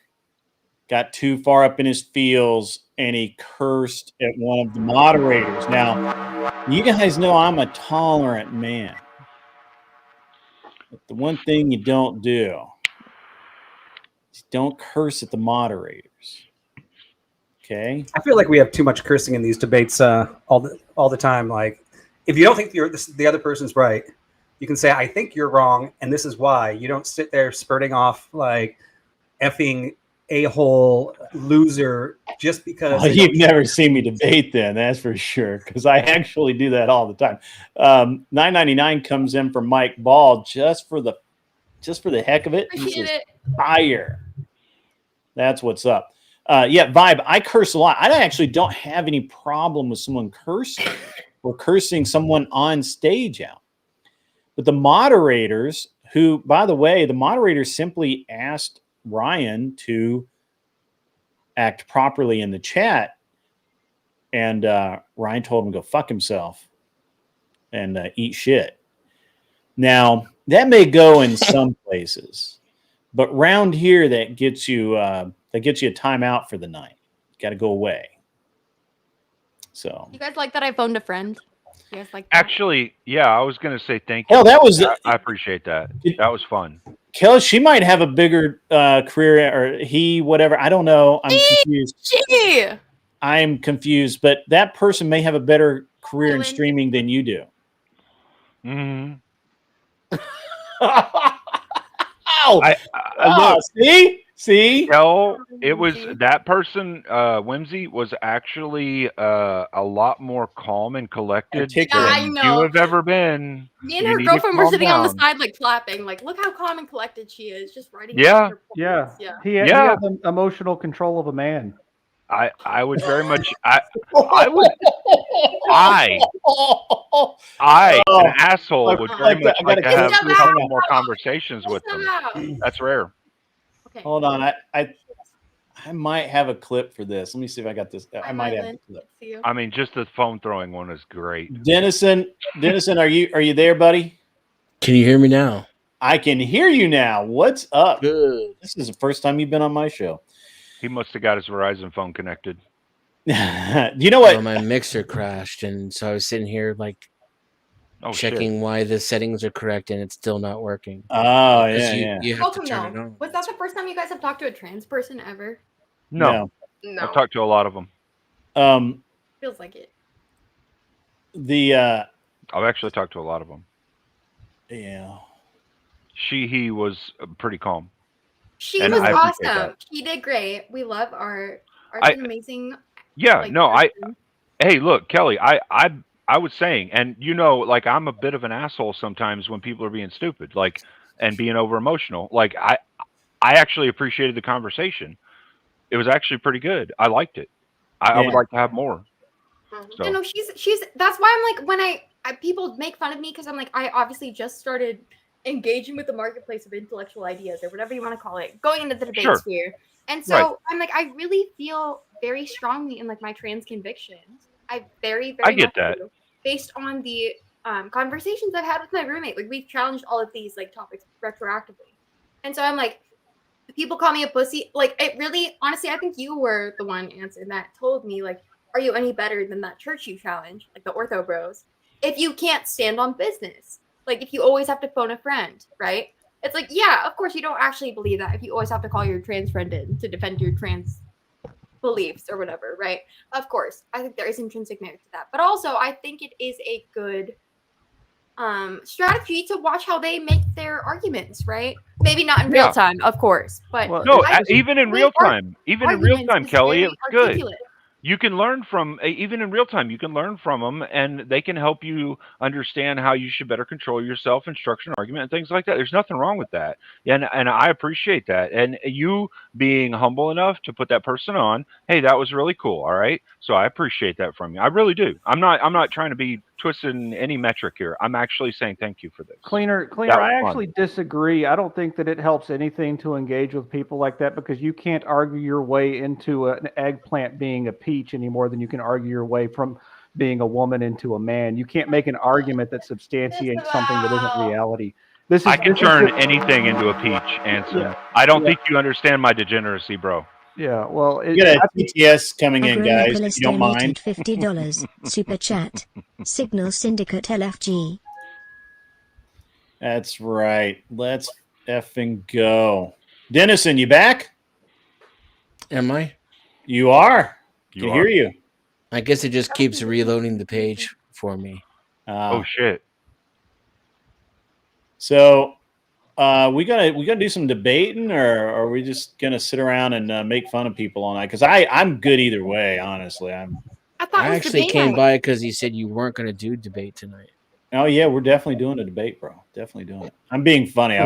got too far up in his feels and he cursed at one of the moderators. Now, you guys know I'm a tolerant man. But the one thing you don't do is don't curse at the moderators. Okay? I feel like we have too much cursing in these debates all the time. Like, if you don't think the other person's right, you can say, I think you're wrong, and this is why. You don't sit there spurting off like effing a-hole loser just because. Well, you've never seen me debate then, that's for sure, because I actually do that all the time. 999 comes in from Mike Ball just for the heck of it. Appreciate it. Fire. That's what's up. Yeah, Vibe, I curse a lot. I actually don't have any problem with someone cursing or cursing someone on stage out. But the moderators, who, by the way, the moderators simply asked Ryan to act properly in the chat, and Ryan told him to go fuck himself and eat shit. Now, that may go in some places, but round here that gets you a timeout for the night. You got to go away. So You guys like that I phoned a friend? You guys like that? Actually, yeah, I was going to say thank you. Hell, that was. I appreciate that. That was fun. Kelly, she might have a bigger career, or he, whatever. I don't know. I'm confused. I'm confused, but that person may have a better career in streaming than you do. Mm-hmm. Look, see. No, it was that person. Whimsy was actually a lot more calm and collected I than know. you have ever been. Me and You her need to girlfriend were calm sitting on the down. side, like clapping, like, look how calm and collected she is, just writing. Yeah. her Yeah. points. Yeah. He has the emotional control of a man. I would very much. I would. An asshole, would very much like to have a couple more conversations with them. That's rare. Hold on, I might have a clip for this. Let me see if I got this. I might have a clip. I mean, just the phone throwing one is great. Dennison, are you there, buddy? Can you hear me now? I can hear you now. What's up? Good. This is the first time you've been on my show. He must have got his Verizon phone connected. You know what? Well, my mixer crashed, and so I was sitting here like checking shit. why the settings are correct, and it's still not working. Oh, You have to Welcome, turn it though. on. Was that the first time you guys have talked to a trans person ever? No. I've talked to a lot of them. Feels like it. I've actually talked to a lot of them. Yeah. He was pretty calm. She And was I appreciate awesome. that. She did great. We love Art's an amazing. Yeah, like, no, person. hey, look, Kelly, I was saying, and you know, like I'm a bit of an asshole sometimes when people are being stupid, like, and being over emotional. Like I actually appreciated the conversation. It was actually pretty good. I liked it. I would like to have more. So. No, she's. That's why I'm like when I people make fun of me because I'm like I obviously just started engaging with the marketplace of intellectual ideas or whatever you want to call it, going into the debate sphere. And so I'm like, I really feel very strongly in like my trans convictions. I very I get much that. do, based on the conversations I've had with my roommate. Like we've challenged all of these like topics retroactively. And so I'm like, people call me a pussy. Like it really, honestly, I think you were the one answer that told me like, are you any better than that church you challenge, like the Ortho Bros? If you can't stand on business, like if you always have to phone a friend, right? It's like, yeah, of course you don't actually believe that if you always have to call your trans friend in to defend your trans beliefs or whatever, right? Of course, I think there is intrinsic merit to that. But also, I think it is a good strategy to watch how they make their arguments, right? Maybe not in real time, of course, but even in real time, Kelly, it's good. Articulate. You can learn from, even in real time, you can learn from them, and they can help you understand how you should better control yourself and structure an argument and things like that. There's nothing wrong with that. And I appreciate that. And you being humble enough to put that person on, hey, that was really cool. All right. So I appreciate that from you. I really do. I'm not trying to be twisting any metric here. I'm actually saying thank you for this. Cleaner. I actually disagree. I don't think that it helps anything to engage with people like that because you can't argue your way into an eggplant being a peach any more than you can argue your way from being a woman into a man. You can't make an argument that substantiates something that isn't reality. I can turn anything into a peach, Anson. Yeah. I don't think you understand my degeneracy, bro. Yeah, well, we got a TTS coming in, guys. If you don't mind. $50 super chat. Signal Syndicate LFG. That's right. Let's effing go. Dennison, you back? Am I? You are. Can hear you. I guess it just keeps reloading the page for me. Oh shit. So we gonna do some debating, or are we just gonna sit around and make fun of people all night? Because I'm good either way, honestly. I actually came by because you said you weren't gonna do debate tonight. Oh yeah, we're definitely doing a debate, bro. Definitely doing it. I'm being funny.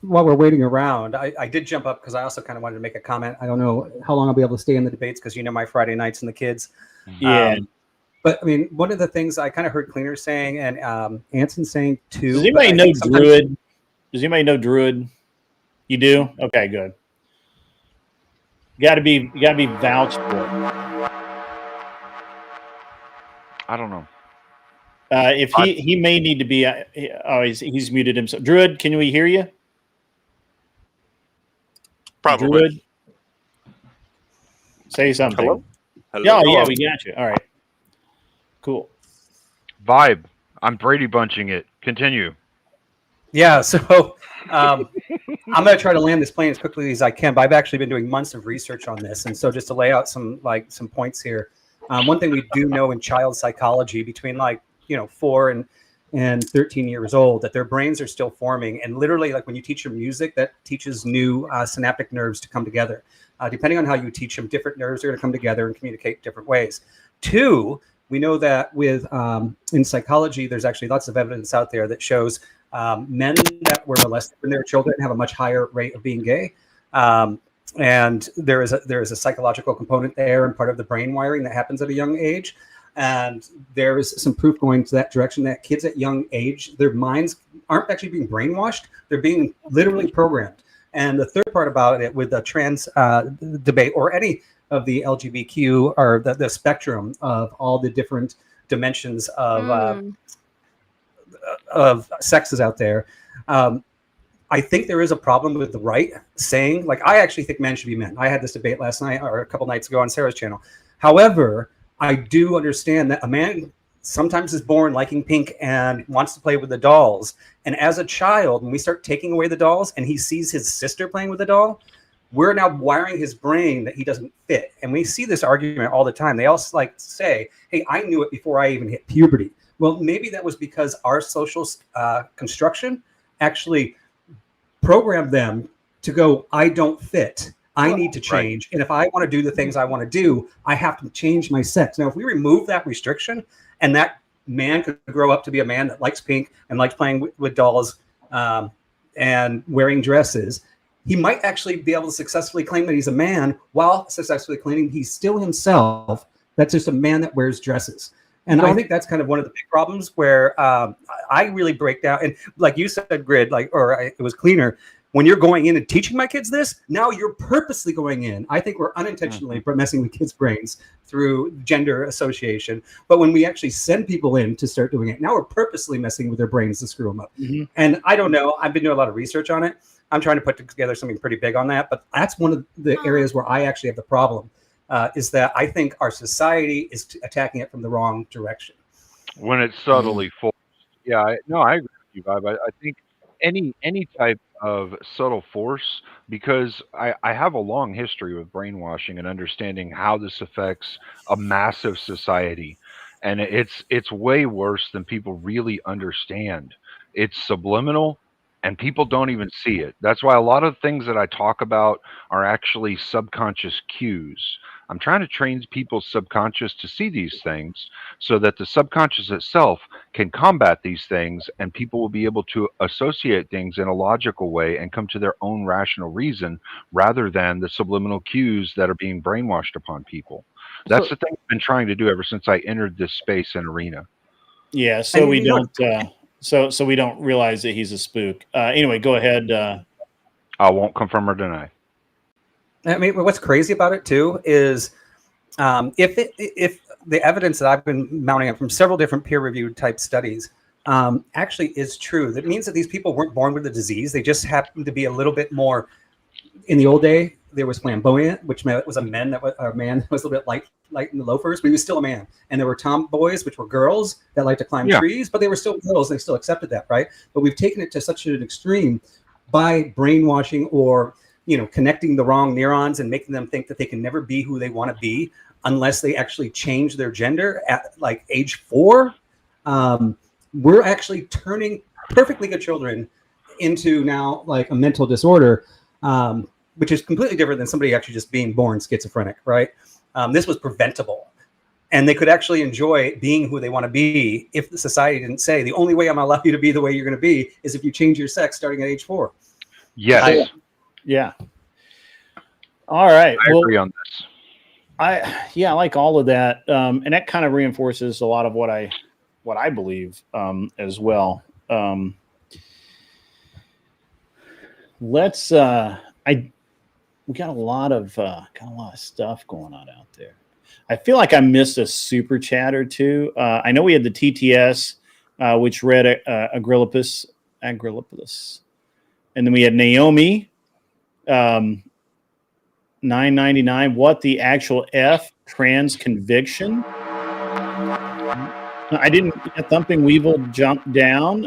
While we're waiting around, I did jump up because I also kind of wanted to make a comment. I don't know how long I'll be able to stay in the debates because you know my Friday nights and the kids. Yeah. But I mean, one of the things I kind of heard Cleaner saying and Anson saying too. Does anybody know Druid? Does anybody know Druid? You do? Okay, good. You gotta be vouched for. I don't know. If he may need to be. He's muted himself. Druid, can we hear you? Probably. Druid, say something. Hello? Yeah, we got you. All right. Cool. Vibe. I'm Brady bunching it. Continue. Yeah, so I'm going to try to land this plane as quickly as I can. But I've actually been doing months of research on this, and so just to lay out some points here. One thing we do know in child psychology, between 4 and 13 years old, that their brains are still forming, and literally, like when you teach them music, that teaches new synaptic nerves to come together. Depending on how you teach them, different nerves are going to come together and communicate different ways. 2, we know that with in psychology, there's actually lots of evidence out there that shows men that were molested when they were children have a much higher rate of being gay. And there is a psychological component there, and part of the brain wiring that happens at a young age. And there is some proof going to that direction that kids at young age, their minds aren't actually being brainwashed; they're being literally programmed. And the third part about it, with the trans debate or any of the LGBTQ or the spectrum of all the different dimensions of sexes out there, I think there is a problem with the right saying, like, I actually think men should be men. I had this debate last night or a couple nights ago on Sarah's channel. However, I do understand that a man sometimes is born liking pink and wants to play with the dolls. And as a child, when we start taking away the dolls and he sees his sister playing with the doll, we're now wiring his brain that he doesn't fit. And we see this argument all the time. They all say, hey, I knew it before I even hit puberty. Well, maybe that was because our social construction actually programmed them to go, I don't fit. I need to change. Right. And if I want to do the things I want to do, I have to change my sex. Now, if we remove that restriction and that man could grow up to be a man that likes pink and likes playing with dolls and wearing dresses, he might actually be able to successfully claim that he's a man while successfully claiming he's still himself. That's just a man that wears dresses. And I think that's kind of one of the big problems where I really break down. And like you said, Grid, it was Cleaner. When you're going in and teaching my kids this, now you're purposely going in. I think we're unintentionally messing with kids' brains through gender association. But when we actually send people in to start doing it, now we're purposely messing with their brains to screw them up. Mm-hmm. And I don't know. I've been doing a lot of research on it. I'm trying to put together something pretty big on that. But that's one of the areas where I actually have the problem, is that I think our society is attacking it from the wrong direction. When it's subtly forced. Yeah, I agree with you, Bob. I think any type of subtle force, because I have a long history with brainwashing and understanding how this affects a massive society, and it's way worse than people really understand. It's subliminal, and people don't even see it. That's why a lot of things that I talk about are actually subconscious cues. I'm trying to train people's subconscious to see these things so that the subconscious itself can combat these things, and people will be able to associate things in a logical way and come to their own rational reason rather than the subliminal cues that are being brainwashed upon people. That's the thing I've been trying to do ever since I entered this space and arena. Yeah, so we don't so we don't realize that he's a spook. Anyway, go ahead. I won't confirm or deny. I mean, what's crazy about it too is if the evidence that I've been mounting up from several different peer-reviewed type studies actually is true, that means that these people weren't born with the disease. They just happened to be a little bit more. In the old day, there was flamboyant, which meant it was a man that was a little bit light in the loafers, but he was still a man. And there were tomboys, which were girls that liked to climb trees, but they were still girls. And they still accepted that, right? But we've taken it to such an extreme by brainwashing or connecting the wrong neurons and making them think that they can never be who they want to be unless they actually change their gender at like age 4. We're actually turning perfectly good children into now like a mental disorder, which is completely different than somebody actually just being born schizophrenic, right? This was preventable. And they could actually enjoy being who they want to be if the society didn't say, the only way I'm allowed you to be the way you're going to be is if you change your sex starting at age 4. Yes. Yeah. All right. I agree on this. I like all of that. And that kind of reinforces a lot of what I believe as well. Let's we got a lot of stuff going on out there. I feel like I missed a super chat or two. I know we had the TTS, which read Agripulus, and then we had Naomi, 999. What the actual F? Trans conviction? I didn't. Thumping Weevil jumped down.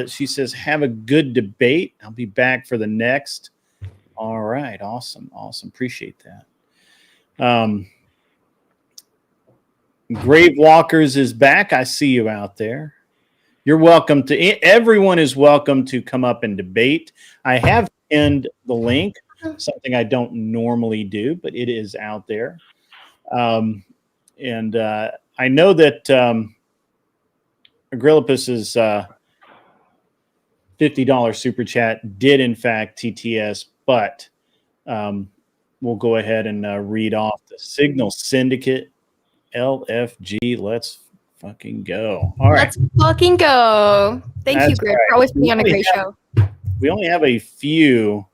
She says, "Have a good debate. I'll be back for the next." All right, awesome. Appreciate that. Grave Walkers is back. I see you out there. You're welcome to. Everyone is welcome to come up and debate. I have pinned the link. Something I don't normally do, but it is out there. And I know that. Agrillipus's $50 super chat did in fact TTS, but we'll go ahead and read off the Signal Syndicate LFG. Let's fucking go. All right. Let's fucking go. Thank you, That's Grid, right. for always being on a great show. We only have a few.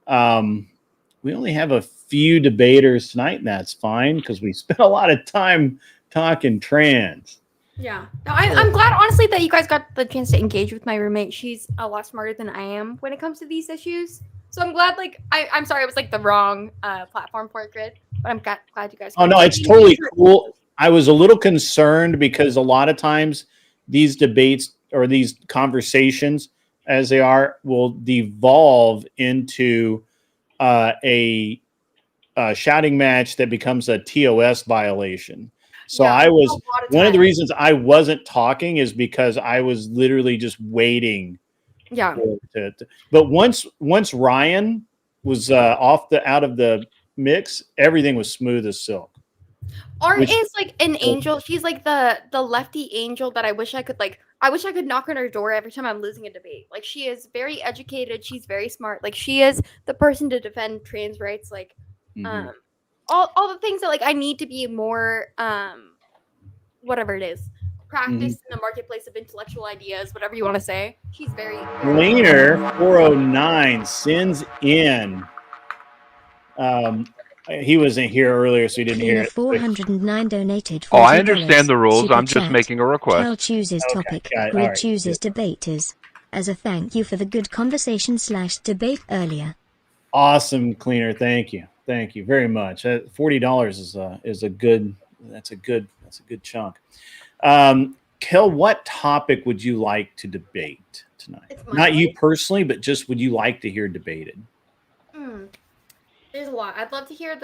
We only have a few debaters tonight, and that's fine because we spent a lot of time talking trans. Yeah. No, I'm glad, honestly, that you guys got the chance to engage with my roommate. She's a lot smarter than I am when it comes to these issues. So I'm glad, like, I'm sorry it was, like, the wrong platform for it, Grid. But I'm glad you guys... Oh, no, it's totally cool. I was a little concerned because a lot of times these debates or these conversations, as they are, will devolve into a shouting match that becomes a TOS violation. So Yeah, I was one of the time. reasons I wasn't talking is because I was literally just waiting. Yeah. But once Ryan was out of the mix, everything was smooth as silk. Art is like an angel. She's like the lefty angel that I wish I could knock on her door every time I'm losing a debate. Like, she is very educated. She's very smart. Like, she is the person to defend trans rights. Like, all the things that like I need to be more whatever it is, practice in the marketplace of intellectual ideas, whatever you want to say. She's very Leaner 409 sends in. He wasn't here earlier, so he didn't hear it. 409 donated. $40. Oh, I understand the rules. Super I'm just chat. making a request. Cal chooses topic. got it. Grid All right. chooses debaters. As a thank you for the good conversation / debate earlier. Awesome, Cleaner. Thank you very much. $40 is a good chunk. Kel, what topic would you like to debate tonight? Not you personally, but just would you like to hear debated? There's a lot. I'd love to hear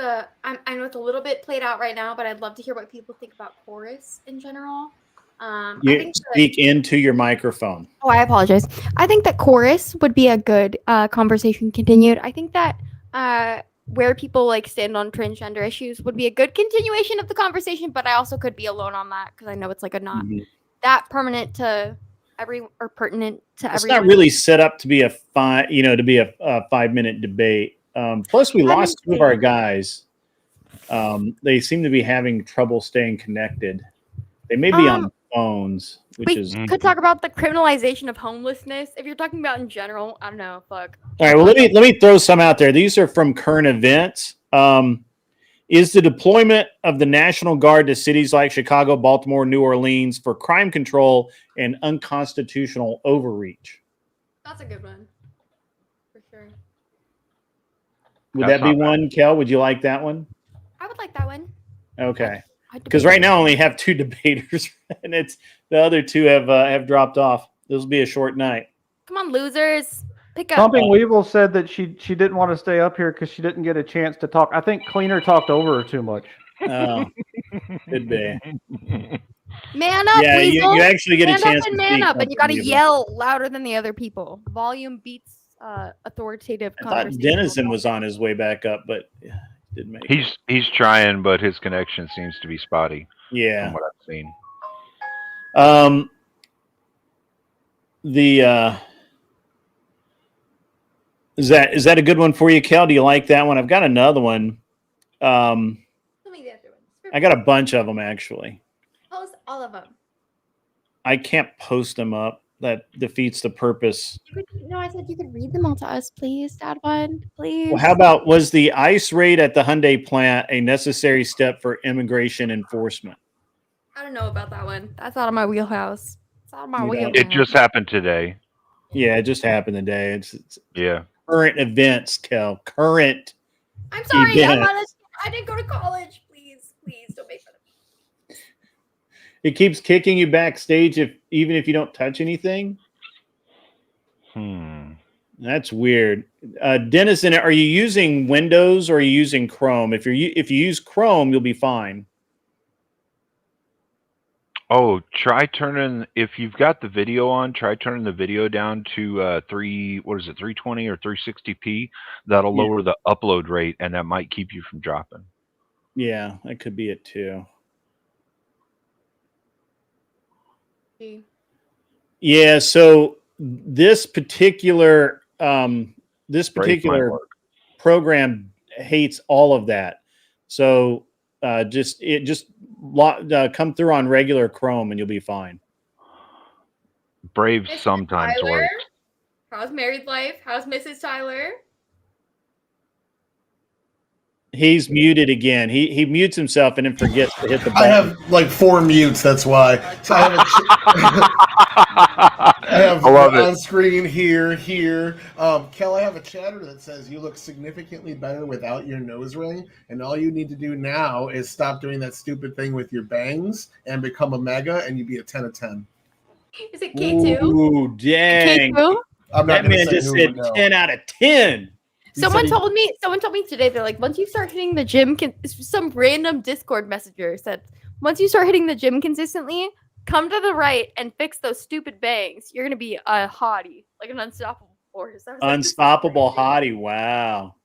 I know it's a little bit played out right now, but I'd love to hear what people think about chorus in general. I You think speak into your microphone. Oh, I apologize. I think that chorus would be a good conversation continued. I think that where people like stand on transgender issues would be a good continuation of the conversation, but I also could be alone on that because I know it's like a not that permanent to pertinent to It's everyone. not really set up to be a 5-minute debate. Plus, we lost two of our guys. They seem to be having trouble staying connected. They may be on phones, which is could talk about the criminalization of homelessness. If you're talking about in general, I don't know. Fuck. all right. Well, let me throw some out there. These are from current events. Is the deployment of the National Guard to cities like Chicago, Baltimore, New Orleans for crime control and unconstitutional overreach? That's a good one. For sure. Would that be one, Kel? Would you like that one? I would like that one. Okay. Because right now I only have two debaters, and the other two have dropped off. This will be a short night. Come on, losers. Pick up. Thumping Weevil said that she didn't want to stay up here because she didn't get a chance to talk. I think Cleaner talked over her too much. Oh, could be. Man up, Yeah, Weasel. you actually get a Stand chance up and to man speak, up, and you got to Weasel. yell louder than the other people. Volume beats authoritative I thought conversation. Denizen was on his way back up, but didn't make it. He's trying, but his connection seems to be spotty. Yeah. From what I've seen. Is that a good one for you, Kel? Do you like that one? I've got another one. Tell me the other one. I got a bunch of them actually. Post all of them. I can't post them up. That defeats the purpose. No, I said you could read them all to us, please, Dad one, please. Well, how about, was the ICE raid at the Hyundai plant a necessary step for immigration enforcement? I don't know about that one. That's out of my wheelhouse. It's out of my wheelhouse. It just happened today. Yeah, it just happened today. It's yeah. Current events, Kel. Current. I'm sorry. events. I didn't go to college. Please don't make fun of me. It keeps kicking you backstage even if you don't touch anything. That's weird. Dennison, are you using Windows or are you using Chrome? If you use Chrome, you'll be fine. Oh, try turning, if you've got the video on, try turning the video down to 320 or 360p. That'll lower the upload rate, and that might keep you from dropping. Yeah, that could be it too. Yeah, so this particular program hates all of that. So just come through on regular Chrome and you'll be fine. Brave Mrs. sometimes Tyler? works. How's married life? How's Mrs. Tyler? He's muted again. He mutes himself and then forgets to hit the button. I have like 4 mutes. That's why. So I have on screen here. Kel, I have a chatter that says you look significantly better without your nose ring, and all you need to do now is stop doing that stupid thing with your bangs and become a mega, and you'd be a 10 of 10. Is it K2? Ooh, dang! K2? That man just said 10 out of 10. Someone told me today, they're like, once you start hitting the gym, some random Discord messenger said, once you start hitting the gym consistently, come to the right and fix those stupid bangs. You're going to be a hottie, like an unstoppable force. I was like, Unstoppable hottie. Wow.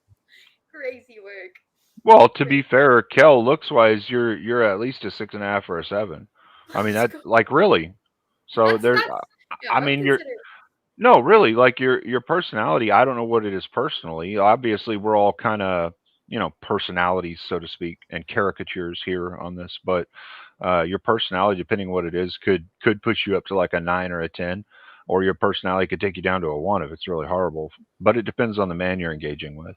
Crazy work. Well, to be fair, Kel, looks-wise, you're at least a 6.5 or a 7. I mean, that's like really. So there's, I mean, no, really, like your personality. I don't know what it is personally. Obviously, we're all kind of, personalities, so to speak, and caricatures here on this. But your personality, depending on what it is, could push you up to like a 9 or a 10, or your personality could take you down to a 1 if it's really horrible. But it depends on the man you're engaging with.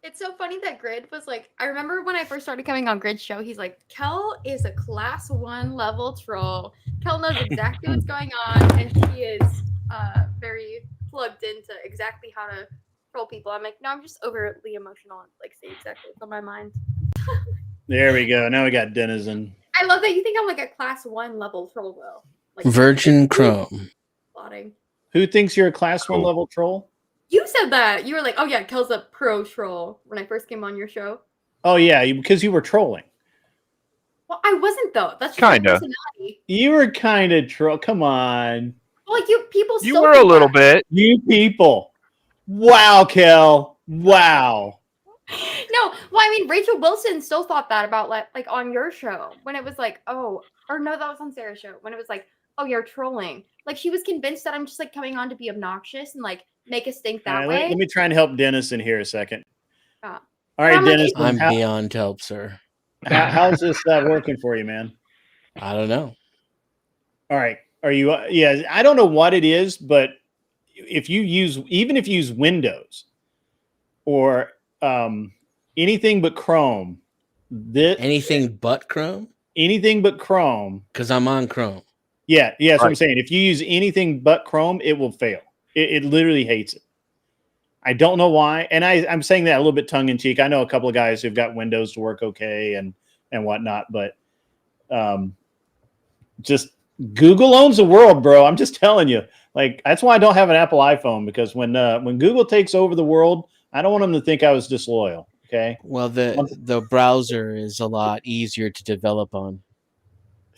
It's so funny that Grid was like, I remember when I first started coming on Grid's show, he's like, Kel is a class 1 level troll. Kel knows exactly what's going on, and she is very plugged into exactly how to troll people. I'm like, no, I'm just overly emotional and like say exactly what's on my mind. There we go. Now we got Denizen. I love that you think I'm like a class 1 level troll though. Like, Virgin Chrome. Plotting. Who thinks you're a class 1 level troll? You said that. You were like, oh yeah, Kel's a pro troll when I first came on your show. Oh yeah, because you were trolling. Well, I wasn't though. That's just Kinda. my personality. You were kind of troll. Come on. Well, you people. You still were a think little that. bit. You people. Wow, Kel. Wow. No, well, I mean, Rachel Wilson still thought that about like on your show when it was like, oh, or no, that was on Sarah's show when it was like, oh, you're trolling. Like she was convinced that I'm just like coming on to be obnoxious and like make us think that way. Let me try and help Dennis in here a second. All right, Dennis. I'm beyond help, sir. How's this working for you, man? I don't know. All right. Are you? Yeah, I don't know what it is, but if you use Windows or anything but Chrome, anything but Chrome, because I'm on Chrome. Yeah, that's what I'm saying. If you use anything but Chrome, it will fail. It literally hates it. I don't know why, and I'm saying that a little bit tongue in cheek. I know a couple of guys who've got Windows to work okay and whatnot, but just Google owns the world, bro. I'm just telling you. Like that's why I don't have an Apple iPhone, because when Google takes over the world, I don't want them to think I was disloyal. Okay. Well, the browser is a lot easier to develop on,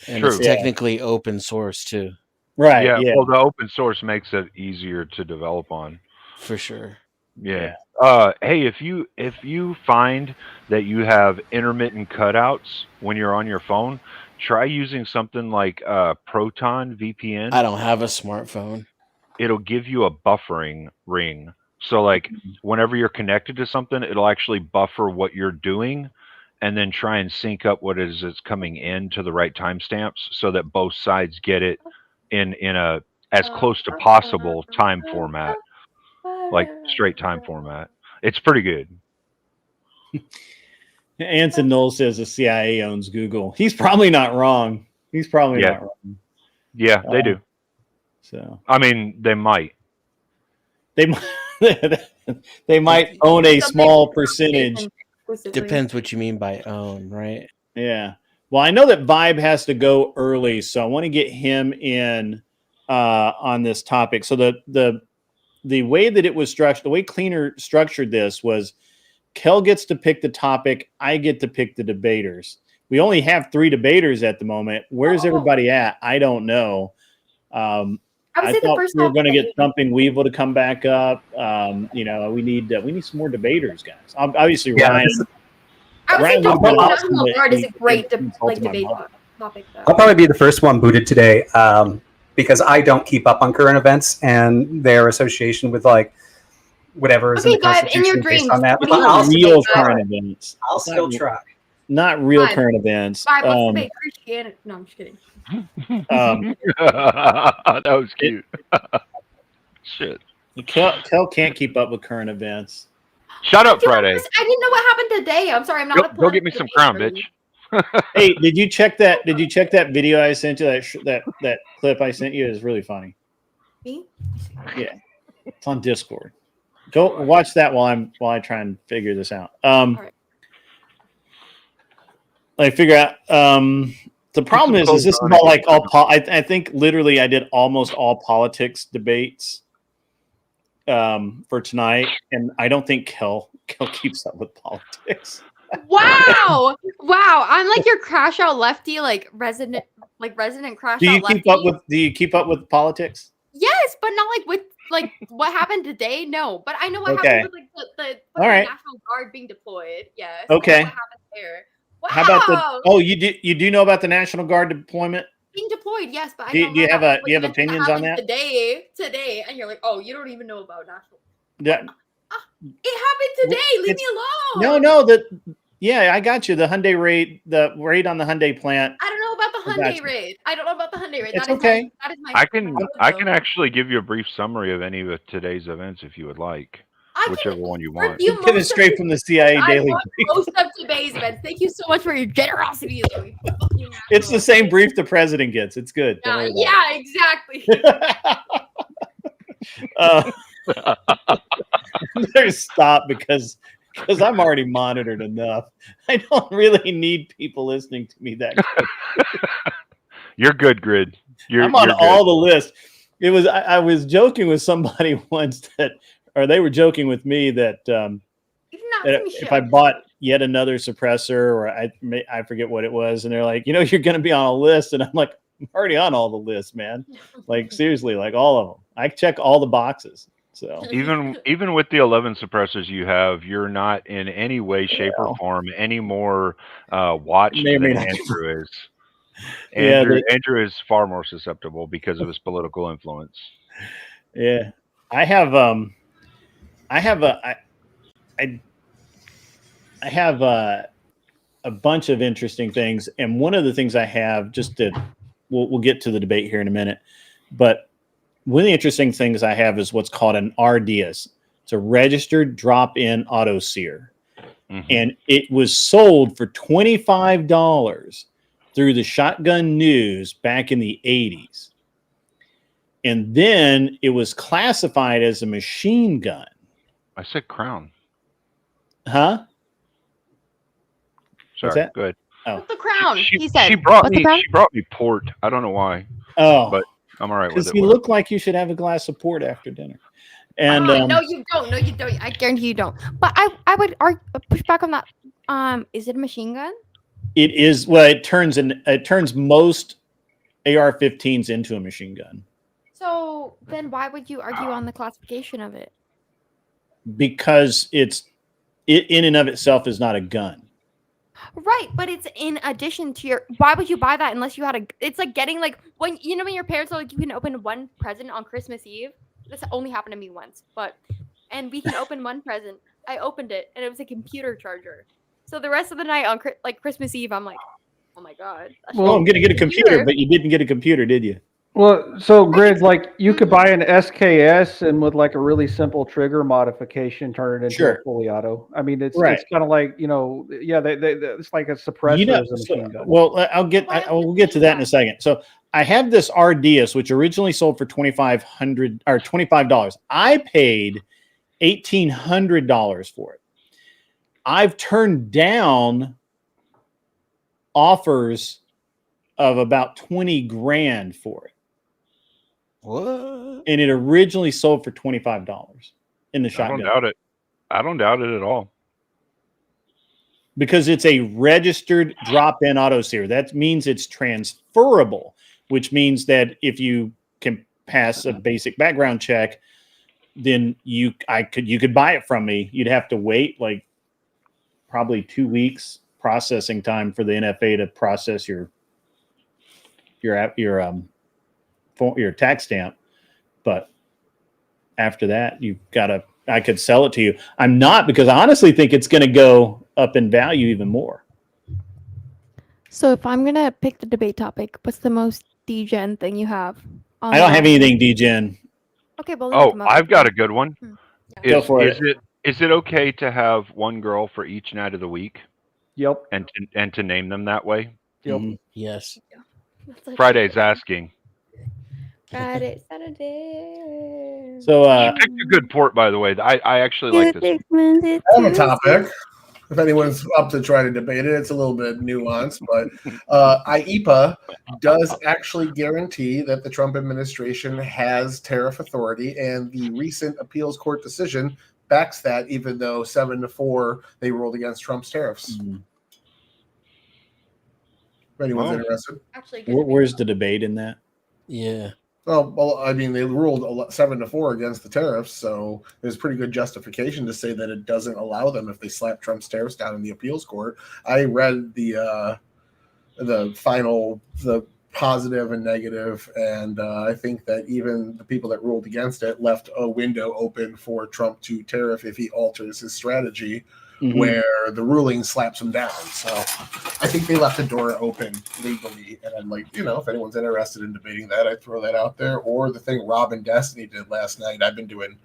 and True. it's technically open source too. Right. Yeah. Well, the open source makes it easier to develop on. For sure. Yeah. Hey, if you find that you have intermittent cutouts when you're on your phone, try using something like Proton VPN. I don't have a smartphone. It'll give you a buffering ring. So like whenever you're connected to something, it'll actually buffer what you're doing and then try and sync up what it is that's coming in to the right timestamps so that both sides get it in a as close to possible time format. Like straight time format. It's pretty good. Anson Knoll says the CIA owns Google. He's probably not wrong. Not wrong. Yeah, they do. So I mean, they might. They might own a small percentage. Depends what you mean by own, right? Yeah. Well, I know that Vibe has to go early, so I want to get him in on this topic. So the way that it was structured, the way Cleaner structured this was Kel gets to pick the topic, I get to pick the debaters. We only have 3 debaters at the moment. Where's everybody at? I don't know. I thought we were going to get Thumping Weevil to come back up. You know, we need some more debaters, guys. Obviously, Ryan. I would say Ryan Don't would Go be National awesome, Guard but is a great he debate topic, though. I'll probably be the first one booted today because I don't keep up on current events and their association with like whatever is in the Constitution in your based dreams, on that. what But do you I'll do? still Real try. current events. I'll still try. Not real Fine. current events. Fine, let's debate Christianity. No, I'm just kidding. That was cute. Shit. Kel can't keep up with current events. Shut up, Friday. I didn't know what happened today. I'm sorry, I'm not. Go get me some crown, bitch. Hey, did you check that? Did you check that video I sent you? That clip I sent you is really funny. Me? Yeah, it's on Discord. Go watch that while I try and figure this out. I figure out. The problem is this is about like all. I think literally I did almost all politics debates for tonight, and I don't think Kel keeps up with politics. Wow! Wow! I'm like your crash out lefty, like resident crash Do you out lefty. Do you keep up with politics? Yes, but not like with like what happened today. No, but I know what Okay. happened with like the All right. National Guard being deployed. Yes. Okay. I know what happened there? Wow. How about the? Oh, you do know about the National Guard deployment? being deployed? Yes, but I Do don't you know have about do you have what opinions on happened that? Today, and you're like, oh, you don't even know about national. Yeah. It happened today. Leave me alone. No. Yeah, I got you. The Hyundai raid, the raid on the Hyundai plant. I don't know about the I got Hyundai you. raid. I don't know about the Hyundai raid. It's That is okay. that is my. I can actually give you a brief summary of any of today's events if you would like, whichever one you want. review Get it straight from the CIA I Daily. want most of today's events. Thank you so much for your generosity. Louis. It's the same brief the president gets. It's good. Don't worry about Exactly. Better stop because I'm already monitored enough. I don't really need people listening to me that good. You're good, Grid. I'm on you're all the lists. It was I was joking with somebody once or they were joking with me that that if I bought yet another suppressor or I forget what it was, and they're like, you're going to be on a list, and I'm like, I'm already on all the lists, man. Like seriously, like all of them. I check all the boxes. So even with the 11 suppressors you have, you're not in any way, shape, or form any more watched than Andrew is. Andrew is far more susceptible because of his political influence. Yeah, I have a bunch of interesting things, and one of the things I have we'll get to the debate here in a minute, but one of the interesting things I have is what's called an RDS. It's a registered drop-in auto sear, and it was sold for $25 through the Shotgun News back in the 80s. And then it was classified as a machine gun. I said crown. Huh? Sorry, that? good. Oh. What's the crown? She He said. brought What's the me. crown? She brought me port. I don't know why. Oh, but I'm all right with because it. you look like you should have a glass of port after dinner. And No, you don't. No, you don't. I guarantee you don't. But I would push back on that. Is it a machine gun? it is. Well, it turns most AR-15s into a machine gun. So then, why would you argue on the classification of it? Because it in and of itself is not a gun. Right, but it's in addition to your. Why would you buy that unless you had a? It's like getting like when when your parents are like, you can open one present on Christmas Eve. This only happened to me once, and we can open one present. I opened it and it was a computer charger. So the rest of the night on Christmas Eve, I'm like, oh my god. Well, I'm gonna get a computer, but you didn't get a computer, did you? Well, so Grid, like you could buy an SKS and with like a really simple trigger modification, turn it into a fully auto. I mean, it's kind of like yeah, they it's like a suppressor as a machine gun. Well, we'll get to that in a second. So I have this RDS, which originally sold for $25. I paid $1,800 for it. I've turned down offers of about 20 grand for it. What? And it originally sold for $25 in the I shotgun. don't doubt it. I don't doubt it at all. Because it's a registered drop-in auto sear. That means it's transferable, which means that if you can pass a basic background check, then you could buy it from me. You'd have to wait like probably 2 weeks processing time for the NFA to process your tax stamp. But after that, I could sell it to you. I'm not, because I honestly think it's going to go up in value even more. So if I'm going to pick the debate topic, what's the most degen thing you have? I don't have anything degen. Okay, well, Oh, I've got a good one. Go for it. Is it okay to have one girl for each night of the week? Yep. And to name them that way? Yep. Yes. Friday's asking. Friday, Saturday. So you picked a good port, by the way. I actually like this. I have a topic. If anyone's up to try to debate it, it's a little bit nuanced, but IEPA does actually guarantee that the Trump administration has tariff authority, and the recent appeals court decision backs that, even though 7-4 they ruled against Trump's tariffs. Mm-hmm. If anyone's interested. Actually, where's the debate in that? Yeah. Well, I mean, they ruled 7-4 against the tariffs, so there's pretty good justification to say that it doesn't allow them if they slap Trump's tariffs down in the appeals court. I read the positive and negative, and I think that even the people that ruled against it left a window open for Trump to tariff if he alters his strategy, where the ruling slaps him down. So I think they left the door open legally. And I'm like, if anyone's interested in debating that, I'd throw that out there. Or the thing Rob and Destiny did last night. I've been doing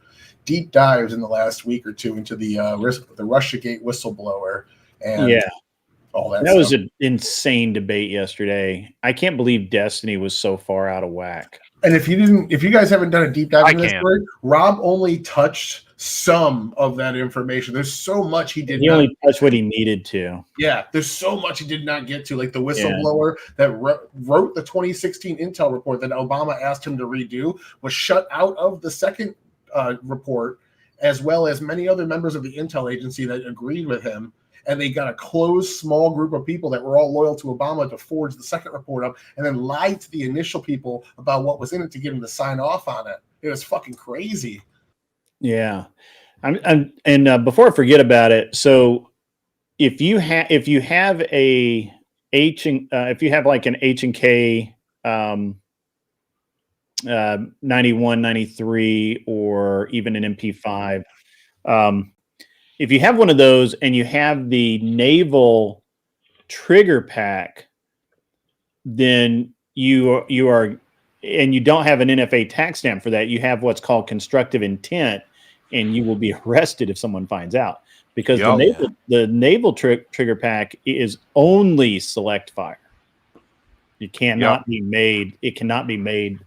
deep dives in the last week or two into the Russiagate whistleblower and all that. That was an insane debate yesterday. I can't believe Destiny was so far out of whack. And if you guys haven't done a deep dive in this story, Rob only touched some of that information. There's so much he did. He only touched what he needed to. Yeah, there's so much he did not get to, like the whistleblower that wrote the 2016 Intel report that Obama asked him to redo was shut out of the second report, as well as many other members of the Intel agency that agreed with him. And they got a closed, small group of people that were all loyal to Obama to forge the second report up and then lied to the initial people about what was in it to get him to sign off on it. It was fucking crazy. Yeah. And before I forget about it, so if you have a if you have like an H&K 91, 93, or even an MP5, if you have one of those and you have the naval trigger pack, then you are, and you don't have an NFA tax stamp for that, you have what's called constructive intent, and you will be arrested if someone finds out, because the naval trigger pack is only select fire. It cannot be made. It cannot be made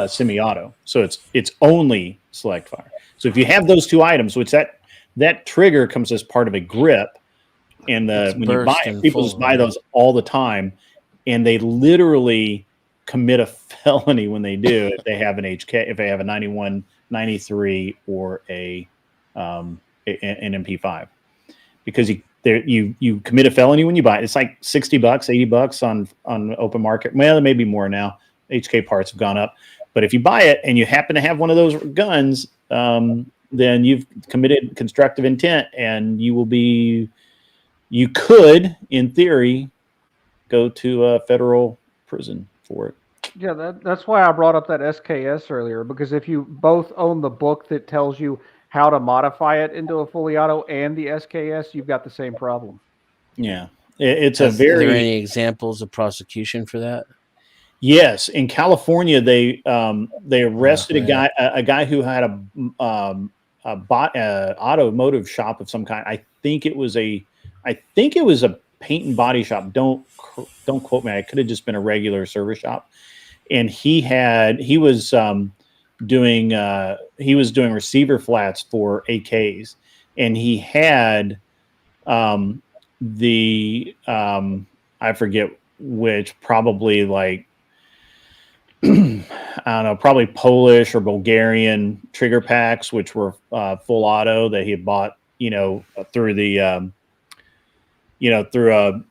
semi-auto. So it's only select fire. So if you have those two items, which that trigger comes as part of a grip, and when you buy it, people just buy those all the time, and they literally commit a felony when they do if they have an HK, if they have a 91, 93, or an MP5, because you commit a felony when you buy it. It's like $60, $80 on open market. Well, maybe more now. HK parts have gone up, but if you buy it and you happen to have one of those guns, then you've committed constructive intent, and you could, in theory, go to a federal prison for it. Yeah, that's why I brought up that SKS earlier, because if you both own the book that tells you how to modify it into a fully auto and the SKS, you've got the same problem. Yeah, it's Are there any examples of prosecution for that? Yes, in California, they arrested a guy who had a automotive shop of some kind. I think it was a paint and body shop. Don't quote me. It could have just been a regular service shop. And he was doing receiver flats for AKs, and he had I forget which, probably like I don't know, probably Polish or Bulgarian trigger packs, which were full auto that he had bought, through the through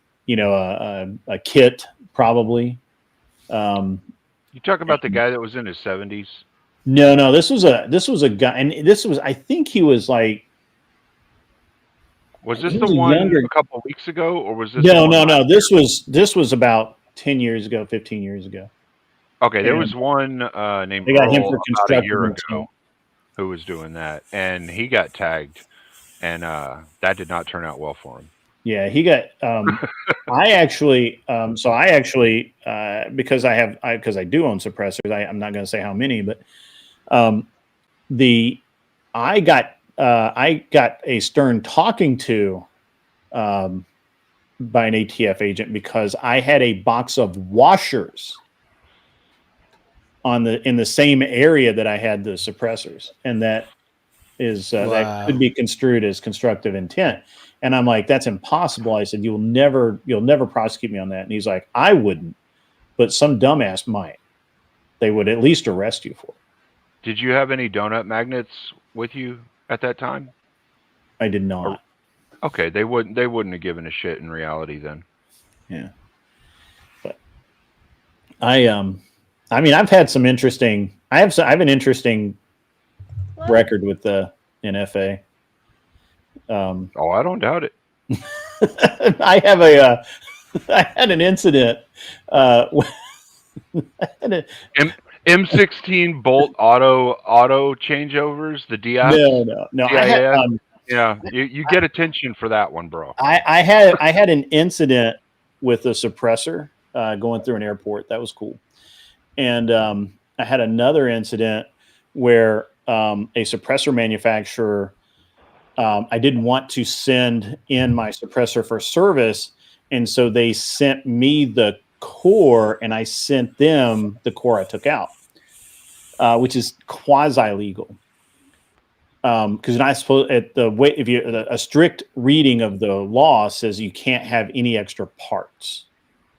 a kit probably. You talk about the guy that was in his 70s? No, this was a guy, and I think he was like. Was this he the was one younger. a couple weeks ago, or was this? No. This was about 10 years ago, 15 years ago. Okay, there And was one named they got him Earl for about a constructive year intent. ago who was doing that, and he got tagged, and that did not turn out well for him. Yeah, he got. I actually, because I do own suppressors. I'm not going to say how many, but I got a stern talking to by an ATF agent because I had a box of washers in the same area that I had the suppressors, and that is that could be construed as constructive intent. And I'm like, that's impossible. I said, you'll never prosecute me on that. And he's like, I wouldn't, but some dumbass might. They would at least arrest you for it. Did you have any donut magnets with you at that time? I did not. Okay, they wouldn't have given a shit in reality then. Yeah. But I've had some interesting. I have an interesting record with the NFA. I don't doubt it. I had an incident. M16 bolt auto changeovers, the DIS. No. Yeah, you get attention for that one, bro. I had an incident with a suppressor going through an airport. That was cool. And I had another incident where a suppressor manufacturer, I didn't want to send in my suppressor for service, and so they sent me the core, and I sent them the core I took out, which is quasi legal. Because you're not supposed a strict reading of the law says you can't have any extra parts,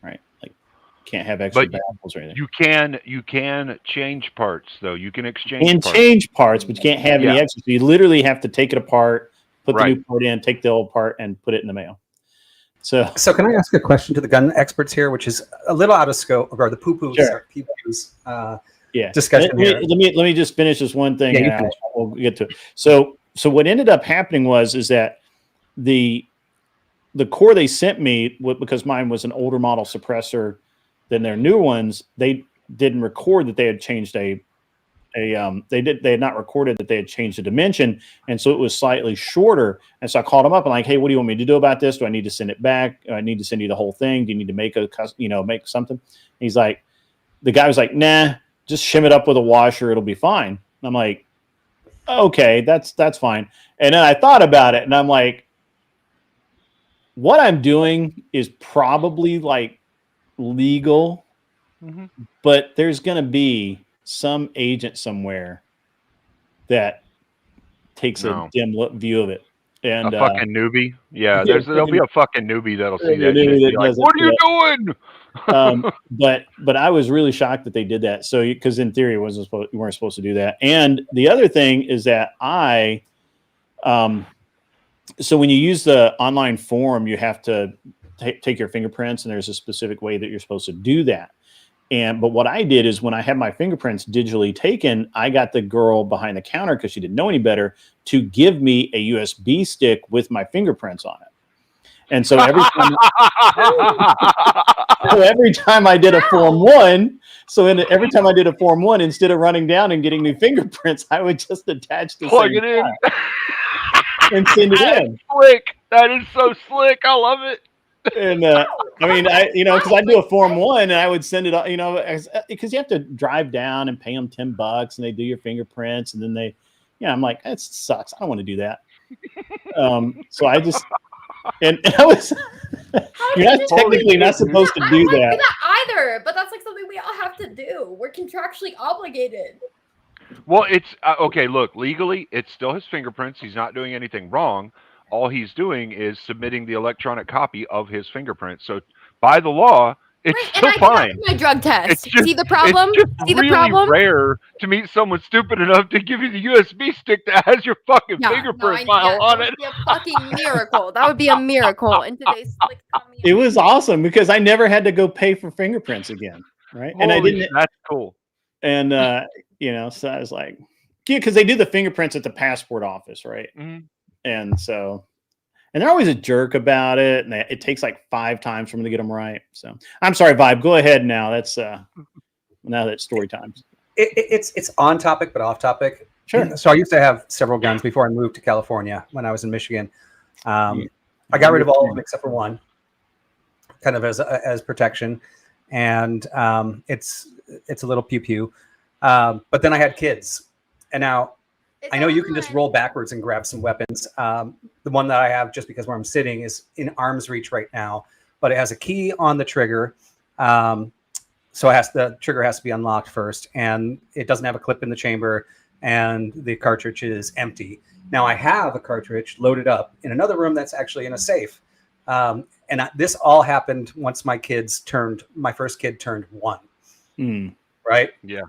right? Like can't have extra baffles or anything. You can change parts though. You can exchange parts, but you can't have any extra. So you literally have to take it apart, put the new part in, take the old part, and put it in the mail. So can I ask a question to the gun experts here, which is a little out of scope, or the poo-poos, discussion here. Let me just finish this one thing, Yeah, and we'll get to it. So what ended up happening is that the core they sent me, because mine was an older model suppressor than their new ones, they didn't record that they had changed they had not recorded that they had changed the dimension, and so it was slightly shorter. And so I called them up and like, hey, what do you want me to do about this? Do I need to send it back? Do I need to send you the whole thing? Do you need to make make something? And he's like, the guy was like, nah, just shim it up with a washer, it'll be fine. And I'm like, okay, that's fine. And then I thought about it, and I'm like, what I'm doing is probably like legal, but there's going to be some agent somewhere that takes a dim view of it. And a fucking newbie. Yeah, there'll be a fucking newbie that'll see that shit and be like, what are you doing? But I was really shocked that they did that. So, because in theory, you weren't supposed to do that. And the other thing is that so when you use the online form, you have to take your fingerprints, and there's a specific way that you're supposed to do that. But what I did is when I had my fingerprints digitally taken, I got the girl behind the counter, because she didn't know any better, to give me a USB stick with my fingerprints on it. And so every time I did a Form 1, every time I did a Form 1, instead of running down and getting new fingerprints, I would just attach the plug it in and send it in. Slick. That is so slick. I love it. And because I do a Form 1 and I would send it, because you have to drive down and pay them $10 and they do your fingerprints, and then I'm like, that sucks. I don't want to do that. So I just, and I was, you're not technically not supposed to do that. Do that either, but that's like something we all have to do. We're contractually obligated. Well, it's okay. Look, legally, it's still his fingerprints. He's not doing anything wrong. all he's doing is submitting the electronic copy of his fingerprint. So by the law, it's Right, still and I cannot fine. do my drug test. It's just, See the problem? It's just See the really problem? rare to meet someone stupid enough to give you the USB stick that has your fucking fingerprint file on that it. would be a fucking miracle. That would be a miracle in today's like. It was awesome because I never had to go pay for fingerprints again, right? And I didn't. That's cool. And you know, so I was like, yeah, because they do the fingerprints at the passport office, right? And so, and they're always a jerk about it, and it takes like 5 times for them to get them right. So I'm sorry, Vibe. Go ahead now. That's now that's story time. It's on topic but off topic. Sure. So I used to have several guns before I moved to California when I was in Michigan. I got rid of all of them except for one, kind of as protection, and it's a little pew pew. But then I had kids, and now I know you can just roll backwards and grab some weapons. The one that I have, just because where I'm sitting, is in arm's reach right now, but it has a key on the trigger. So the trigger has to be unlocked first, and it doesn't have a clip in the chamber, and the cartridge is empty. Now I have a cartridge loaded up in another room that's actually in a safe. This all happened once my first kid turned 1. Right? Yeah.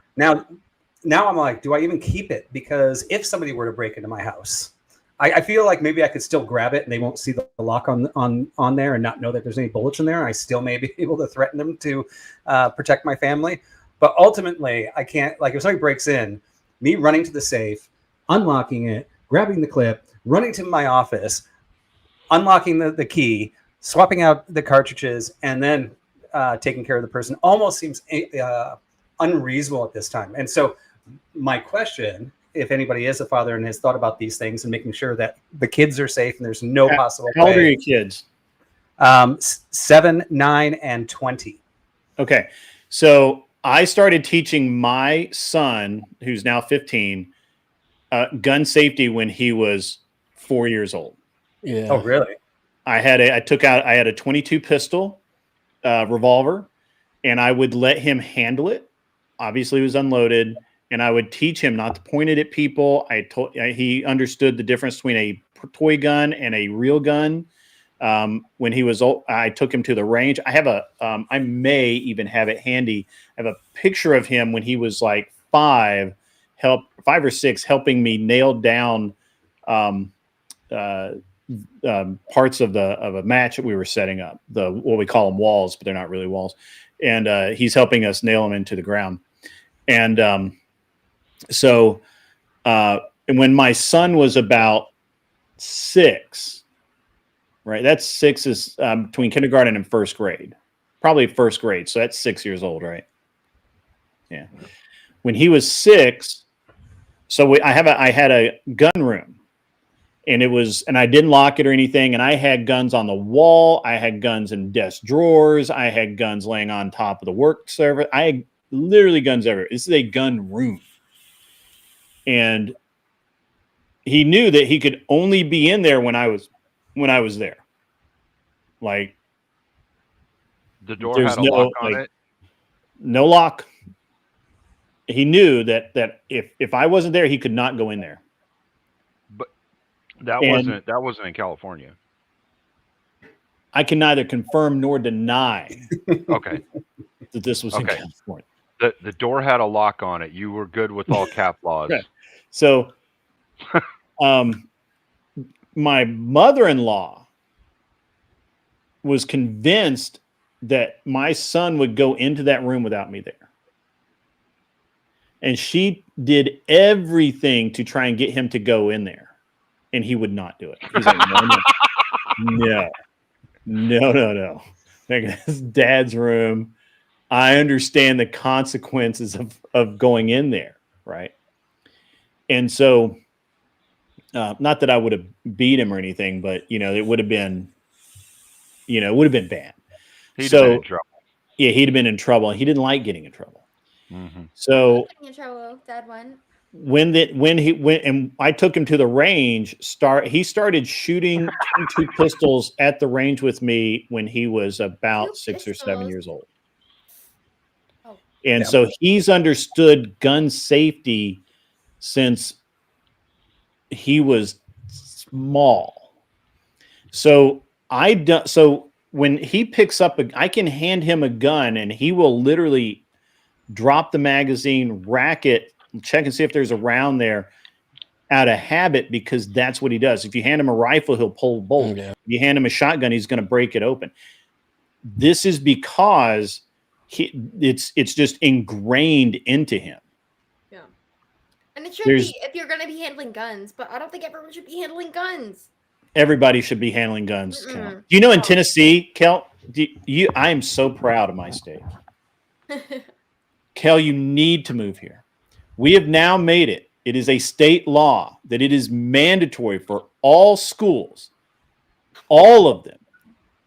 Now I'm like, do I even keep it? Because if somebody were to break into my house, I feel like maybe I could still grab it and they won't see the lock on there and not know that there's any bullets in there. And I still may be able to threaten them to protect my family. But ultimately, I can't, like if somebody breaks in, me running to the safe, unlocking it, grabbing the clip, running to my office, unlocking the key, swapping out the cartridges, and then taking care of the person almost seems unreasonable at this time. And so my question, if anybody is a father and has thought about these things and making sure that the kids are safe and there's no possible How old way. are your kids? 7, 9, and 20. Okay. So I started teaching my son, who's now 15, gun safety when he was 4 years old. Yeah. Oh, really? I had a 22 pistol revolver, and I would let him handle it. Obviously, it was unloaded, and I would teach him not to point it at people. He understood the difference between a toy gun and a real gun. When he was old, I took him to the range. I have I may even have it handy. I have a picture of him when he was like 5 or 6, helping me nail down parts of a match that we were setting up. What we call them walls, but they're not really walls. And he's helping us nail them into the ground. And and when my son was about 6, right? That's 6 is between kindergarten and first grade, probably first grade. So that's 6 years old, right? Yeah. When he was 6, so I had a gun room, and I didn't lock it or anything. And I had guns on the wall. I had guns in desk drawers. I had guns laying on top of the work server. I had literally guns everywhere. This is a gun room. And he knew that he could only be in there when I was there. Like, the door had a lock on it. No lock. He knew that if I wasn't there, he could not go in there. But that wasn't in California. I can neither confirm nor deny. Okay. That this was in California. The door had a lock on it. You were good with all cap laws. Right. So, my mother-in-law was convinced that my son would go into that room without me there. And she did everything to try and get him to go in there. And he would not do it. He's like, no. Like, this is Dad's room. I understand the consequences of going in there, right? And so, not that I would have beat him or anything, but it would have been, bad. He'd have been in trouble. Yeah, he'd have been in trouble, and he didn't like getting in trouble. Mm-hmm. So Getting in trouble, Dad won. when he went and I took him to the range, he started shooting 22 pistols at the range with me when he was about 6 or 7 years old. And so he's understood gun safety since he was small. So so when he picks up I can hand him a gun and he will literally drop the magazine, rack it, check and see if there's a round there out of habit, because that's what he does. If you hand him a rifle, he'll pull a bolt. Yeah. If you hand him a shotgun, he's going to break it open. This is because it's just ingrained into him. Yeah. And it should be if you're going to be handling guns, but I don't think everyone should be handling guns. Everybody should be handling guns. Kel. Do you know in Tennessee, Kel, I am so proud of my state. Kel, you need to move here. We have now made it. It is a state law that it is mandatory for all schools, all of them,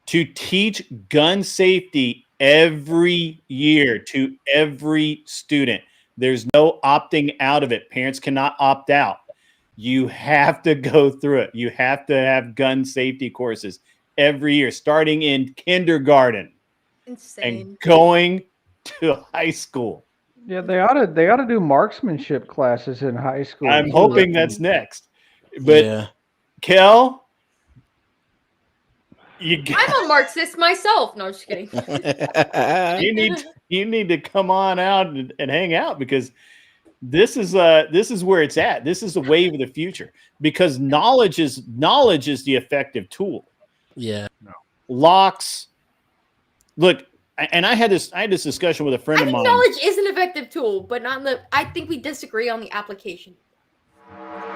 to teach gun safety every year to every student. There's no opting out of it. Parents cannot opt out. You have to go through it. You have to have gun safety courses every year, starting in kindergarten. Insane. And going to high school. Yeah, they ought to do marksmanship classes in high school. I'm hoping that's next. But Kel, I'm a Marxist myself. No, just kidding. you need to come on out and hang out, because this is where it's at. This is the wave of the future, because knowledge is the effective tool. Yeah. Locks. Look, and I had this discussion with a friend of mine. Knowledge is an effective tool, but not in the. I think we disagree on the application.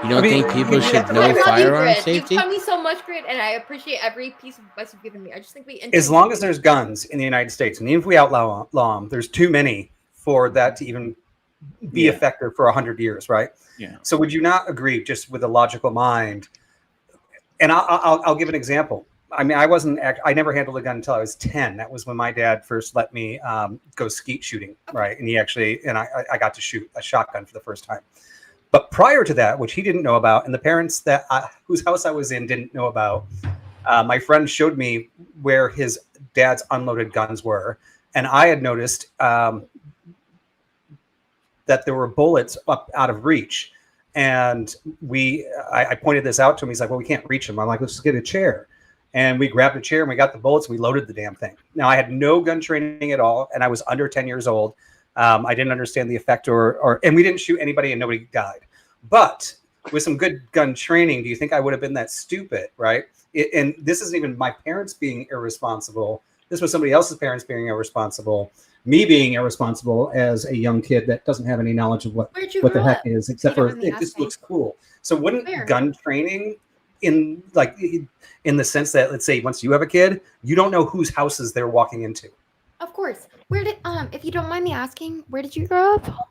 You don't think people should know firearm safety? You've taught me so much, Grid, and I appreciate every piece of advice you've given me. I just think we. As long as there's guns in the United States, and even if we outlaw them, there's too many for that to even be effective for 100 years, right? Yeah. So would you not agree, just with a logical mind? And I'll give an example. I mean, I never handled a gun until I was 10. That was when my dad first let me go skeet shooting, right? And I got to shoot a shotgun for the first time. But prior to that, which he didn't know about, and the parents whose house I was in didn't know about, my friend showed me where his dad's unloaded guns were. And I had noticed that there were bullets up out of reach. And I pointed this out to him. He's like, well, we can't reach them. I'm like, let's just get a chair. And we grabbed a chair and we got the bullets. And we loaded the damn thing. Now, I had no gun training at all, and I was under 10 years old. I didn't understand the effect, and we didn't shoot anybody, and nobody died. But with some good gun training, do you think I would have been that stupid, right? And this isn't even my parents being irresponsible. This was somebody else's parents being irresponsible. Me being irresponsible as a young kid that doesn't have any knowledge of what the heck is, except for it just looks cool. So wouldn't gun training, in the sense that, let's say, once you have a kid, you don't know whose houses they're walking into. Of course. If you don't mind me asking, where did you grow up?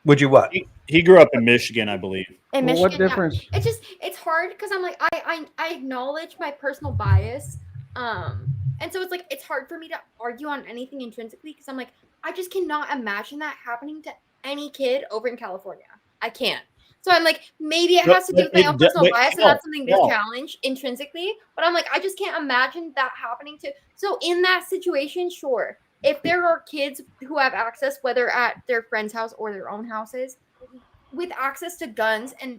Would you what? He grew up in Michigan, I believe. In Michigan, what difference? Yeah. It's hard because I'm like, I acknowledge my personal bias. And so it's hard for me to argue on anything intrinsically, because I'm like, I just cannot imagine that happening to any kid over in California. I can't. So I'm like, maybe it has to do with my own personal bias, and that's something to challenge intrinsically. But I'm like, I just can't imagine that happening to. So in that situation, sure, if there are kids who have access, whether at their friend's house or their own houses, with access to guns and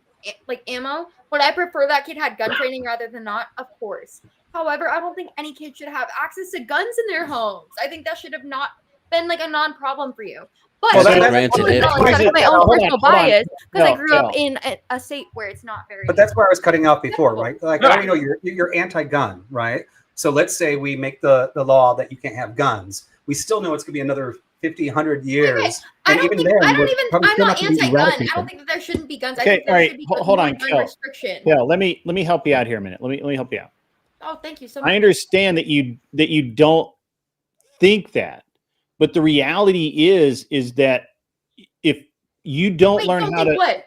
ammo, would I prefer that kid had gun training rather than not? Of course. However, I don't think any kid should have access to guns in their homes. I think that should have not been a non-problem for you. But that's my own personal bias, because I grew up in a state where it's not very. But that's where I was cutting off before, right? Like, I already know you're anti-gun, right? So let's say we make the law that you can't have guns. We still know it's going to be another 50, 100 years. I'm not anti-gun. I don't think that there shouldn't be guns. I think there should be hold on, gun Kel. restriction. Yeah, let me help you out here a minute. Let me help you out. Oh, thank you so much. I understand that you don't think that, but the reality is that if you don't learn how to,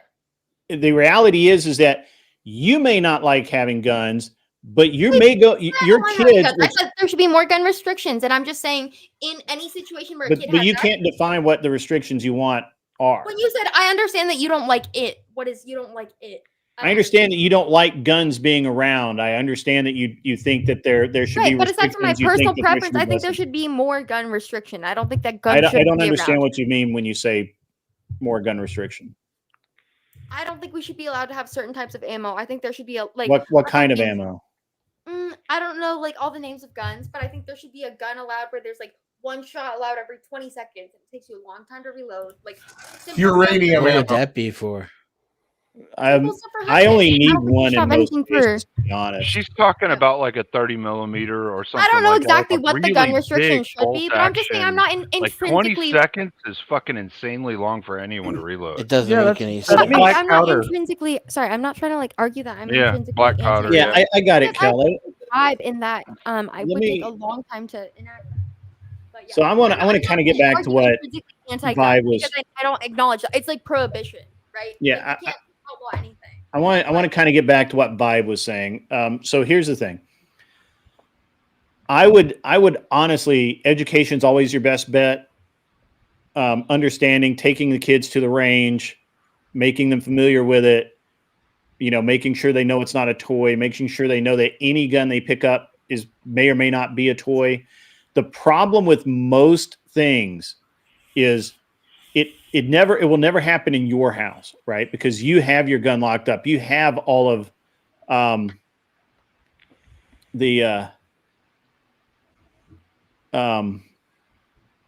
the reality is that you may not like having guns, but your kids. I said there should be more gun restrictions, and I'm just saying, in any situation where a kid but you can't define what the restrictions you want are. When you said, I understand that you don't like it. What is you don't like it? I understand that you don't like guns being around. I understand that you think that there should be restrictions. But aside from my personal preference, I think there should be more gun restriction. I don't think that guns should be I don't understand around. what you mean when you say more gun restriction. I don't think we should be allowed to have certain types of ammo. I think there should be a What kind of ammo? I don't know like all the names of guns, but I think there should be a gun allowed where there's like one shot allowed every 20 seconds. It takes you a long time to reload. Like uranium What ammo. would that be for? I only need one in most cases, to be honest. She's talking about like a 30mm or something. I don't know like exactly that, like what the gun really restrictions big should be, but I'm just saying I'm not like intrinsically 20 seconds is fucking insanely long for anyone to reload. It doesn't make any But sense. I'm not intrinsically sorry. I'm not trying to like argue that. I'm Yeah, intrinsically black powder. Yeah, I got it, Kelly. Vibe in that I would take a long time to enact. But yeah, So I want to kind of get back to what Vibe was. because I don't acknowledge that it's like prohibition, right? Yeah, Like, you can't outlaw anything. I want to kind of get back to what Vibe was saying. So here's the thing. I would honestly, education's always your best bet. Understanding, taking the kids to the range, making them familiar with it, making sure they know it's not a toy, making sure they know that any gun they pick up may or may not be a toy. The problem with most things is it will never happen in your house, right? Because you have your gun locked up. You have all of the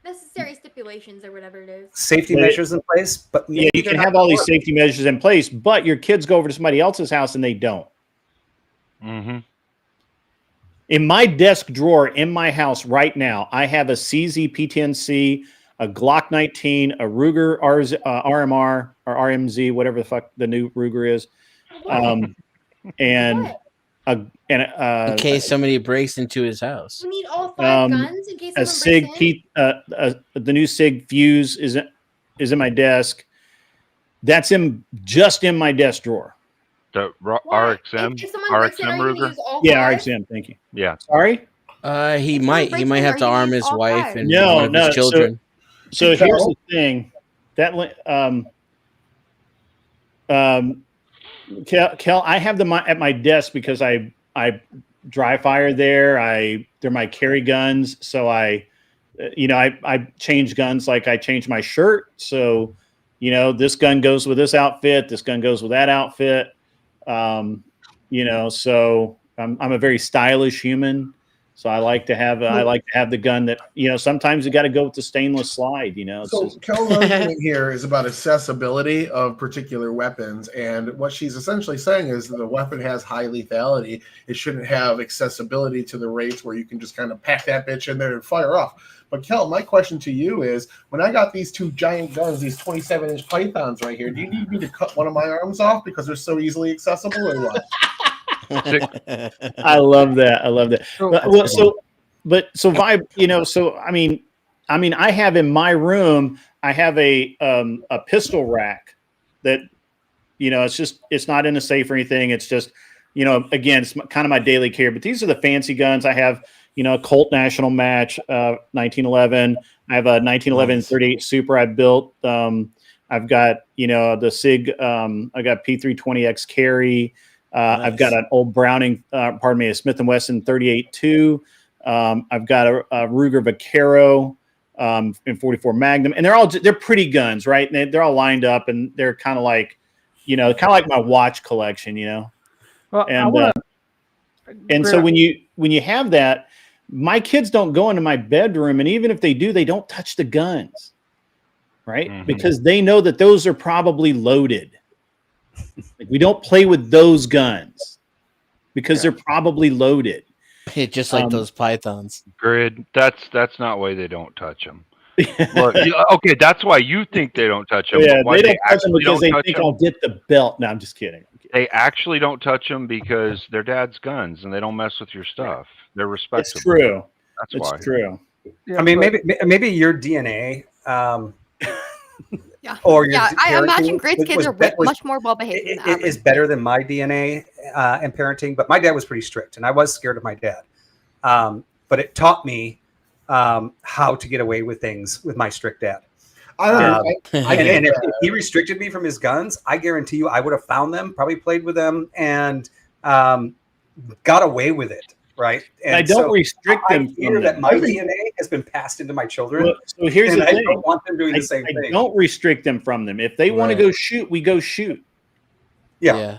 necessary stipulations or whatever it is. Safety measures in place, but yeah, you can have all these safety measures in place, but your kids go over to somebody else's house and they don't. Mm-hmm. In my desk drawer in my house right now, I have a CZ P10C, a Glock 19, a Ruger RMR or RMZ, whatever the fuck the new Ruger is, and in case somebody breaks into his house. You need all 5 guns in case a someone SIG breaks in? the new SIG fuse is in my desk. That's just in my desk drawer. The RXM, RXM Ruger. Yeah, RXM. Thank you. Yeah. Sorry. He might have to arm his wife and No, one of his children. So here's the thing. That Kel, I have them at my desk because I dry fire there. They're my carry guns. So I change guns like I change my shirt. So, this gun goes with this outfit. This gun goes with that outfit. So I'm a very stylish human. So I like to have the gun that, sometimes you got to go with the stainless slide, So Kel's argument here is about accessibility of particular weapons. And what she's essentially saying is that the weapon has high lethality. It shouldn't have accessibility to the rates where you can just kind of pack that bitch in there and fire off. But Kel, my question to you is, when I got these 2 giant guns, these 27-inch pythons right here, do you need me to cut one of my arms off because they're so easily accessible or what? I love that. So Vibe, I have in my room, I have a pistol rack that, it's not in a safe or anything. It's just, again, it's kind of my daily care, but these are the fancy guns. I have, a Colt National Match, 1911. I have a 1911 38 Super I built. I've got, the SIG, I got P320X carry. I've got an old Browning, a Smith & Wesson 38-2. I've got a Ruger Vaquero in 44 Magnum, and they're pretty guns, right? And they're all lined up, and they're kind of like, my watch collection, Well, and so when you have that, my kids don't go into my bedroom, and even if they do, they don't touch the guns, right? Mm-hmm. Because they know that those are probably loaded. Like, we don't play with those guns because they're probably loaded. Just like those pythons. Grid. That's not why they don't touch them. Well, okay, that's why you think they don't touch them. Yeah, why they don't touch them because they think them? I'll get the belt. No, I'm just kidding. They actually don't touch them because they're dad's guns and they don't mess with your stuff. They're respectable. It's true. That's it's why. True. Yeah, I mean, maybe your DNA. Yeah. Or your I imagine Grid's kids are much more well behaved. It is better than my DNA and parenting, but my dad was pretty strict, and I was scared of my dad. But it taught me how to get away with things with my strict dad. And if he restricted me from his guns, I guarantee you I would have found them, probably played with them, and got away with it. Right. And I don't restrict them. I fear that my DNA has been passed into my children. Well, so here's the thing. I don't want them doing the same thing. I don't restrict them from them. If they want to go shoot, we go shoot. Yeah.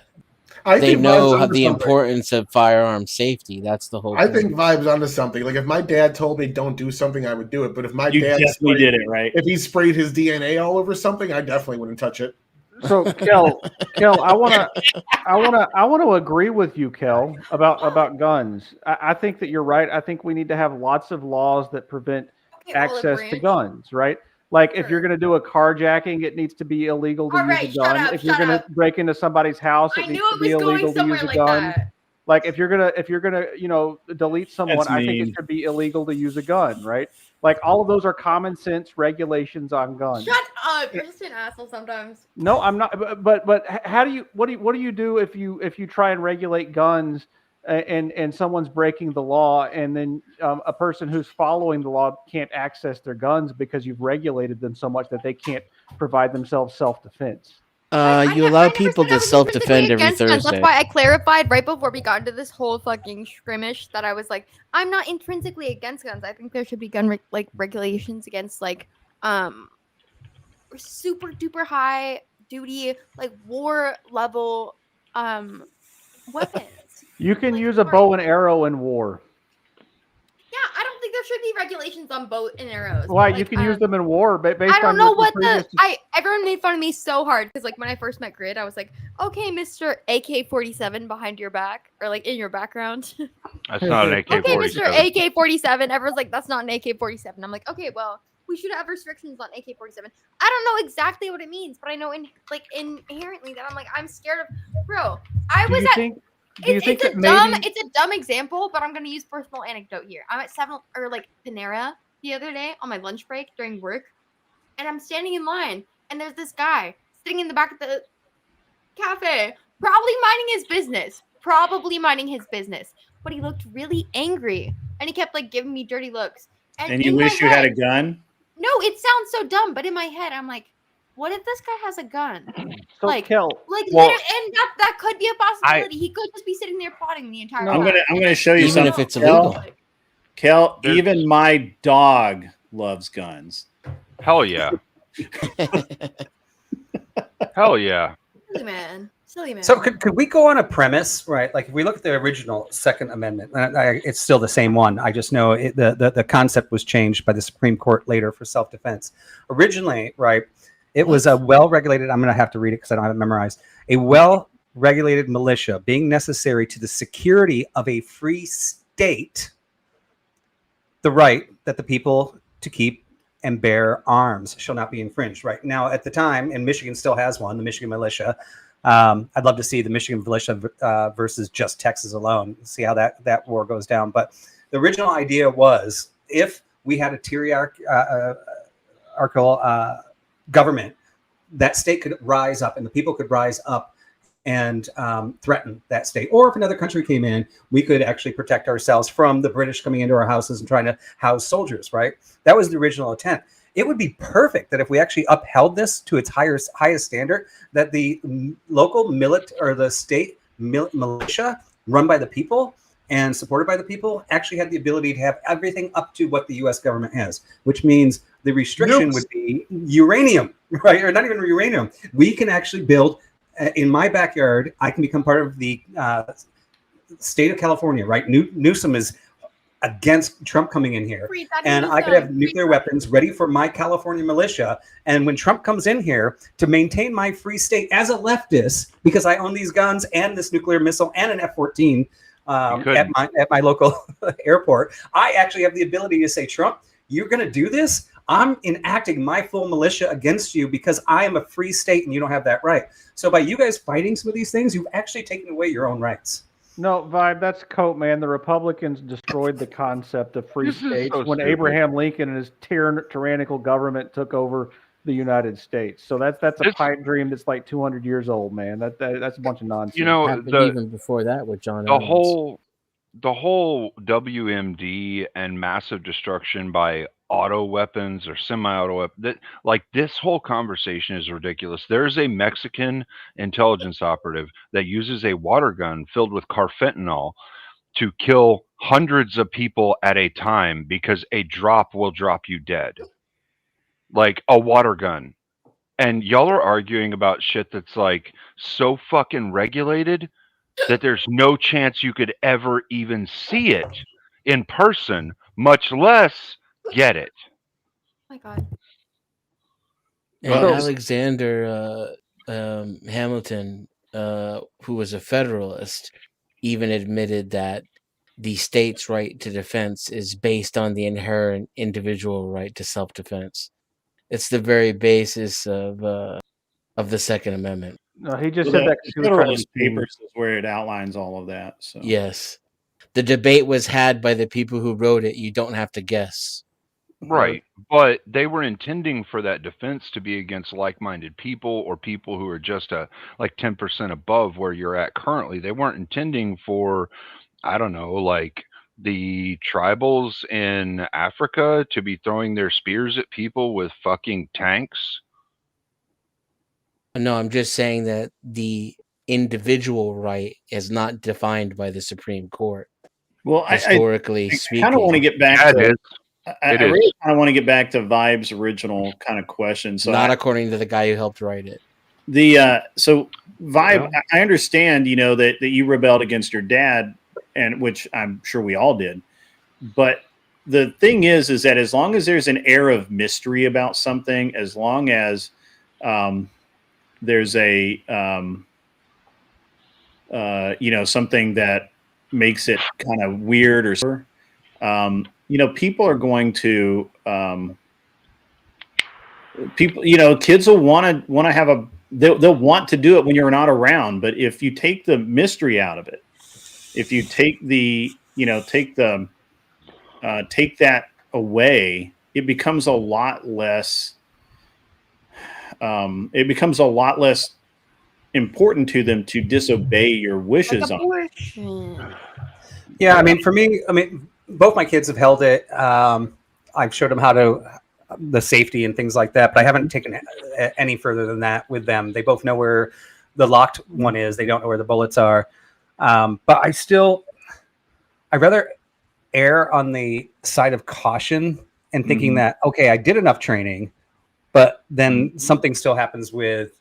I They think know Vibe's onto the something. importance of firearm safety. That's the whole I point. think Vibe's onto something. Like if my dad told me don't do something, I would do it. But if my You dad definitely did it, right? If he sprayed his DNA all over something, I definitely wouldn't touch it. So, Kel, I want to agree with you, Kel, about guns. I think that you're right. I think we need to have lots of laws that prevent access to guns, right? Like if you're going to do a carjacking, it needs to be illegal to use a gun. If you're going to break into somebody's house, it needs to be illegal to use a gun. Like if you're gonna delete someone, That's I think it mean. should be illegal to use a gun, right? Like all of those are common sense regulations on guns. Shut up! You're just an asshole sometimes. No, I'm not. But how do you what do you do if you try and regulate guns and someone's breaking the law and then a person who's following the law can't access their guns because you've regulated them so much that they can't provide themselves self-defense? You allow people to self-defend every Against guns. Thursday. That's why I clarified right before we got into this whole fucking skirmish that I was like, I'm not intrinsically against guns. I think there should be gun regulations against like super duper high duty like war level weapons. You can use a bow and arrow in war. Yeah, I don't think there should be regulations on bow and arrows. Why? Like, you can use them in war based on I don't know the what previous... everyone made fun of me so hard because like when I first met Grid, I was like, okay, Mr. AK-47 behind your back or like in your background. That's not an AK-47. Okay, Mr. AK-47. Everyone's like, that's not an AK-47. I'm like, okay, well, we should have restrictions on AK-47. I don't know exactly what it means, but I know inherently that I'm like, I'm scared of, bro. It's a dumb example, but I'm gonna use personal anecdote here. I'm at Panera the other day on my lunch break during work, and I'm standing in line, and there's this guy sitting in the back of the cafe, probably minding his business, but he looked really angry, and he kept like giving me dirty looks. And you wish you had a gun? No, it sounds so dumb, but in my head, I'm like, what if this guy has a gun? So, Kel, and that could be a possibility. He could just be sitting there plotting the entire time. I'm gonna show you Even something. if it's illegal. Kel, even my dog loves guns. Hell yeah. Hell yeah. Silly man. So could we go on a premise, right? Like if we look at the original Second Amendment, it's still the same one. I just know the concept was changed by the Supreme Court later for self-defense. Originally, right, it was a well-regulated, I'm going to have to read it because I don't have it memorized, a well-regulated militia being necessary to the security of a free state, the right that the people to keep and bear arms shall not be infringed. Right now, at the time, and Michigan still has one, the Michigan militia. I'd love to see the Michigan militia versus just Texas alone, see how that war goes down. But the original idea was if we had a tyrannical government, that state could rise up and the people could rise up and threaten that state. Or if another country came in, we could actually protect ourselves from the British coming into our houses and trying to house soldiers, right? That was the original intent. It would be perfect that if we actually upheld this to its highest standard, that the local or the state militia run by the people and supported by the people actually had the ability to have everything up to what the U.S. government has, which means the restriction would be uranium, right? Or not even uranium. We can actually build in my backyard. I can become part of the state of California, right? Newsom is against Trump coming in here, and I could have nuclear weapons ready for my California militia. And when Trump comes in here to maintain my free state as a leftist, because I own these guns and this nuclear missile and an F-14 at my local airport, I actually have the ability to say, Trump, you're going to do this? I'm enacting my full militia against you because I am a free state and you don't have that right. So by you guys fighting some of these things, you've actually taken away your own rights. No, Vibe, that's cope, man. The Republicans destroyed the concept of free states when Abraham Lincoln and his tyrannical government took over the United States. So that's a pipe dream that's like 200 years old, man. That's a bunch of nonsense. You know, even before that with John Adams. The whole WMD and massive destruction by auto weapons or semi-auto weapons, like this whole conversation is ridiculous. There's a Mexican intelligence operative that uses a water gun filled with carfentanil to kill hundreds of people at a time because a drop will drop you dead. Like a water gun. And y'all are arguing about shit that's like so fucking regulated that there's no chance you could ever even see it in person, much less get it. Oh my God. And Well, Alexander Hamilton, who was a Federalist, even admitted that the state's right to defense is based on the inherent individual right to self-defense. It's the very basis of the Second Amendment. No, he just well, said that because the he was trying to Federalist be mean. Papers is where it outlines all of that. So Yes, the debate was had by the people who wrote it. You don't have to guess. Right. But they were intending for that defense to be against like-minded people or people who are just like 10% above where you're at currently. They weren't intending for, I don't know, like the tribals in Africa to be throwing their spears at people with fucking tanks. No, I'm just saying that the individual right is not defined by the Supreme Court. Well, historically I speaking, kind of want to get back Yeah, to. it is. I It is. really kind of want to get back to Vibe's original kind of question. So not according to the guy who helped write it. So Vibe, I understand, you know, that you rebelled against your dad, and which I'm sure we all did. But the thing is that as long as there's an air of mystery about something, as long as there's a you know, something that makes it kind of weird or you know, people are going to people, you know, kids will want to have a they'll want to do it when you're not around. But if you take the mystery out of it, if you take the, you know, take that away, it becomes a lot less important to them to disobey your wishes on it. Yeah, I mean, for me, both my kids have held it. I've showed them how to the safety and things like that, but I haven't taken any further than that with them. They both know where the locked one is. They don't know where the bullets are. But I'd rather err on the side of caution and thinking that, okay, I did enough training, but then something still happens with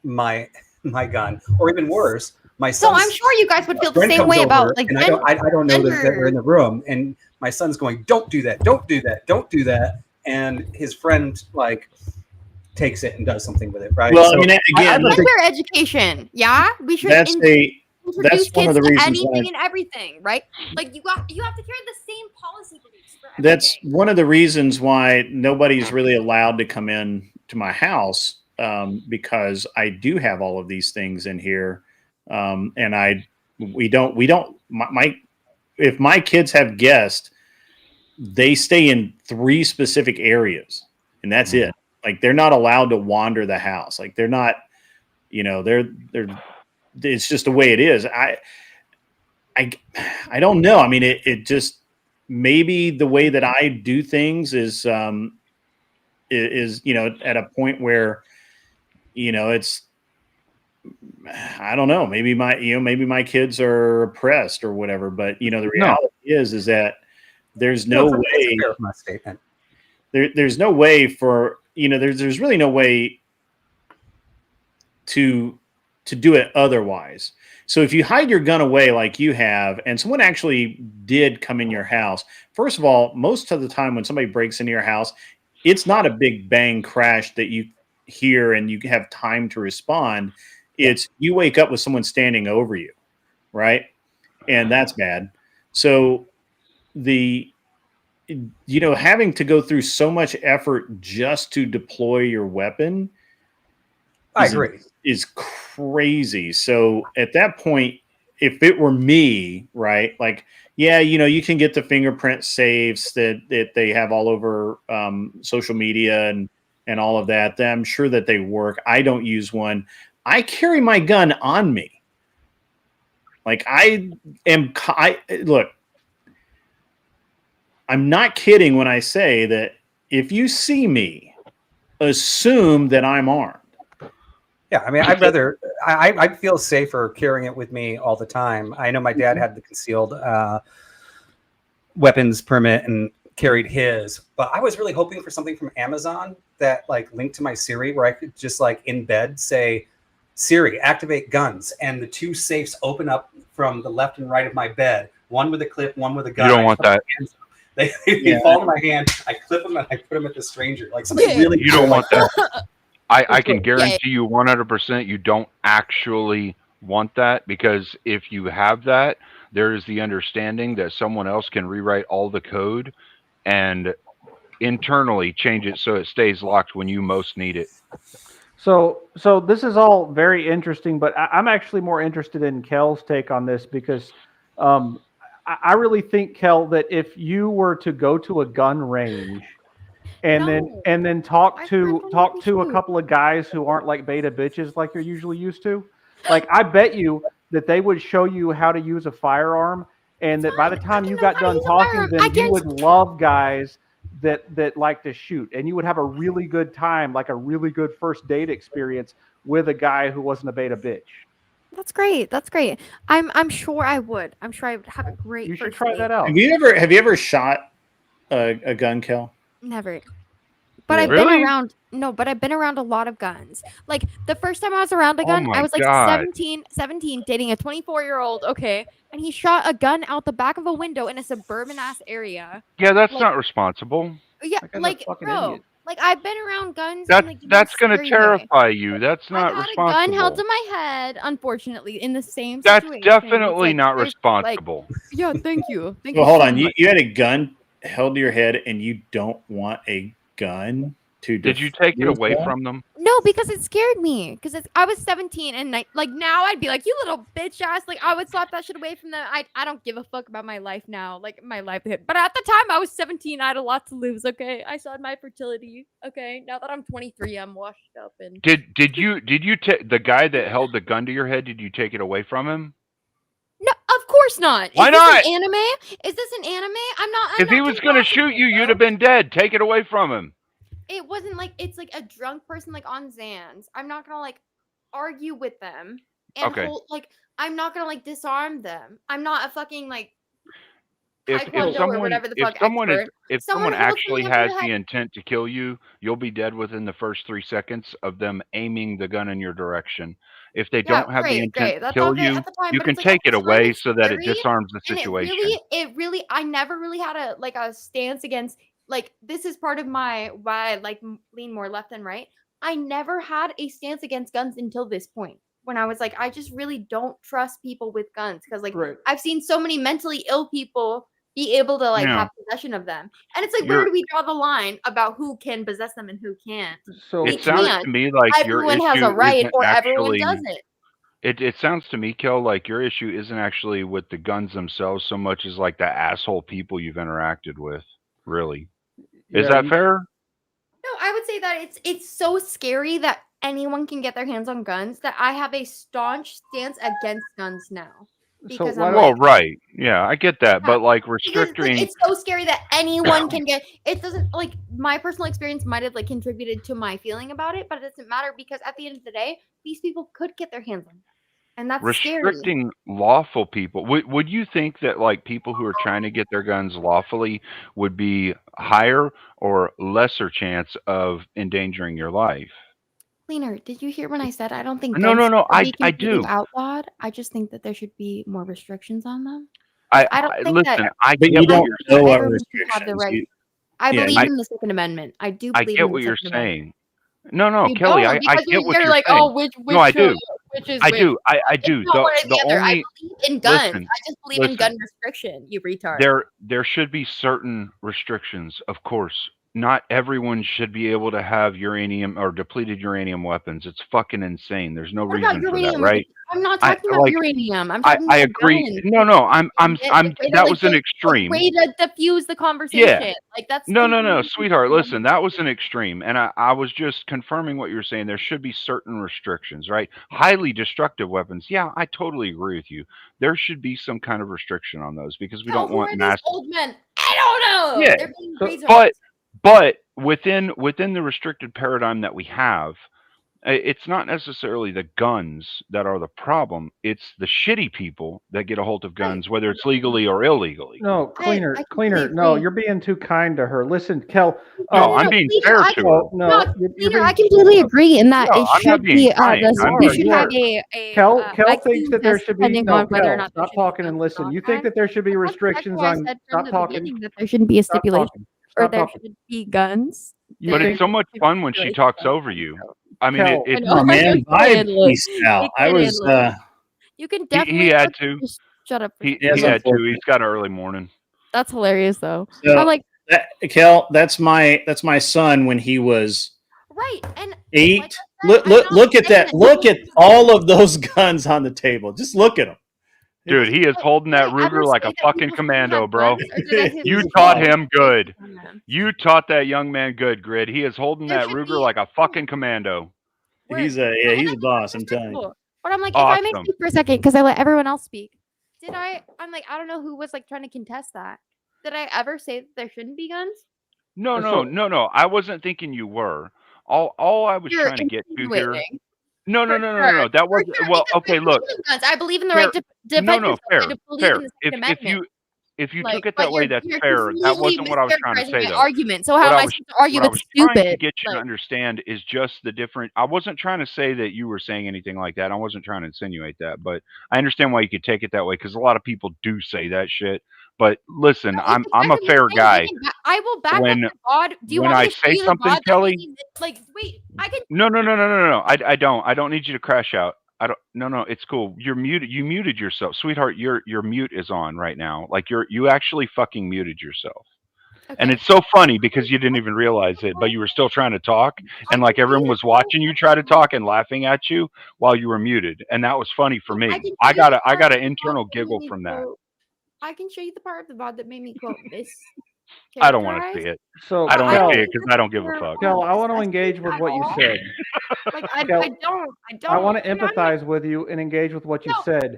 my gun, or even worse, my son. So I'm sure you guys would feel the same way about like. And I don't know that they're in the room, and my son's going, "Don't do that! Don't do that! Don't do that!" And his friend like takes it and does something with it, right? Well, So, I mean, again, Gender education. Yeah, we should that's introduce one of kids the to reasons anything why- and everything, right? Like you have to carry the same policy beliefs for everything. That's one of the reasons why nobody's really allowed to come in to my house, because I do have all of these things in here, and if my kids have guests, they stay in 3 specific areas, and that's it. Like they're not allowed to wander the house. Like they're not, you know, they're. It's just the way it is. I don't know. I mean, it just maybe the way that I do things is you know, at a point where, you know, it's, I don't know, maybe my kids are oppressed or whatever, but you know, the reality is that there's no way. There's no way for, you know, there's really no way to do it otherwise. So if you hide your gun away like you have, and someone actually did come in your house, first of all, most of the time when somebody breaks into your house, it's not a big bang crash that you hear and you have time to respond. It's you wake up with someone standing over you, right? And that's bad. So you know, having to go through so much effort just to deploy your weapon, I agree, is crazy. So at that point, if it were me, right, like, yeah, you know, you can get the fingerprint saves that they have all over social media and all of that. I'm sure that they work. I don't use one. I carry my gun on me. Like look, I'm not kidding when I say that if you see me, assume that I'm armed. Yeah, I mean, I'd feel safer carrying it with me all the time. I know my dad had the concealed weapons permit and carried his, but I was really hoping for something from Amazon that like linked to my Siri where I could just like in bed say, Siri, activate guns, and the two safes open up from the left and right of my bed, one with a clip, one with a gun. You don't want that. They fall in my hand. I clip them and I put them at the stranger. Like something really. You don't want that. I can Yeah. guarantee you 100% you don't actually want that, because if you have that, there is the understanding that someone else can rewrite all the code and internally change it so it stays locked when you most need it. So this is all very interesting, but I'm actually more interested in Kel's take on this because I really think, Kel, that if you were to go to a gun range and then talk to a couple of guys who aren't like beta bitches like you're usually used to, like I bet you that they would show you how to use a firearm, and that by the time you got done talking to them, you would love guys that like to shoot, and you would have a really good time, like a really good first date experience with a guy who wasn't a beta bitch. That's great. That's great. I'm sure I would. I'm sure I would have a great. You should first try date. that out. Have you ever shot a gun, Kel? Never. But I've Really? been around. No, but I've been around a lot of guns. Like the first time I was around a Oh gun, my I was like God. 17, dating a 24-year-old. Okay, and he shot a gun out the back of a window in a suburban ass area. Yeah, that's Like- not responsible. Yeah, like bro, like I've been around guns. That's in, like, the that's most going to scary way. terrify you. That's not I've had a gun held to responsible. my head, unfortunately, in the same That's situation. definitely It's like, not there's, responsible. Like, yeah, thank you. Thank Well, you hold so on. much. You had a gun held to your head, and you don't want a gun to. Did you take it defuse away that? from them? No, because it scared me. Because I was 17, and like now I'd be like, you little bitch ass. Like I would slap that shit away from them. I don't give a fuck about my life now, like my livelihood. But at the time I was 17, I had a lot to lose. Okay, I saw my fertility. Okay, now that I'm 23, I'm washed up and. Did you take the guy that held the gun to your head? Did you take it away from him? No, of course not. Why Is this not? an anime? Is this an anime? I'm not. If he was going to shoot you, you'd have been dead. Take it away from him. It wasn't like it's like a drunk person like on Zans. I'm not gonna like argue with them and Okay. like I'm not gonna like disarm them. I'm not a fucking like If taekwondo or someone whatever the if fuck someone is, expert. if Someone someone holds actually something up has to the the head. intent to kill you, you'll be dead within the first 3 seconds of them aiming the gun in your direction. If they Yeah, don't have the great, intent great. to That's all kill good you, at the time, you but can it's like, at take it the time, away it's so that it scary, disarms the and situation. it really, I never really had a like a stance against like this is part of my why I like lean more left than right. I never had a stance against guns until this point when I was like, I just really don't trust people with guns because like Right. I've seen so many mentally ill people be able to like Yeah. have possession of them, and it's like where You're- do we draw the line about who can possess them and who can't? So We It sounds can't. to me like your Everyone has issue a right, isn't or everyone actually. doesn't. It sounds to me, Kel, like your issue isn't actually with the guns themselves so much as like the asshole people you've interacted with. Really, is that fair? No, I would say that it's so scary that anyone can get their hands on guns that I have a staunch stance against guns now. Because I'm well, like, right, yeah, I get that, but like because it's, like, restricting. it's so scary that anyone can get it. Doesn't like my personal experience might have like contributed to my feeling about it, but it doesn't matter because at the end of the day, these people could get their hands on them. And that's scary. Restricting lawful people. Would you think that like people who are trying to get their guns lawfully would be higher or lesser chance of endangering your life? Cleaner, did you hear when I said I don't think No, guns no, should be I completely do. outlawed? I just think that there should be more restrictions on them. I don't think listen. that I But get you what don't you're know saying. what everyone should have the restrictions. right. You- I yeah, believe you- in the Second Amendment. I do I believe get in the what you're Second Amendment. saying. No, You Kelly, don't I because get what you're you're like, saying. oh, which No, I do. which is I which. do. I It's do. not one or The other. I only believe in guns. listen, I just believe in gun listen. restriction. You retard. There should be certain restrictions, of course. Not everyone should be able to have uranium or depleted uranium weapons. It's fucking insane. There's no What about reason for that, uranium? right? I'm not I talking about like. uranium. I'm I talking I about agree. guns. No. I'm. The way to, That like, was an the extreme. way to diffuse the conversation. Like that's No, completely sweetheart. different. Listen, that was an extreme, and I was just confirming what you were saying. There should be certain restrictions, right? Highly destructive weapons. Yeah, I totally agree with you. There should be some kind of restriction on those because we Hell, don't who want are mass. these old men? I don't know. Yeah, They're being retards. but within the restricted paradigm that we have, It's not necessarily the guns that are the problem. It's the shitty people that get a hold of guns, whether it's legally or illegally. No, cleaner, I cleaner. completely No, agree. you're being too kind to her. Listen, Kel. No, I'm being Peter, fair I to her. No, Peter, I completely agree in that No, it I'm not should being be kind. I'm we being should fair. have a Kel vaccine thinks that there test should be depending on whether or Kel, not there stop should be talking and guns listen. or You not. think that there should be That's restrictions exactly why I on said from stop the talking. beginning that there shouldn't be a Stop stipulation talking. or Stop there talking. should be guns. You But There it's so much should be fun when she stipulations talks on over guns, you. so. I mean, Kel, it's Oh man, You can vibe handle it. pieced out. You I can was handle it. You can definitely he had to. just shut up for He a second. had to. He's got an early morning. That's hilarious though. So, I'm like, Kel, that's my son when he was right, and 8. Look at that. Look at all of those guns on the table. Just look at them. Dude, he is holding that did I ever Ruger like say a that fucking people shouldn't commando, have bro. guns, or did I say You that taught people him good. shouldn't have them? You taught that young man good, Grid. He is holding There that should Ruger like a fucking commando. He's a boss. I'm telling you. Cool. But I'm like, if I may Awesome. speak for a second, because I let everyone else speak. I'm like, I don't know who was like trying to contest that. Did I ever say that there shouldn't be guns? No. I wasn't thinking you were. All I was You're trying to get to here. insinuating. No. That was well. Okay, look. Guns. I believe in the right to defend yourself. Fair, I believe fair. in the Second Amendment. If you Like, took it but that way, you're- that's you're fair. That completely wasn't what I was trying to mischaracterizing say, my though. argument. So how What am I I was- supposed to argue what I with was trying to stupid? get you to Like, understand is just the different. I wasn't trying to say that you were saying anything like that. I wasn't trying to insinuate that, but I understand why you could take it that way because a lot of people do say that shit. But listen, I'm a fair guy. I will back When- up the VOD. Do you when want I me to show say you the something, VOD that Kelly- made me- like, wait, I can. No. I don't. I don't need you to crash out. I don't. No. It's cool. You're muted. You muted yourself, sweetheart. Your mute is on right now. Like you actually fucking muted yourself. And it's so funny because you didn't even realize it, but you were still trying to talk, and like everyone was watching you try to talk and laughing at you while you were muted, and that was funny for me. I got an internal giggle from that. I can show you the part of the VOD that made me quote miss. I don't want to see it. So I don't want Kel, to see it because I don't give a fuck. Kel, I want to engage with what you said. Like I Kel, don't. I want to empathize with you and engage with what you said.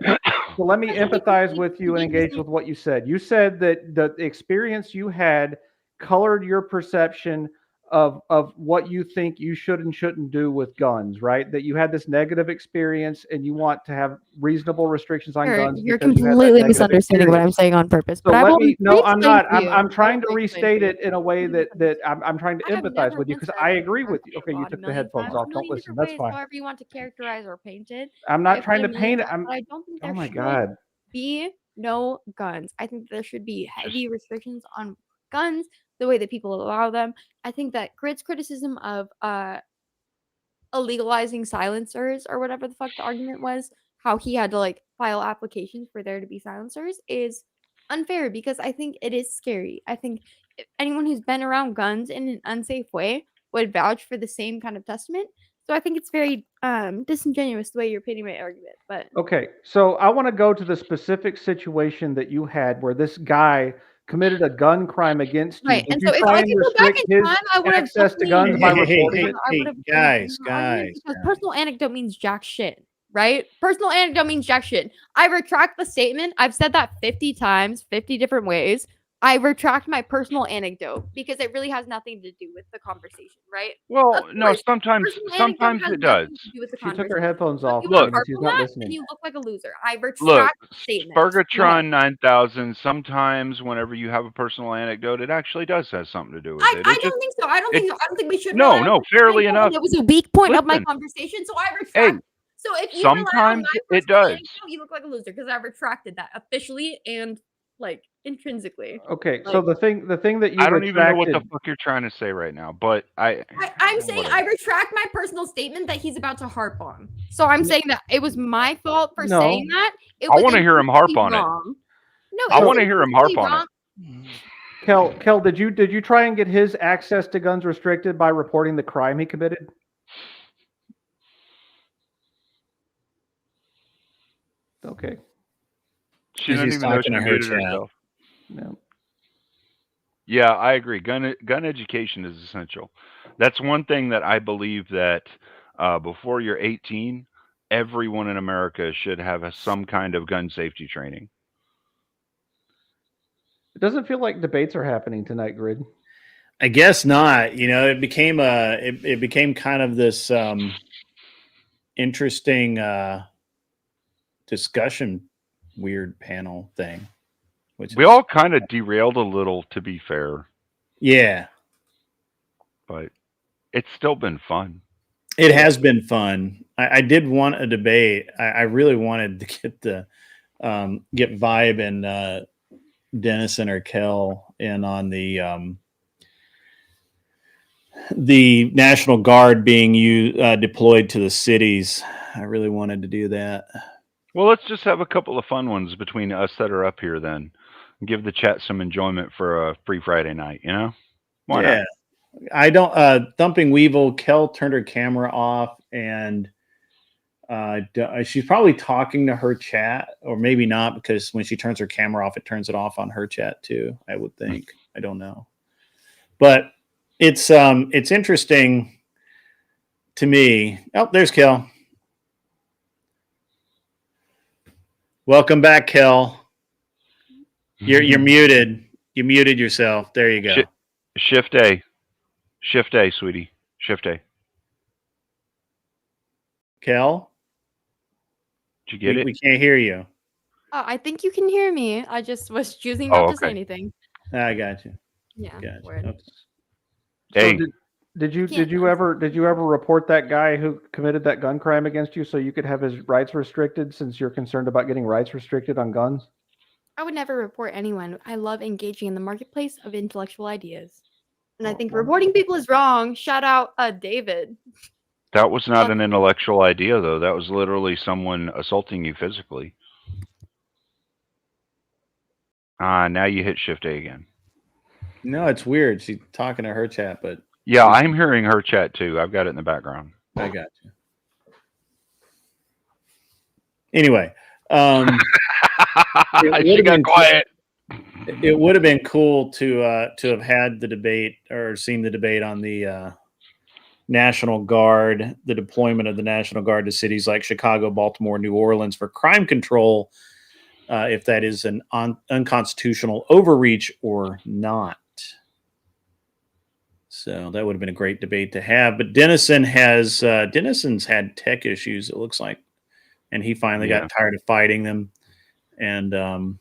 So let me empathize with you and engage with what you said. You said that the experience you had colored your perception of what you think you should and shouldn't do with guns, right? That you had this negative experience and you want to have reasonable restrictions on guns. You're because you had that completely negative misunderstanding what I'm experience. saying on purpose. So But I let will me. No, I'm re-explain not. to you. I'm trying to I will restate re-explain it in a way that I'm trying to I have empathize never with you once because said I that agree you with you. hurt Okay, you your took body the headphones times, off. a Don't million listen. different That's ways, fine. however you want to characterize or paint it. I'm I not trying to agree a paint million it. times, but I don't think Oh there my should god. be no guns. I think there should be heavy restrictions on guns, the way that people allow them. I think that Grid's criticism of illegalizing silencers or whatever the fuck the argument was, how he had to like file applications for there to be silencers is unfair because I think it is scary. I think anyone who's been around guns in an unsafe way would vouch for the same kind of testament. So I think it's very disingenuous the way you're painting my argument. But Okay, so I want to go to the specific situation that you had where this guy committed a gun crime against you. right, Did and you so if try I and could go back restrict in his time, I would have access to definitely. guns by reporting it? I would have guys, because personal anecdote means jack shit, right? Personal anecdote means jack shit. I retract the statement. I've said that 50 times, 50 different ways. I retract my personal anecdote because it really has nothing to do with the conversation, right? Well, Of no, course, sometimes personal anecdote has it does. nothing to do with the She took her conversation. headphones But off. you want Look, harp she's on not that, listening. and you look like a loser. I Look, retract the statement. Go ahead. Spurgatron 9000, sometimes whenever you have a personal anecdote, it actually does have something to do with it. I It don't just think so. I don't think so. I don't think we should. No, rely on no, personal fairly anecdote, enough. and it was a weak point of my Listen. conversation, so I Hey, retract. So if you rely on sometimes my it personal does. anecdote, you look like a loser because I retracted that officially and like intrinsically. Okay, so Like, the thing that you I don't even know what retracted. the fuck you're trying to say right now, but I'm saying whatever. I retract my personal statement that he's about to harp on. So I'm saying that it was my fault for No. saying that. It I was want to hear him harp intrinsically on it. wrong. No, I it was want to hear him harp intrinsically on it. wrong. Kel, did you try and get his access to guns restricted by reporting the crime he committed? Okay. She doesn't He's even know she talking to her muted chat. herself. No. Yeah, I agree. Gun education is essential. That's one thing that I believe that before you're 18, everyone in America should have some kind of gun safety training. It doesn't feel like debates are happening tonight, Grid. I guess not. You know, it became kind of this interesting discussion, weird panel thing. Which we all kind of derailed a little, to be fair. Yeah. But it's still been fun. It has been fun. I did want a debate. I really wanted to get the get Vibe and Dennison or Kel in on the National Guard being deployed to the cities. I really wanted to do that. Well, let's just have a couple of fun ones between us that are up here then. Give the chat some enjoyment for a free Friday night, you know? Why not? I don't Thumping Weevil, Kel turned her camera off and she's probably talking to her chat, or maybe not, because when she turns her camera off, it turns it off on her chat too, I would think. I don't know. But it's interesting to me. Oh, there's Kel. Welcome back, Kel. You're muted. You muted yourself. There you go. Shift A. Shift A, sweetie. Shift A. Kel? Did you get it? We can't hear you. Oh, I think you can hear me. I just was choosing not to say anything. I got you. Yeah. Gotcha. Okay. Hey. So did you ever report that guy who committed that gun crime against you so you could have his rights restricted, since you're concerned about getting rights restricted on guns? I would never report anyone. I love engaging in the marketplace of intellectual ideas. And I think reporting people is wrong. Shout out David. That was not an intellectual idea, though. That was literally someone assaulting you physically. Now you hit Shift A again. No, it's weird. She's talking to her chat, but... Yeah, I'm hearing her chat, too. I've got it in the background. I got you. Anyway. She got quiet. It would have been cool to have had the debate, or seen the debate on the National Guard, the deployment of the National Guard to cities like Chicago, Baltimore, New Orleans for crime control, if that is an unconstitutional overreach or not. So that would have been a great debate to have. But Dennison's had tech issues, it looks like, and he finally got tired of fighting them. And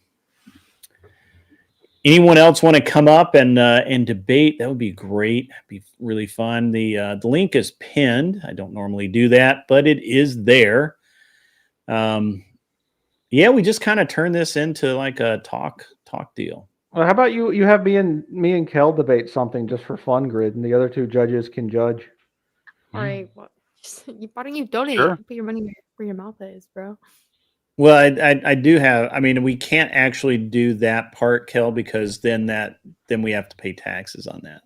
anyone else want to come up and debate? That would be great. It'd be really fun. The link is pinned. I don't normally do that, but it is there. Yeah, we just kind of turned this into like a talk deal. Well, how about you have me and Kel debate something just for fun, Grid, and the other two judges can judge. All right. Well, why don't you donate? Sure. Put your money where your mouth is, bro. Well, I do have. I mean, we can't actually do that part, Kel, because then we have to pay taxes on that.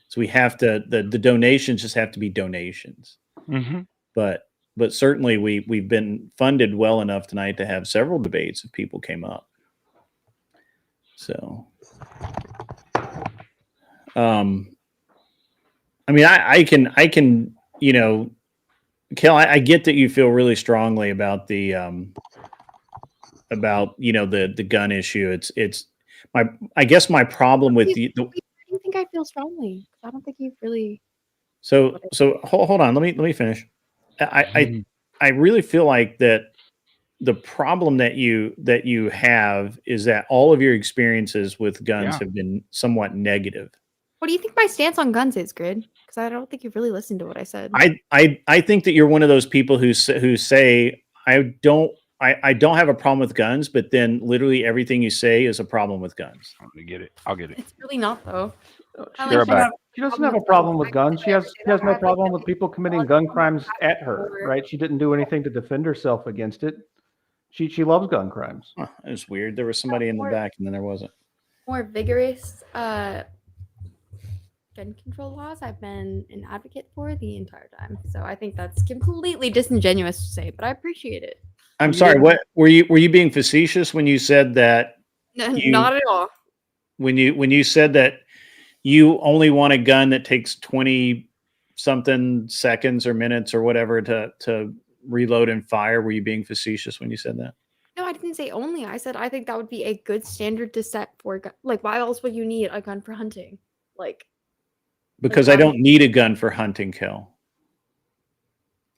So we have to. The donations just have to be donations. Mm-hmm. But certainly we've been funded well enough tonight to have several debates if people came up. So, I mean, I can, you know, Kel, I get that you feel really strongly about the, the gun issue. I guess my problem with I don't think I feel strongly. I don't think you've really. So hold on. Let me finish. I really feel like that the problem that you have is that all of your experiences with guns have been somewhat negative. What do you think my stance on guns is, Grid? Because I don't think you've really listened to what I said. I think that you're one of those people who say I don't have a problem with guns, but then literally everything you say is a problem with guns. I'm gonna get it. I'll get it. It's really not though. She doesn't have a problem with guns. She has no problem with people committing gun crimes at her, right? She didn't do anything to defend herself against it. She loves gun crimes. Huh, it was weird. There was somebody in the back, and then there wasn't. More vigorous gun control laws I've been an advocate for the entire time. So I think that's completely disingenuous to say, but I appreciate it. I'm sorry. What were you being facetious when you said that? No, not at all. When you said that you only want a gun that takes 20 something seconds or minutes or whatever to reload and fire, were you being facetious when you said that? No, I didn't say only. I said I think that would be a good standard to set for like, why else would you need a gun for hunting? Like, because I don't need a gun for hunting, Kel.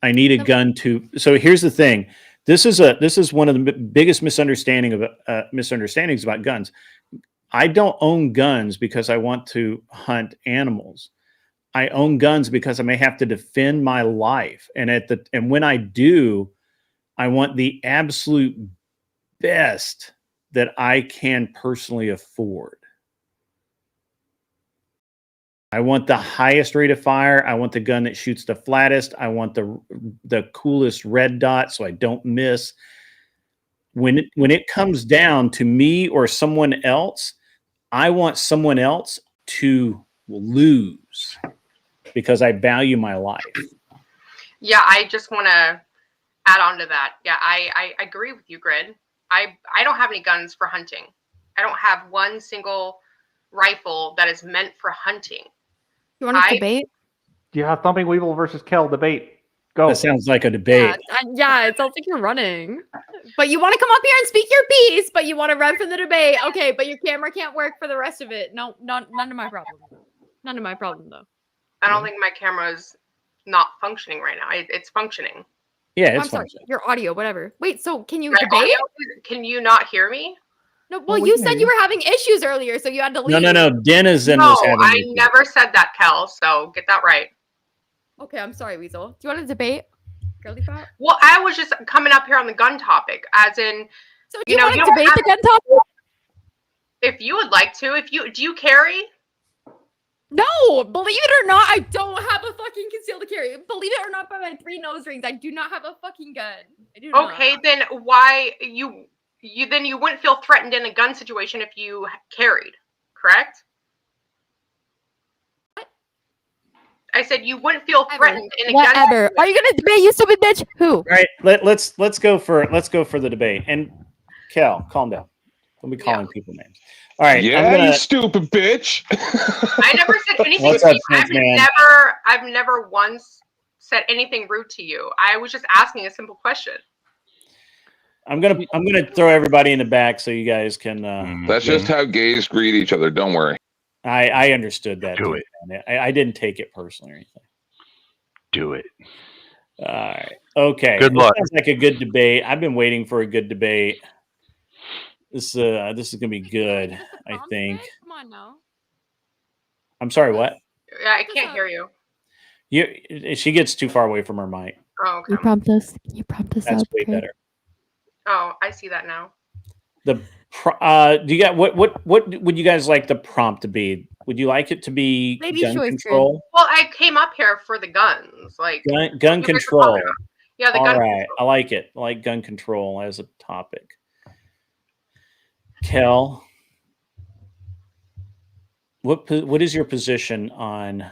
I need a gun to. So here's the thing. This is one of the biggest misunderstandings about guns. I don't own guns because I want to hunt animals. I own guns because I may have to defend my life. And when I do, I want the absolute best that I can personally afford. I want the highest rate of fire. I want the gun that shoots the flattest. I want the coolest red dot so I don't miss. When it comes down to me or someone else, I want someone else to lose because I value my life. Yeah, I just want to add on to that. Yeah, I agree with you, Grid. I don't have any guns for hunting. I don't have one single rifle that is meant for hunting. You want to debate? Do you have Thumping Weevil versus Kel debate? Go. That sounds like a debate. Yeah, it sounds like you're running. But you want to come up here and speak your piece, but you want to run from the debate. Okay, but your camera can't work for the rest of it. No, none of my problem. None of my problem, though. I don't think my camera is not functioning right now. It's functioning. Yeah, I'm it's sorry. functioning. Your audio, whatever. Wait, so can you My debate? audio, can you not hear me? No, well, you said you were having issues earlier, so you had to leave. No. Denizen No, was having I issues. never said that, Kel. So get that right. Okay, I'm sorry, Weasel. Do you want to debate? Girly pop? Well, I was just coming up here on the gun topic, as in. So do you want to debate the gun topic? If you would like to, do you carry? No, believe it or not, I don't have a fucking concealed carry. Believe it or not, by my 3 nose rings, I do not have a fucking gun. I do not. Okay, then why you wouldn't feel threatened in a gun situation if you carried, correct? What? I said you wouldn't feel threatened in a gun Whatever. Are you gonna debate, you stupid bitch? Who? All right, let's go for the debate. And Kel, calm down. Don't be calling people names. All right, Yeah, you stupid bitch. I never said anything. What's to up, you. Vince, man? I've never once said anything rude to you. I was just asking a simple question. I'm gonna throw everybody in the back so you guys can. That's just how gays greet each other. Don't worry. I understood that. Do it. Man. I didn't take it personally or anything. Do it. All right. Okay. Good This luck. sounds like a good debate. I've been waiting for a good debate. This is gonna be good. I think. Come on now. I'm sorry. What? Yeah, I can't hear you. She gets too far away from her mic. Oh, okay. You prompt us. You prompt us That's up. way okay? better. Oh, I see that now. Do you got what would you guys like the prompt to be? Would you like it to be Ladies' gun choice, control? Well, I came up here for the guns, like Gun you guys were control. talking about. Yeah, the All gun. right, I like it. I like gun control as a topic. Kel, what is your position on?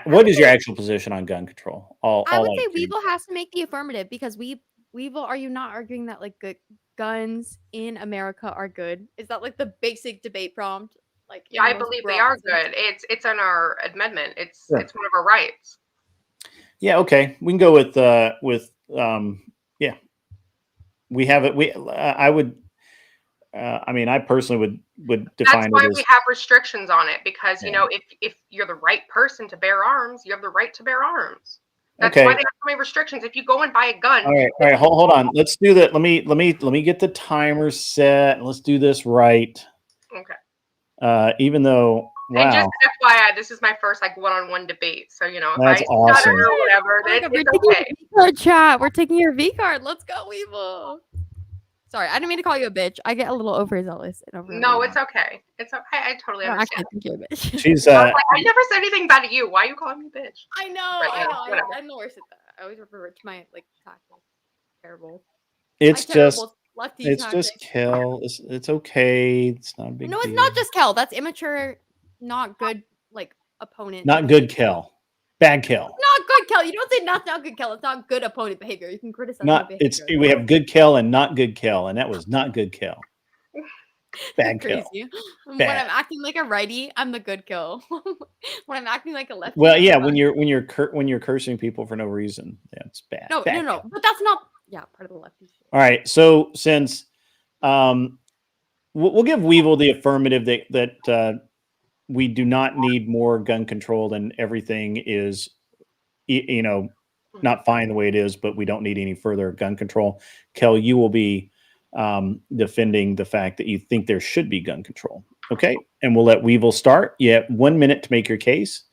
What is your actual position on gun control? I would say Weevil has to make the affirmative because Weevil, are you not arguing that like good guns in America are good? Is that like the basic debate prompt? Like, Yeah, I believe they are good. It's on our amendment. It's Sure. it's one of our rights. Yeah, okay. We can go with yeah. We have it. I would. I mean, I personally would define That's why it as. we have restrictions on it because you Yeah. know if you're the right person to bear arms, you have the right to bear arms. That's Okay. why they have so many restrictions. If you go and buy a gun, All right. Hold on. Let's do that. Let me get the timer set. Let's do this right. Okay. Even though, And just wow, FYI, this is my first like one-on-one debate. So you know, if That's I awesome. stutter or whatever, We're it's taking okay. your V card, chat. We're taking your V card. Let's go, Weevil. Sorry, I didn't mean to call you a bitch. I get a little overzealous and over. No, it's okay. It's okay. I totally I understand. actually think you're a bitch. she's I was like, I never said anything bad to you. Why are you calling me a bitch? I know. But, yeah, I whatever. know where I said that. I always refer to my like tactic. Terrible. it's My just terrible lefty it's tactic. just kill. It's okay. It's not a big No, it's deal. not just Kel. That's immature, not good like opponent. Not good kill. Bad kill. Not good Kel. You don't say not good Kel. It's not good opponent behavior. You can criticize my Not behavior. it's we have good kill and not good kill, and that was not good kill. Bad kill. Crazy. When Bad. I'm acting like a righty, I'm the good kill. When I'm acting like a lefty. Well, I'm yeah, the when you're cursing people for no reason, that's bad. no, Bad no, kill. but that's not part of the lefty. All right, so since we'll give Weevil the affirmative that we do not need more gun control and everything is not fine the way it is, but we don't need any further gun control. Kel, you will be defending the fact that you think there should be gun control. Okay, and we'll let Weevil start. You have 1 minute to make your case,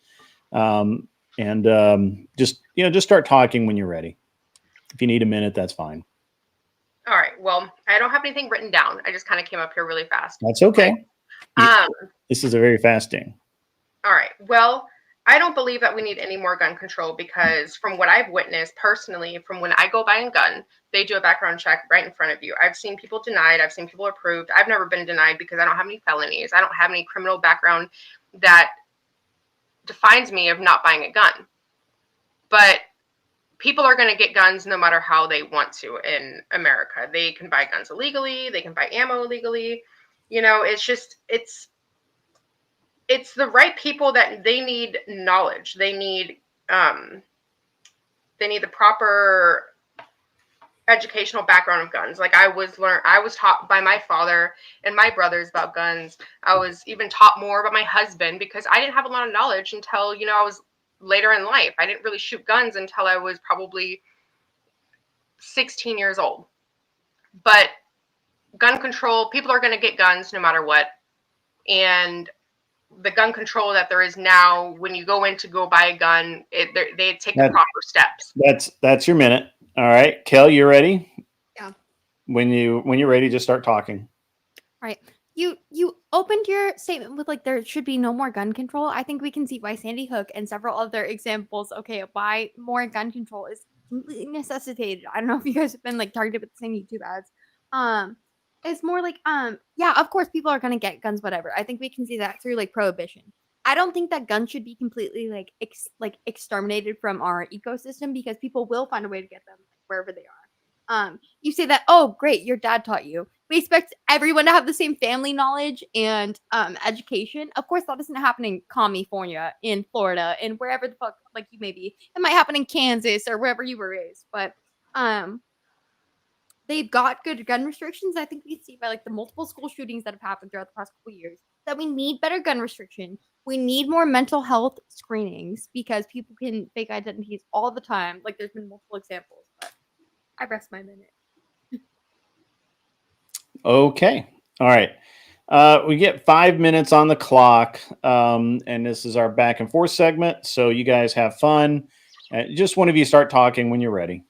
just start talking when you're ready. If you need a minute, that's fine. All right. Well, I don't have anything written down. I just kind of came up here really fast. That's okay. This is a very fast thing. All right. Well, I don't believe that we need any more gun control because from what I've witnessed personally, from when I go buy a gun, they do a background check right in front of you. I've seen people denied. I've seen people approved. I've never been denied because I don't have any felonies. I don't have any criminal background that defines me of not buying a gun. But people are going to get guns no matter how they want to in America. They can buy guns illegally. They can buy ammo illegally. It's the right people that they need knowledge. They need the proper educational background of guns. Like I was taught by my father and my brothers about guns. I was even taught more about my husband because I didn't have a lot of knowledge until, I was later in life. I didn't really shoot guns until I was probably 16 years old. But gun control, people are going to get guns no matter what. And the gun control that there is now, when you go in to go buy a gun, they take the proper steps. That's your minute. All right, Kel, you ready? Yeah. When you're ready, just start talking. All right. You opened your statement with like there should be no more gun control. I think we can see by Sandy Hook and several other examples. Okay, why more gun control is completely necessitated. I don't know if you guys have been like targeted with the same YouTube ads. It's more like yeah, of course people are gonna get guns, whatever. I think we can see that through like prohibition. I don't think that guns should be completely like exterminated from our ecosystem because people will find a way to get them wherever they are. You say that, oh great, your dad taught you. We expect everyone to have the same family knowledge and education. Of course, that doesn't happen in California, in Florida, and wherever the fuck like you may be. It might happen in Kansas or wherever you were raised, but they've got good gun restrictions. I think we can see by like the multiple school shootings that have happened throughout the past couple years that we need better gun restriction. We need more mental health screenings because people can fake identities all the time. Like there's been multiple examples, but I rest my minute. Okay. All right. We get 5 minutes on the clock. And this is our back and forth segment. So you guys have fun. Just one of you start talking when you're ready.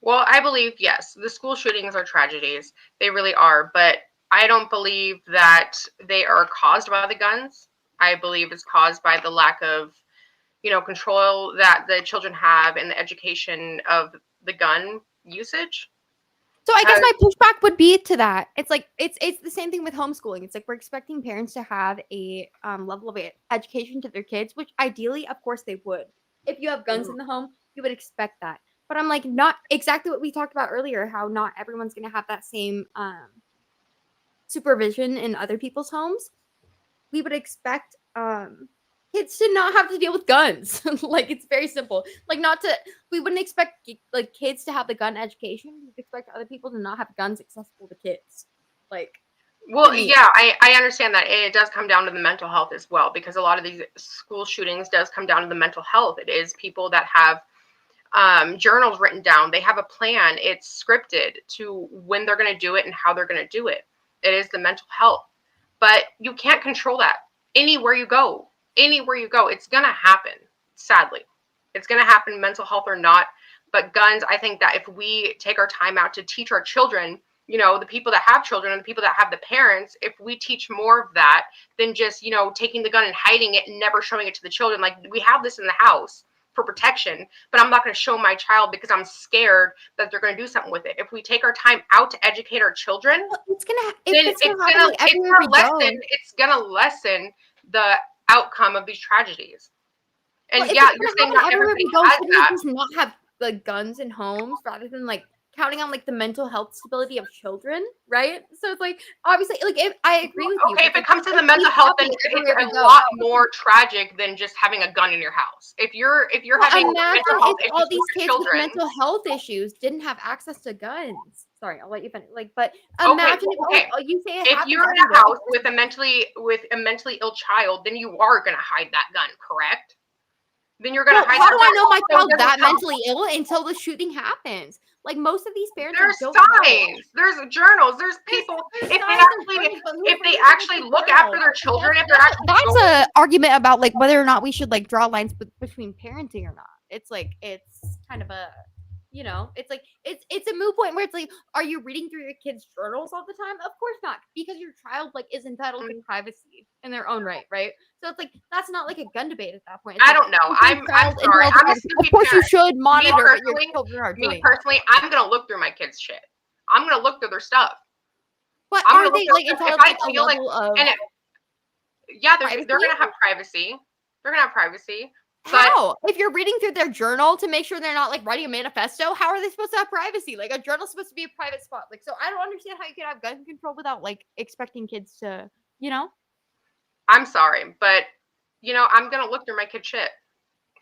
Well, I believe, yes, the school shootings are tragedies. They really are. But I don't believe that they are caused by the guns. I believe it's caused by the lack of, control that the children have and the education of the gun usage. So I guess my pushback would be to that. It's like it's the same thing with homeschooling. It's like we're expecting parents to have a level of education to their kids, which ideally, of course, they would. If you have guns in the home, you would expect that. But I'm like, not exactly what we talked about earlier, how not everyone's going to have that same supervision in other people's homes. We would expect kids to not have to deal with guns. Like it's very simple. Like we wouldn't expect like kids to have the gun education. We'd expect other people to not have guns accessible to kids. Like, well, yeah, I understand that. It does come down to the mental health as well, because a lot of these school shootings does come down to the mental health. It is people that have journals written down. They have a plan. It's scripted to when they're going to do it and how they're going to do it. It is the mental health, but you can't control that anywhere you go. Anywhere you go, it's going to happen. Sadly, it's going to happen, mental health or not. But guns, I think that if we take our time out to teach our children, the people that have children and the people that have the parents, if we teach more of that than just, taking the gun and hiding it and never showing it to the children. Like we have this in the house for protection, but I'm not going to show my child because I'm scared that they're going to do something with it. If we take our time out to educate our children, it's going to lessen the outcome of these tragedies. And well, yeah, you're saying not everybody has that. Just not have like guns in homes rather than like counting on like the mental health stability of children, right? So it's like obviously like if I agree with you. Okay, if it comes to the mental health, then it's a lot more tragic than just having a gun in your house. If you're having mental health issues all these with kids children, with mental health issues didn't have access to guns. Sorry, I'll let you finish. Like, but imagine if you say if you're in a house with a mentally ill child, then you are going to hide that gun, correct? then you're gonna Well, hide. how their do I know my gun. So it child's doesn't that come- mentally ill until the shooting happens? Like most of these parents There's don't know. signs. There's journals. There's people. there's If they signs and actually, journals, but who's if they reading actually the look after journals? their children, if they're That's actually going, a argument about like whether or not we should like draw lines between parenting or not. It's like it's kind of a, you know, it's like it's a moot point where it's like, are you reading through your kids' journals all the time? Of course not, because your child like is entitled to privacy in their own right, right? So it's like that's not like a gun debate at that point. It's I like, don't know. is your I'm child sorry. entitled to I'm a privacy? snoopy Of course you parent. should Me monitor what your personally, children are doing. I'm gonna look through my kids' shit. I'm gonna look through their stuff. But I'm are gonna they look like through entitled if to I like, a feel like, level of and yeah, they're privacy? gonna have privacy. They're gonna have privacy. How? If you're reading through their journal to make sure they're not like writing a manifesto, how are they supposed to have privacy? Like a journal's supposed to be a private spot. Like, so I don't understand how you can have gun control without like expecting kids to, you know? I'm sorry, but you know, I'm gonna look through my kid's shit.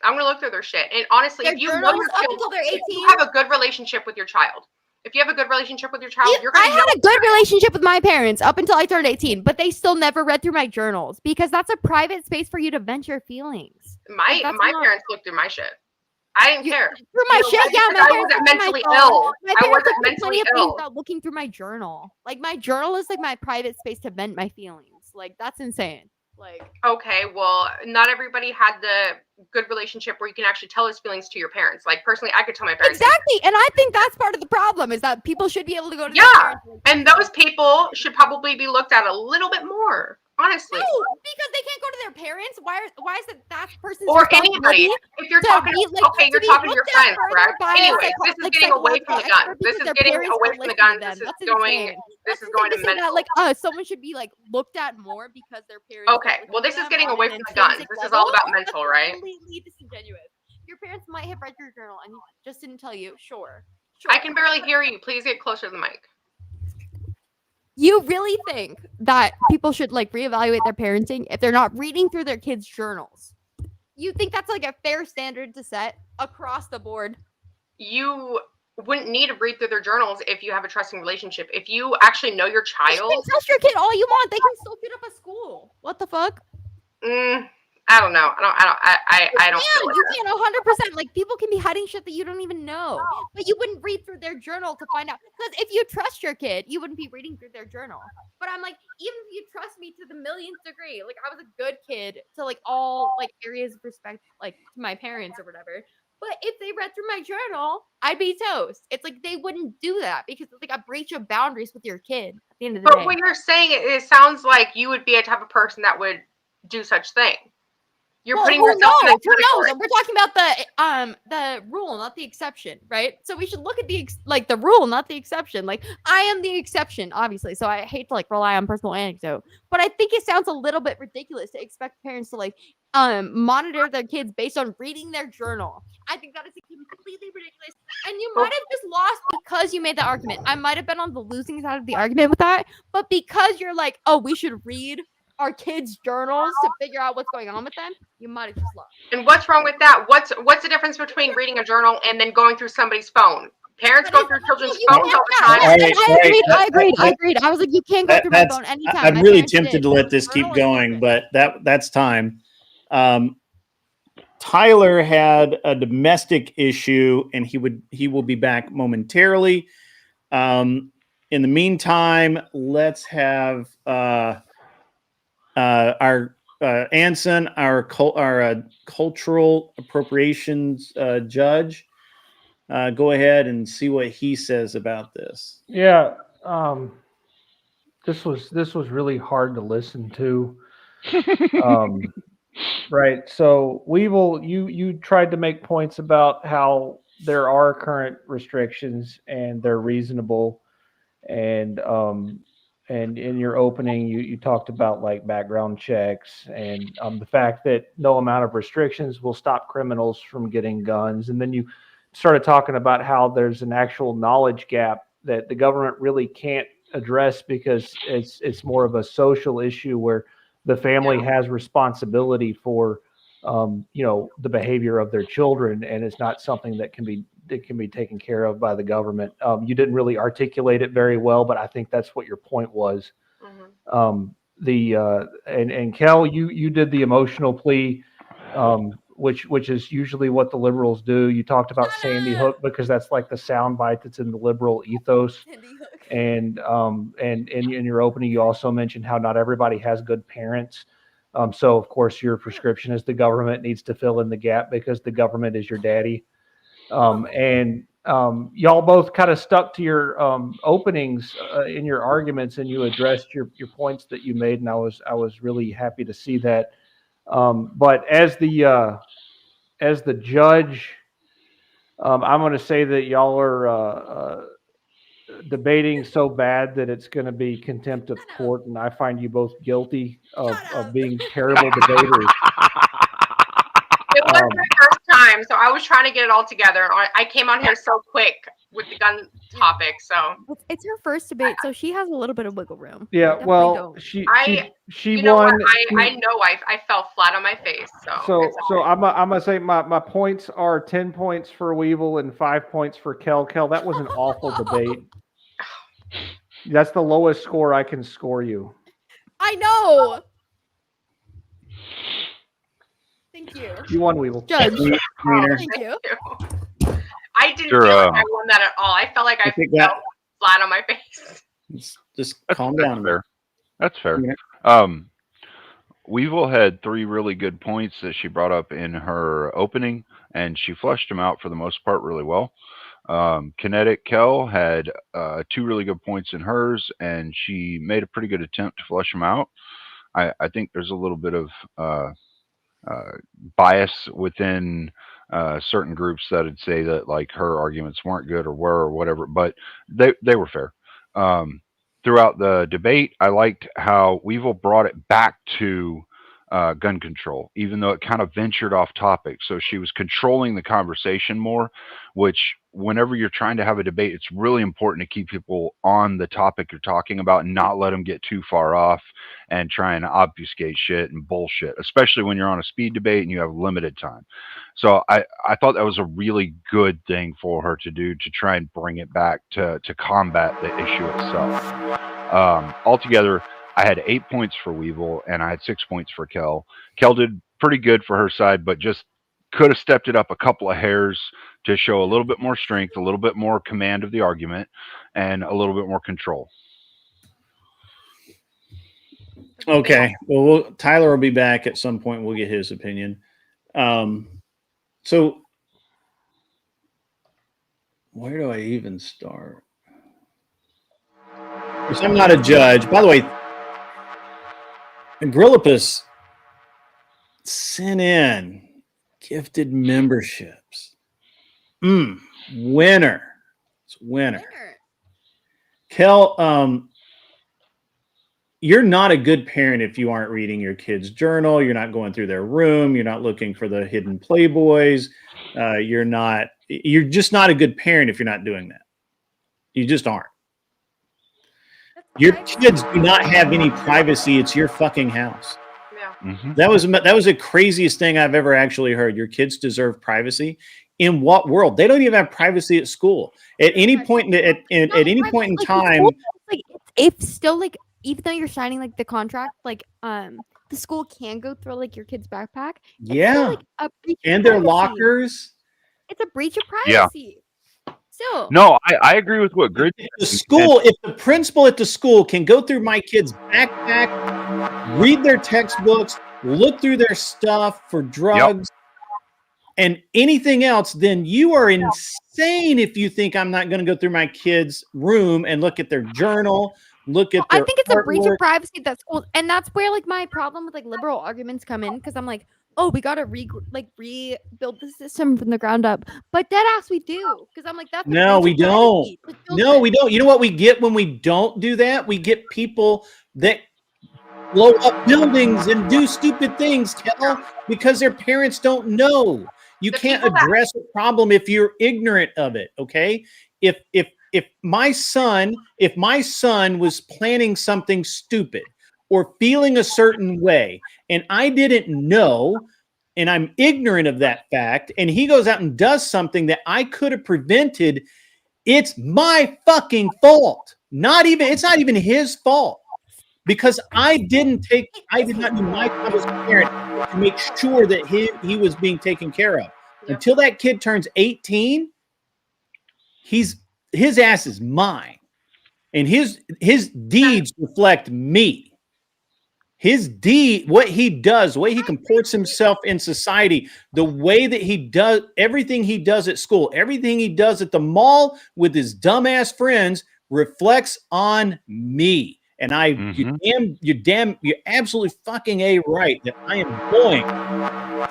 I'm gonna look through their shit. And honestly, Their if you know journals your up child, until they're if 18? you have a good relationship with your child, if you have a good relationship with your child, you're gonna I had a good relationship with my parents up until I turned 18, but they still never read through my journals because that's a private space for you to vent your feelings. My that's my not- parents looked through my shit. I didn't care. Through my You know shit, why? yeah, Because my I parents wasn't looked through mentally my phone. ill. My I parents wasn't looked through mentally plenty of things ill. without looking through my journal. Like my journal is like my private space to vent my feelings. Like that's insane. Like Okay, well, not everybody had the good relationship where you can actually tell his feelings to your parents. Like personally, I could tell my parents. exactly, and I think that's part of the problem is that people should be able to go to their Yeah, parents. and those people should probably be looked at a little bit more, honestly. No, because they can't go to their parents. Why is it that person's Or responsibility anybody. If you're to talking, be, like, okay, to you're be talking to your looked at friends, further correct? by a Anyway, this is like, getting away from the psychological guns. expert This because is their getting parents away are from the listening to guns. them? This is That's going. insane. This That's is going insane to to say that, mental. like, someone should be like looked at more because their parents. Okay, well, this is getting away from the guns. This is all about mental, right? Completely disingenuous. Your parents might have read your journal and just didn't tell you. Sure. I can barely hear you. Please get closer to the mic. You really think that people should like reevaluate their parenting if they're not reading through their kids' journals? You think that's like a fair standard to set across the board? You wouldn't need to read through their journals if you have a trusting relationship. If you actually know your You child, can trust your kid all you want. They can still shoot up a school. What the fuck? I don't know. I don't feel You it. can't 100%. Like people can be hiding shit that you don't even know, but you wouldn't read through their journal to find out. Because if you trust your kid, you wouldn't be reading through their journal. But I'm like, even if you trust me to the millionth degree, like I was a good kid to like all like areas of respect, like to my parents or whatever. But if they read through my journal, I'd be toast. It's like they wouldn't do that because it's like a breach of boundaries with your kid at the end of the But day. what you're saying, it sounds like you would be a type of person that would do such thing. You're putting yourself in that who knows? category. We're talking about the rule, not the exception, right? So we should look at the rule, not the exception. Like I am the exception, obviously. So I hate to like rely on personal anecdote, but I think it sounds a little bit ridiculous to expect parents to like monitor their kids based on reading their journal. I think that is completely ridiculous. And you might have just lost because you made that argument. I might have been on the losing side of the argument with that, but because you're like, oh, we should read our kids' journals to figure out what's going on with them, you might have just lost. And what's wrong with that? What's the difference between reading a journal and then going through somebody's phone? Parents go through children's phones all the time. I agreed. I was like, you can't go through my phone anytime. I'm My really parents tempted did. to let this keep going, but that's time. Tyler had a domestic issue, and he will be back momentarily. In the meantime, let's have our Anson, our cultural appropriations judge, go ahead and see what he says about this. Yeah, this was really hard to listen to. Right. So you tried to make points about how there are current restrictions and they're reasonable, and in your opening you talked about like background checks and the fact that no amount of restrictions will stop criminals from getting guns, and then you started talking about how there's an actual knowledge gap that the government really can't address because it's more of a social issue where the family has responsibility for the behavior of their children, and it's not something that can be taken care of by the government. You didn't really articulate it very well, but I think that's what your point was. And Kel, you did the emotional plea. which is usually what the liberals do. You talked about Sandy Hook because that's like the soundbite that's in the liberal ethos. And in your opening, you also mentioned how not everybody has good parents. So of course your prescription is the government needs to fill in the gap because the government is your daddy. Y'all both kind of stuck to your openings in your arguments, and you addressed your points that you made, and I was really happy to see that. But as the judge, I'm going to say that y'all are debating so bad that it's going to be contempt of court, and I find you both guilty of being terrible debaters. It was my first time, so I was trying to get it all together. I came on here so quick with the gun topic, so It's her first debate, so she has a little bit of wiggle room. Yeah, well, she you know won. what? I know I fell flat on my face. So I'm gonna say my points are 10 points for Weevil and 5 points for Kel. Kel, that was an awful debate. That's the lowest score I can score you. I know. Thank you. You won, Weevil. Judge. Thank you. I didn't feel like I won that at all. I felt like I fell flat on my face. Just calm down. Fair. That's fair. Weevil had 3 really good points that she brought up in her opening, and she fleshed them out for the most part really well. Kinetic Kel had 2 really good points in hers, and she made a pretty good attempt to flesh them out. I think there's a little bit of bias within certain groups that would say that like her arguments weren't good or were or whatever, but they were fair. Throughout the debate, I liked how Weevil brought it back to gun control, even though it kind of ventured off topic. So she was controlling the conversation more, which whenever you're trying to have a debate, it's really important to keep people on the topic you're talking about and not let them get too far off and try and obfuscate shit and bullshit, especially when you're on a speed debate and you have limited time. So I thought that was a really good thing for her to do, to try and bring it back to combat the issue itself. Altogether, I had 8 points for Weevil and I had 6 points for Kel. Kel did pretty good for her side, but just could have stepped it up a couple of hairs to show a little bit more strength, a little bit more command of the argument, and a little bit more control. Okay. Well, Tyler will be back at some point. We'll get his opinion. So where do I even start? Because I'm not a judge. By the way, Agrillipus sent in gifted memberships. Winner. It's winner. Kel, you're not a good parent if you aren't reading your kid's journal. You're not going through their room. You're not looking for the hidden Playboys. You're just not a good parent if you're not doing that. You just aren't. Your kids do not have any privacy. It's your fucking house. Yeah. That was the craziest thing I've ever actually heard. Your kids deserve privacy. In what world? They don't even have privacy at school. At any point at any point in time, like if still like even though you're signing like the contract, like the school can go through like your kid's backpack. Yeah, still, like, a breach of and their privacy. lockers. It's a breach of privacy. Still. No, I agree with what Grid. The school, if the principal at the school can go through my kid's backpack, read their textbooks, look through their stuff for drugs and anything else, then you are insane if you think I'm not going to go through my kid's room and look at their journal, look at their I think it's a breach of artwork. privacy that school, and that's where like my problem with like liberal arguments come in, because I'm like, oh, we gotta rebuild the system from the ground up, but dead ass we do, because I'm like, that's No, we don't. No, we don't. You know what we get when we don't do that? We get people that blow up buildings and do stupid things, Kel, because their parents don't know. You can't address a problem if you're ignorant of it. Okay, if my son was planning something stupid or feeling a certain way and I didn't know and I'm ignorant of that fact and he goes out and does something that I could have prevented, it's my fucking fault. It's not even his fault. because I did not do my job as a parent to make sure that he was being taken care of. Until that kid turns 18, his ass is mine. And his deeds reflect me. His deed, what he does, the way he comports himself in society, the way that he does everything he does at school, everything he does at the mall with his dumbass friends reflects on me. And you're absolutely fucking A right that I am going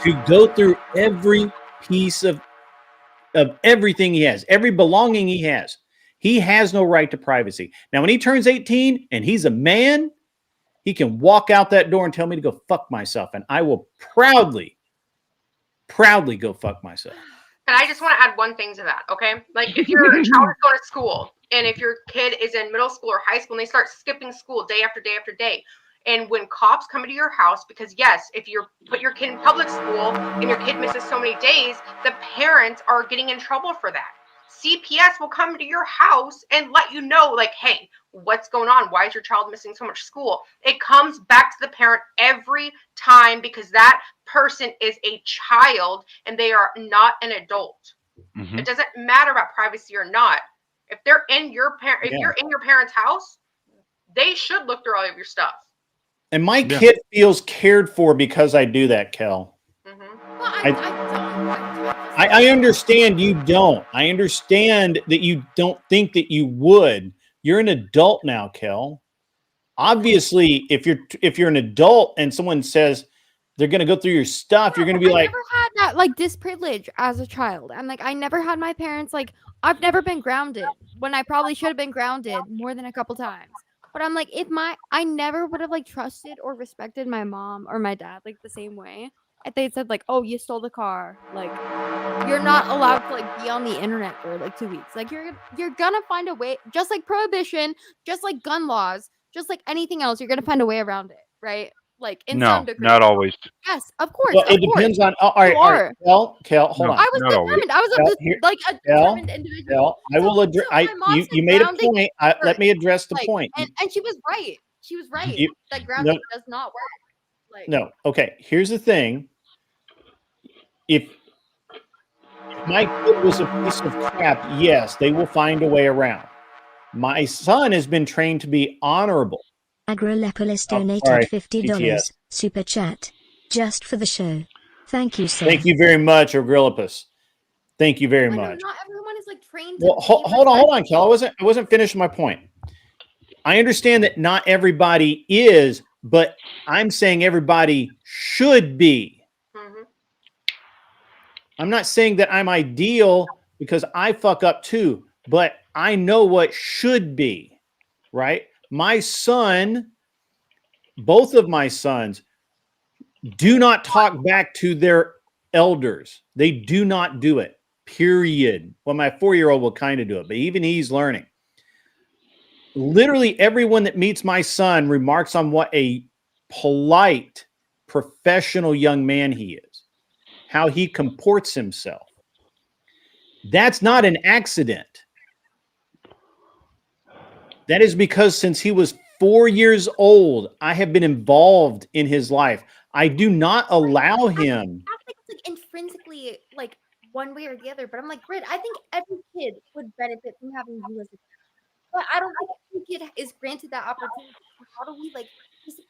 to go through every piece of everything he has, every belonging he has. He has no right to privacy. Now, when he turns 18 and he's a man, he can walk out that door and tell me to go fuck myself, and I will proudly go fuck myself. And I just want to add one thing to that, okay? Like, if your child is going to school, and if your kid is in middle school or high school, and they start skipping school day after day after day, and when cops come into your house, because yes, if you put your kid in public school and your kid misses so many days, the parents are getting in trouble for that. CPS will come to your house and let you know, like, hey, what's going on? Why is your child missing so much school? It comes back to the parent every time because that person is a child and they are not an adult. It doesn't matter about privacy or not. If they're in your you're in your parent's house, they should look through all of your stuff. And my kid feels cared for because I do that, Kel. I understand you don't. I understand that you don't think that you would. You're an adult now, Kel. Obviously, if you're an adult and someone says they're going to go through your stuff, you're going to be like, I never had that like disprivilege as a child. I'm like, I never had my parents like, I've never been grounded when I probably should have been grounded more than a couple times. But I'm like, I never would have like trusted or respected my mom or my dad like the same way. If they said like, oh, you stole the car, like you're not allowed to like be on the internet for like 2 weeks. Like you're gonna find a way, just like prohibition, just like gun laws, just like anything else, you're gonna find a way around it, right? Like in some degree. Not always. Yes, of course. Well, it depends on. All right, Kel, hold on. I was determined. I was a determined individual. I will address. You made a point. Let me address the point. And she was right. She was right. That grounding does not work. Like, no. Okay. Here's the thing. If my kid was a piece of crap, yes, they will find a way around. My son has been trained to be honorable. Agrolepolis donated $50 PTS. super chat just for the show. Thank you, sir. Thank you very much, Agrillipus. Thank you very much. Not everyone is like trained. Well, hold on, Kel. I wasn't finishing my point. I understand that not everybody is, but I'm saying everybody should be. I'm not saying that I'm ideal because I fuck up too, but I know what should be, right? My son, both of my sons, do not talk back to their elders. They do not do it, period. Well, my 4-year-old will kind of do it, but even he's learning. Literally everyone that meets my son remarks on what a polite, professional young man he is, how he comports himself. That's not an accident. That is because since he was 4 years old, I have been involved in his life. I do not allow him. I think it's like intrinsically like one way or the other, but I'm like, Grid, I think every kid would benefit from having you as a parent. But I don't think every kid is granted that opportunity. How do we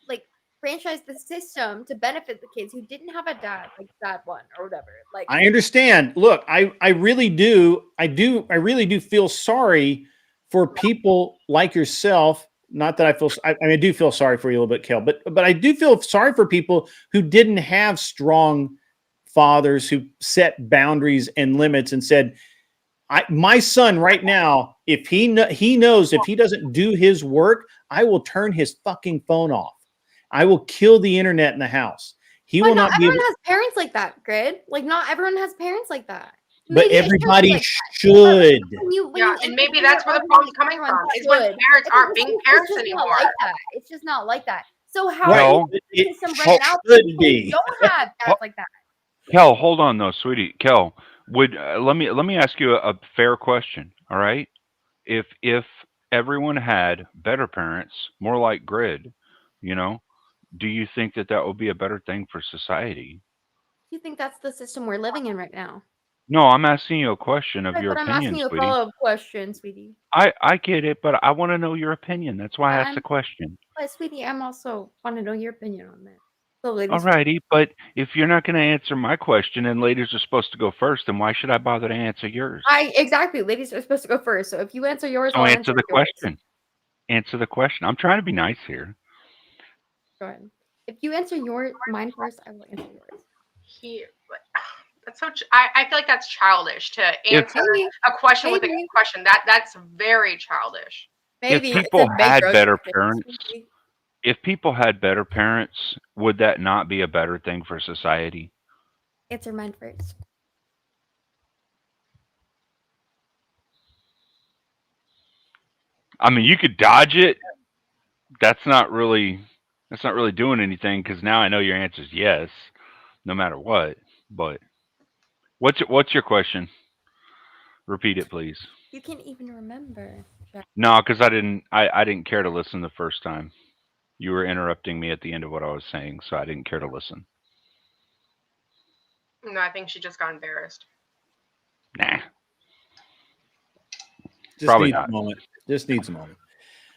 like franchise the system to benefit the kids who didn't have a dad, like that one or whatever? Like I understand. Look, I really do. I really do feel sorry for people like yourself. Not that I feel, I mean, I do feel sorry for you a little bit, Kel, but I do feel sorry for people who didn't have strong fathers who set boundaries and limits and said, my son right now, if he knows if he doesn't do his work, I will turn his fucking phone off. I will kill the internet in the house. He will not be able. Everyone has parents like that, Grid. Like not everyone has parents like that. But everybody should. And maybe that's where the problem's coming from. Is when parents aren't being parents anymore. It's just not like that. So how it right now should be. Don't have dads like that. Kel, hold on though, sweetie. Kel, would let me ask you a fair question. All right, if everyone had better parents, more like Grid, You know, do you think that that would be a better thing for society? You think that's the system we're living in right now? No, I'm asking you a question of Right, your but I'm asking opinion, you a sweetie. follow-up question, sweetie. I get it, but I want to know your opinion. That's why I asked the I'm, question. but sweetie, I'm also want to know your opinion on that. So, ladies, Alrighty, but if you're not going to answer my question and ladies are supposed to go first, then why should I bother to answer yours? exactly. Ladies are supposed to go first. So if you answer yours, So I'll answer answer the yours. question. Answer the question. I'm trying to be nice here. Go ahead. If you answer mine first, I will answer yours. That's so. I feel like that's childish to answer a question with a question. That's very childish. Maybe if people had better parents, would that not be a better thing for society? Answer mine first. I mean, you could dodge it. That's not really doing anything because now I know your answer is yes, no matter what. But what's your question? Repeat it, please. You can't even remember. No, because I didn't care to listen the first time. You were interrupting me at the end of what I was saying, so I didn't care to listen. No, I think she just got embarrassed. Nah. Just Probably needs not. a moment. Just needs a moment.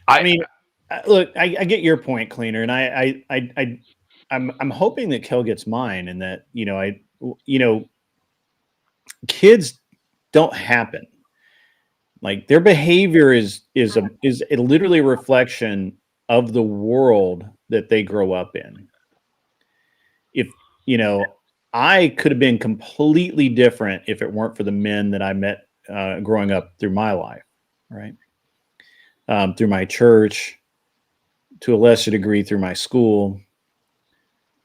I mean, look, I get your point, Cleaner, and I'm hoping that Kel gets mine, and that kids don't happen. Like their behavior is literally a reflection of the world that they grow up in. If I could have been completely different if it weren't for the men that I met growing up through my life, right? Through my church, to a lesser degree through my school.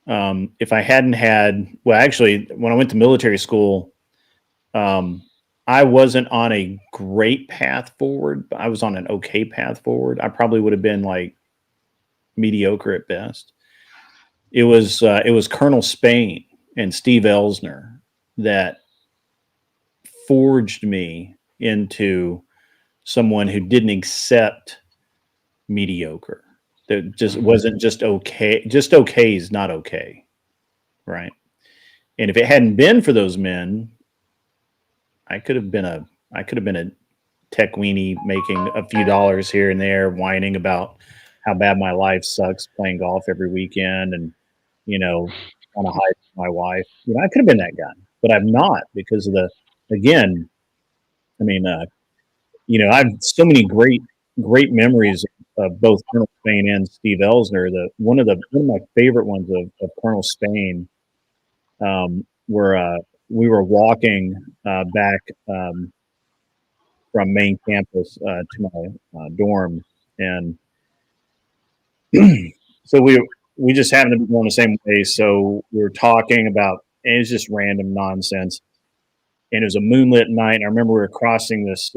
If I hadn't had, well, actually, when I went to military school, I wasn't on a great path forward, but I was on an okay path forward. I probably would have been like mediocre at best. It was Colonel Spain and Steve Elsner that forged me into someone who didn't accept mediocre. That just wasn't just okay. Just okay is not okay, right? And if it hadn't been for those men, I could have been a tech weenie making a few dollars here and there, whining about how bad my life sucks, playing golf every weekend, and on a hike with my wife. I could have been that guy, but I'm not because of again. I mean, I have so many great memories of both Colonel Spain and Steve Elsner. One of my favorite ones of Colonel Spain, where we were walking back from main campus to my dorm, and so we just happened to be going the same way. So we were talking about, and it's just random nonsense. And it was a moonlit night. And I remember we were crossing this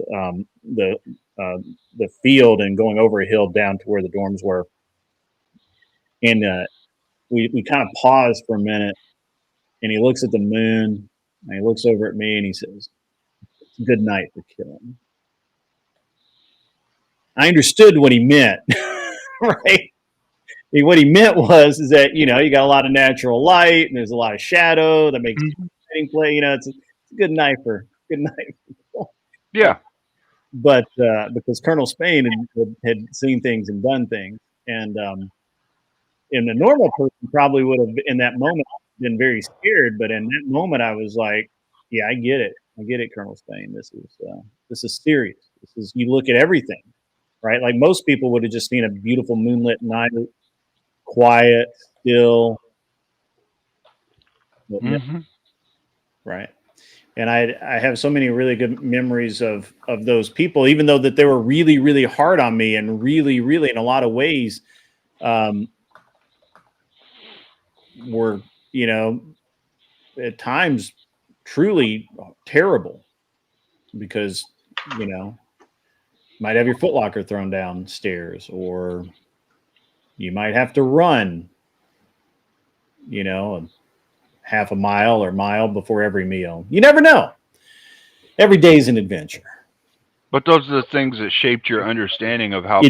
the field and going over a hill down to where the dorms were. And we kind of paused for a minute, and he looks at the moon, and he looks over at me, and he says, "It's a good night for killing." I understood what he meant, right? What he meant was that you got a lot of natural light, and there's a lot of shadow that makes play. It's a good night for yeah. But because Colonel Spain had seen things and done things, and the normal person probably would have in that moment been very scared. But in that moment, I was like, "Yeah, I get it, Colonel Spain. This is serious. This is you look at everything, right? Like most people would have just seen a beautiful moonlit night, quiet, still, right." And I have so many really good memories of those people, even though that they were really, really hard on me and really, really in a lot of ways were, at times truly terrible because, might have your footlocker thrown downstairs, or you might have to run, half a mile or mile before every meal. You never know. Every day is an adventure. But those are the things that shaped your understanding of how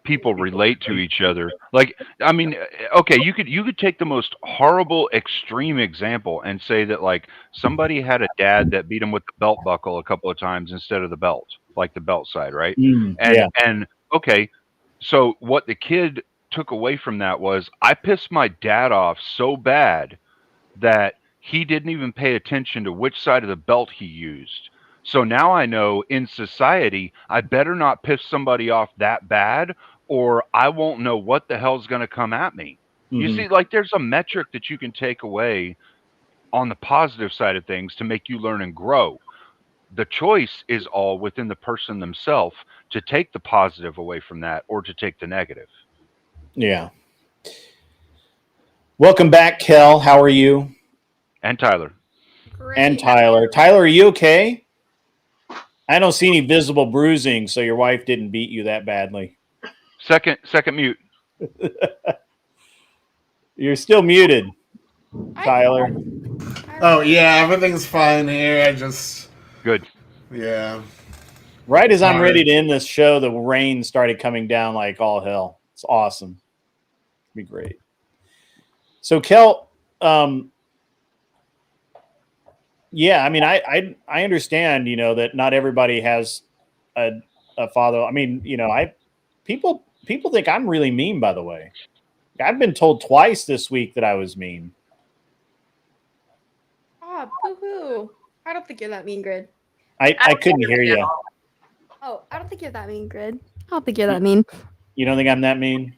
people relate to each other. Like, I mean, okay, you could take the most horrible extreme example and say that like somebody had a dad that beat him with the belt buckle a couple of times instead of the belt, like the belt side, right? And okay, so what the kid took away from that was I pissed my dad off so bad that he didn't even pay attention to which side of the belt he used. So now I know in society, I better not piss somebody off that bad, or I won't know what the hell's going to come at me. You see, like there's a metric that you can take away on the positive side of things to make you learn and grow. The choice is all within the person themselves to take the positive away from that or to take the negative. Yeah. Welcome back, Kel. How are you? And Tyler. And Tyler. Tyler, are you okay? I don't see any visible bruising, so your wife didn't beat you that badly. Second mute. You're still muted, Tyler. Oh yeah, everything's fine here. I just good. Yeah. Right as I'm ready to end this show, the rain started coming down like all hell. It's awesome. It'd be great. So, Kel, yeah, I mean, I understand, you know, that not everybody has a father. I mean, you know, people think I'm really mean, by the way. I've been told twice this week that I was mean. Oh, boo-hoo. I don't think you're that mean, Grid. I couldn't hear you. Oh, I don't think you're that mean, Grid. I don't think you're that mean. You don't think I'm that mean?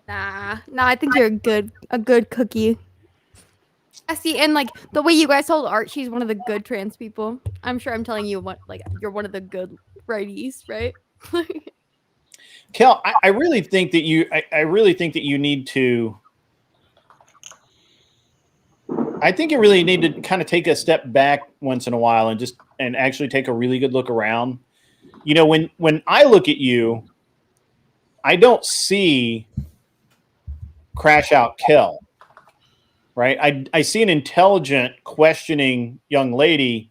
Nah, I think you're a good cookie. I see, and like the way you guys told Art, she's one of the good trans people. I'm sure I'm telling you what, like, you're one of the good righties, right? Kel, I really think that I really think that you need to. I think you really need to kind of take a step back once in a while and actually take a really good look around. You know, when I look at you, I don't see crash out Kel, right? I see an intelligent, questioning young lady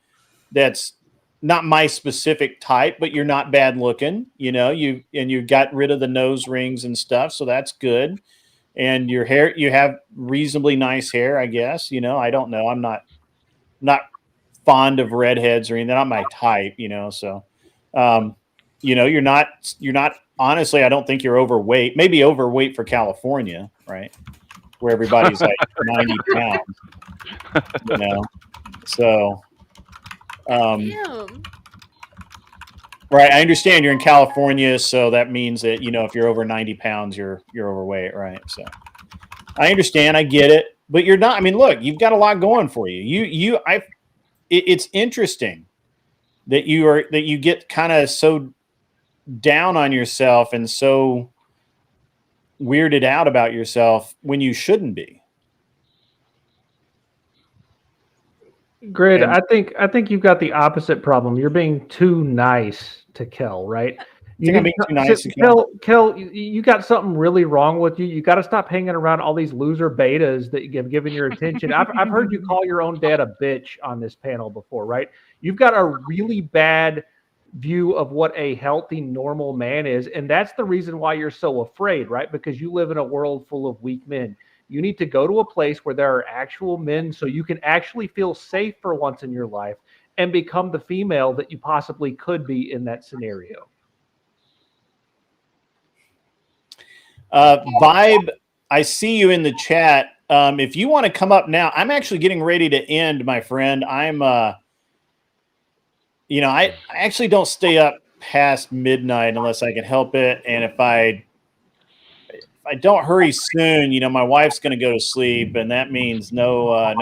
that's not my specific type, but you're not bad looking, you know, you got rid of the nose rings and stuff. So that's good. And your hair, you have reasonably nice hair, I guess, you know, I don't know. I'm not fond of redheads or anything. They're not my type, you know? So, you know, you're not honestly, I don't think you're overweight, maybe overweight for California, right? Where everybody's like 90 pounds, you know? So, right. I understand you're in California. So that means that, you know, if you're over 90 pounds, you're overweight. Right. So I understand. I get it, but you're not. I mean, look, you've got a lot going for you. It's interesting that you get kind of so down on yourself and so weirded out about yourself when you shouldn't be. Grid, I think you've got the opposite problem. You're being too nice to Kel, right? You think I'm being too nice to Kel, you got something really wrong with you. You got to stop hanging around all these loser betas that you have given your attention. I've heard you call your own dad a bitch on this panel before, right? You've got a really bad view of what a healthy, normal man is, and that's the reason why you're so afraid, right? Because you live in a world full of weak men. You need to go to a place where there are actual men so you can actually feel safe for once in your life and become the female that you possibly could be in that scenario. Vibe, I see you in the chat. If you want to come up now, I'm actually getting ready to end, my friend. I'm, you know, I actually don't stay up past midnight unless I can help it. And if I don't hurry soon, you know, my wife's going to go to sleep, and that means you know. I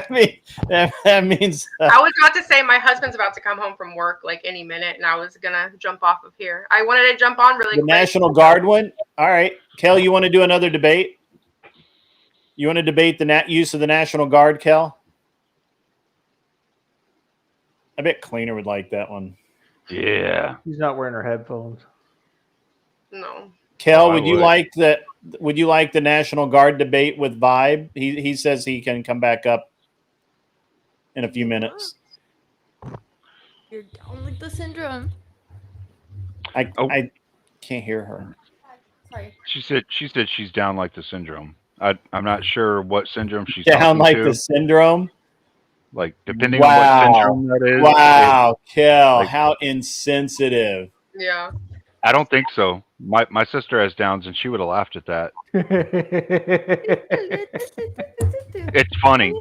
mean, that means. I was about to say my husband's about to come home from work like any minute, and I was gonna jump off of here. I wanted to jump on really The quick. National Guard one. All right, Kel, you want to do another debate? You want to debate the use of the National Guard, Kel? I bet Cleaner would like that one. Yeah. She's not wearing her headphones. No. Kel, would you like that? Would you like the National Guard debate with Vibe? He says he can come back up in a few minutes. You're down with the syndrome. I can't hear her. Sorry. She said she's down like the syndrome. I'm not sure what syndrome she's Down talking like to. the syndrome. Like depending on what syndrome that is. Wow, Kel, like- how insensitive. Yeah. I don't think so. My sister has Downs, and she would have laughed at that. It's funny.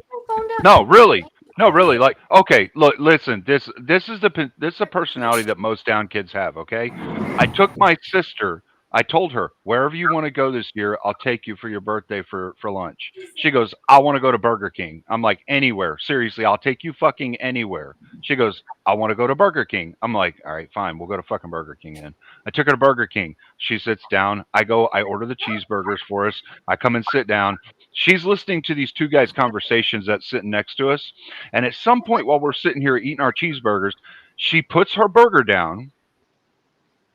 No, really. No, really. Like, okay, look, listen. This is a personality that most Down kids have. Okay, I took my sister. I told her, wherever you want to go this year, I'll take you for your birthday for lunch. She goes, I want to go to Burger King. I'm like, anywhere. Seriously, I'll take you fucking anywhere. She goes, I want to go to Burger King. I'm like, all right, fine. We'll go to fucking Burger King then. I took her to Burger King. She sits down. I order the cheeseburgers for us. I come and sit down. She's listening to these two guys' conversations that's sitting next to us. And at some point while we're sitting here eating our cheeseburgers, she puts her burger down.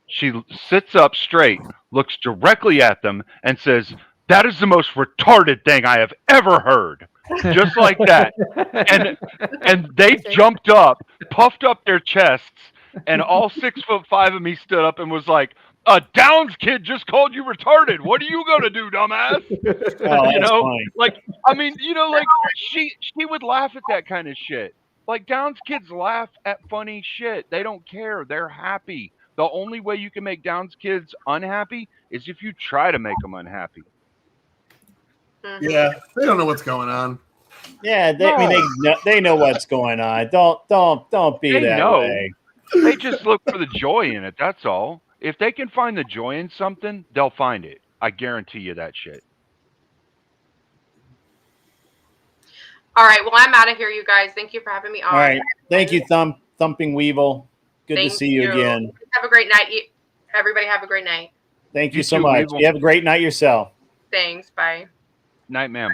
She sits up straight, looks directly at them, and says, "That is the most retarded thing I have ever heard." Just like that. And they jumped up, puffed up their chests, and all 6'5" of me stood up and was like, "A Downs kid just called you retarded. What are you gonna do, dumbass?" Oh, You that's know, funny. like, I mean, you know, like she would laugh at that kind of shit. Like Downs kids laugh at funny shit. They don't care. They're happy. The only way you can make Downs kids unhappy is if you try to make them unhappy. Yeah, they don't know what's going on. Yeah, they know what's going on. Don't be They that know. way. They just look for the joy in it. That's all. If they can find the joy in something, they'll find it. I guarantee you that shit. All right. Well, I'm out of here, you guys. Thank you for having me on. All right. Thank you, Thumping Weevil. Good Thank to see you again. Have a great night. Everybody have a great night. Thank you You so too, much. Weevil. You have a great night yourself. Thanks. Bye. Night, ma'am.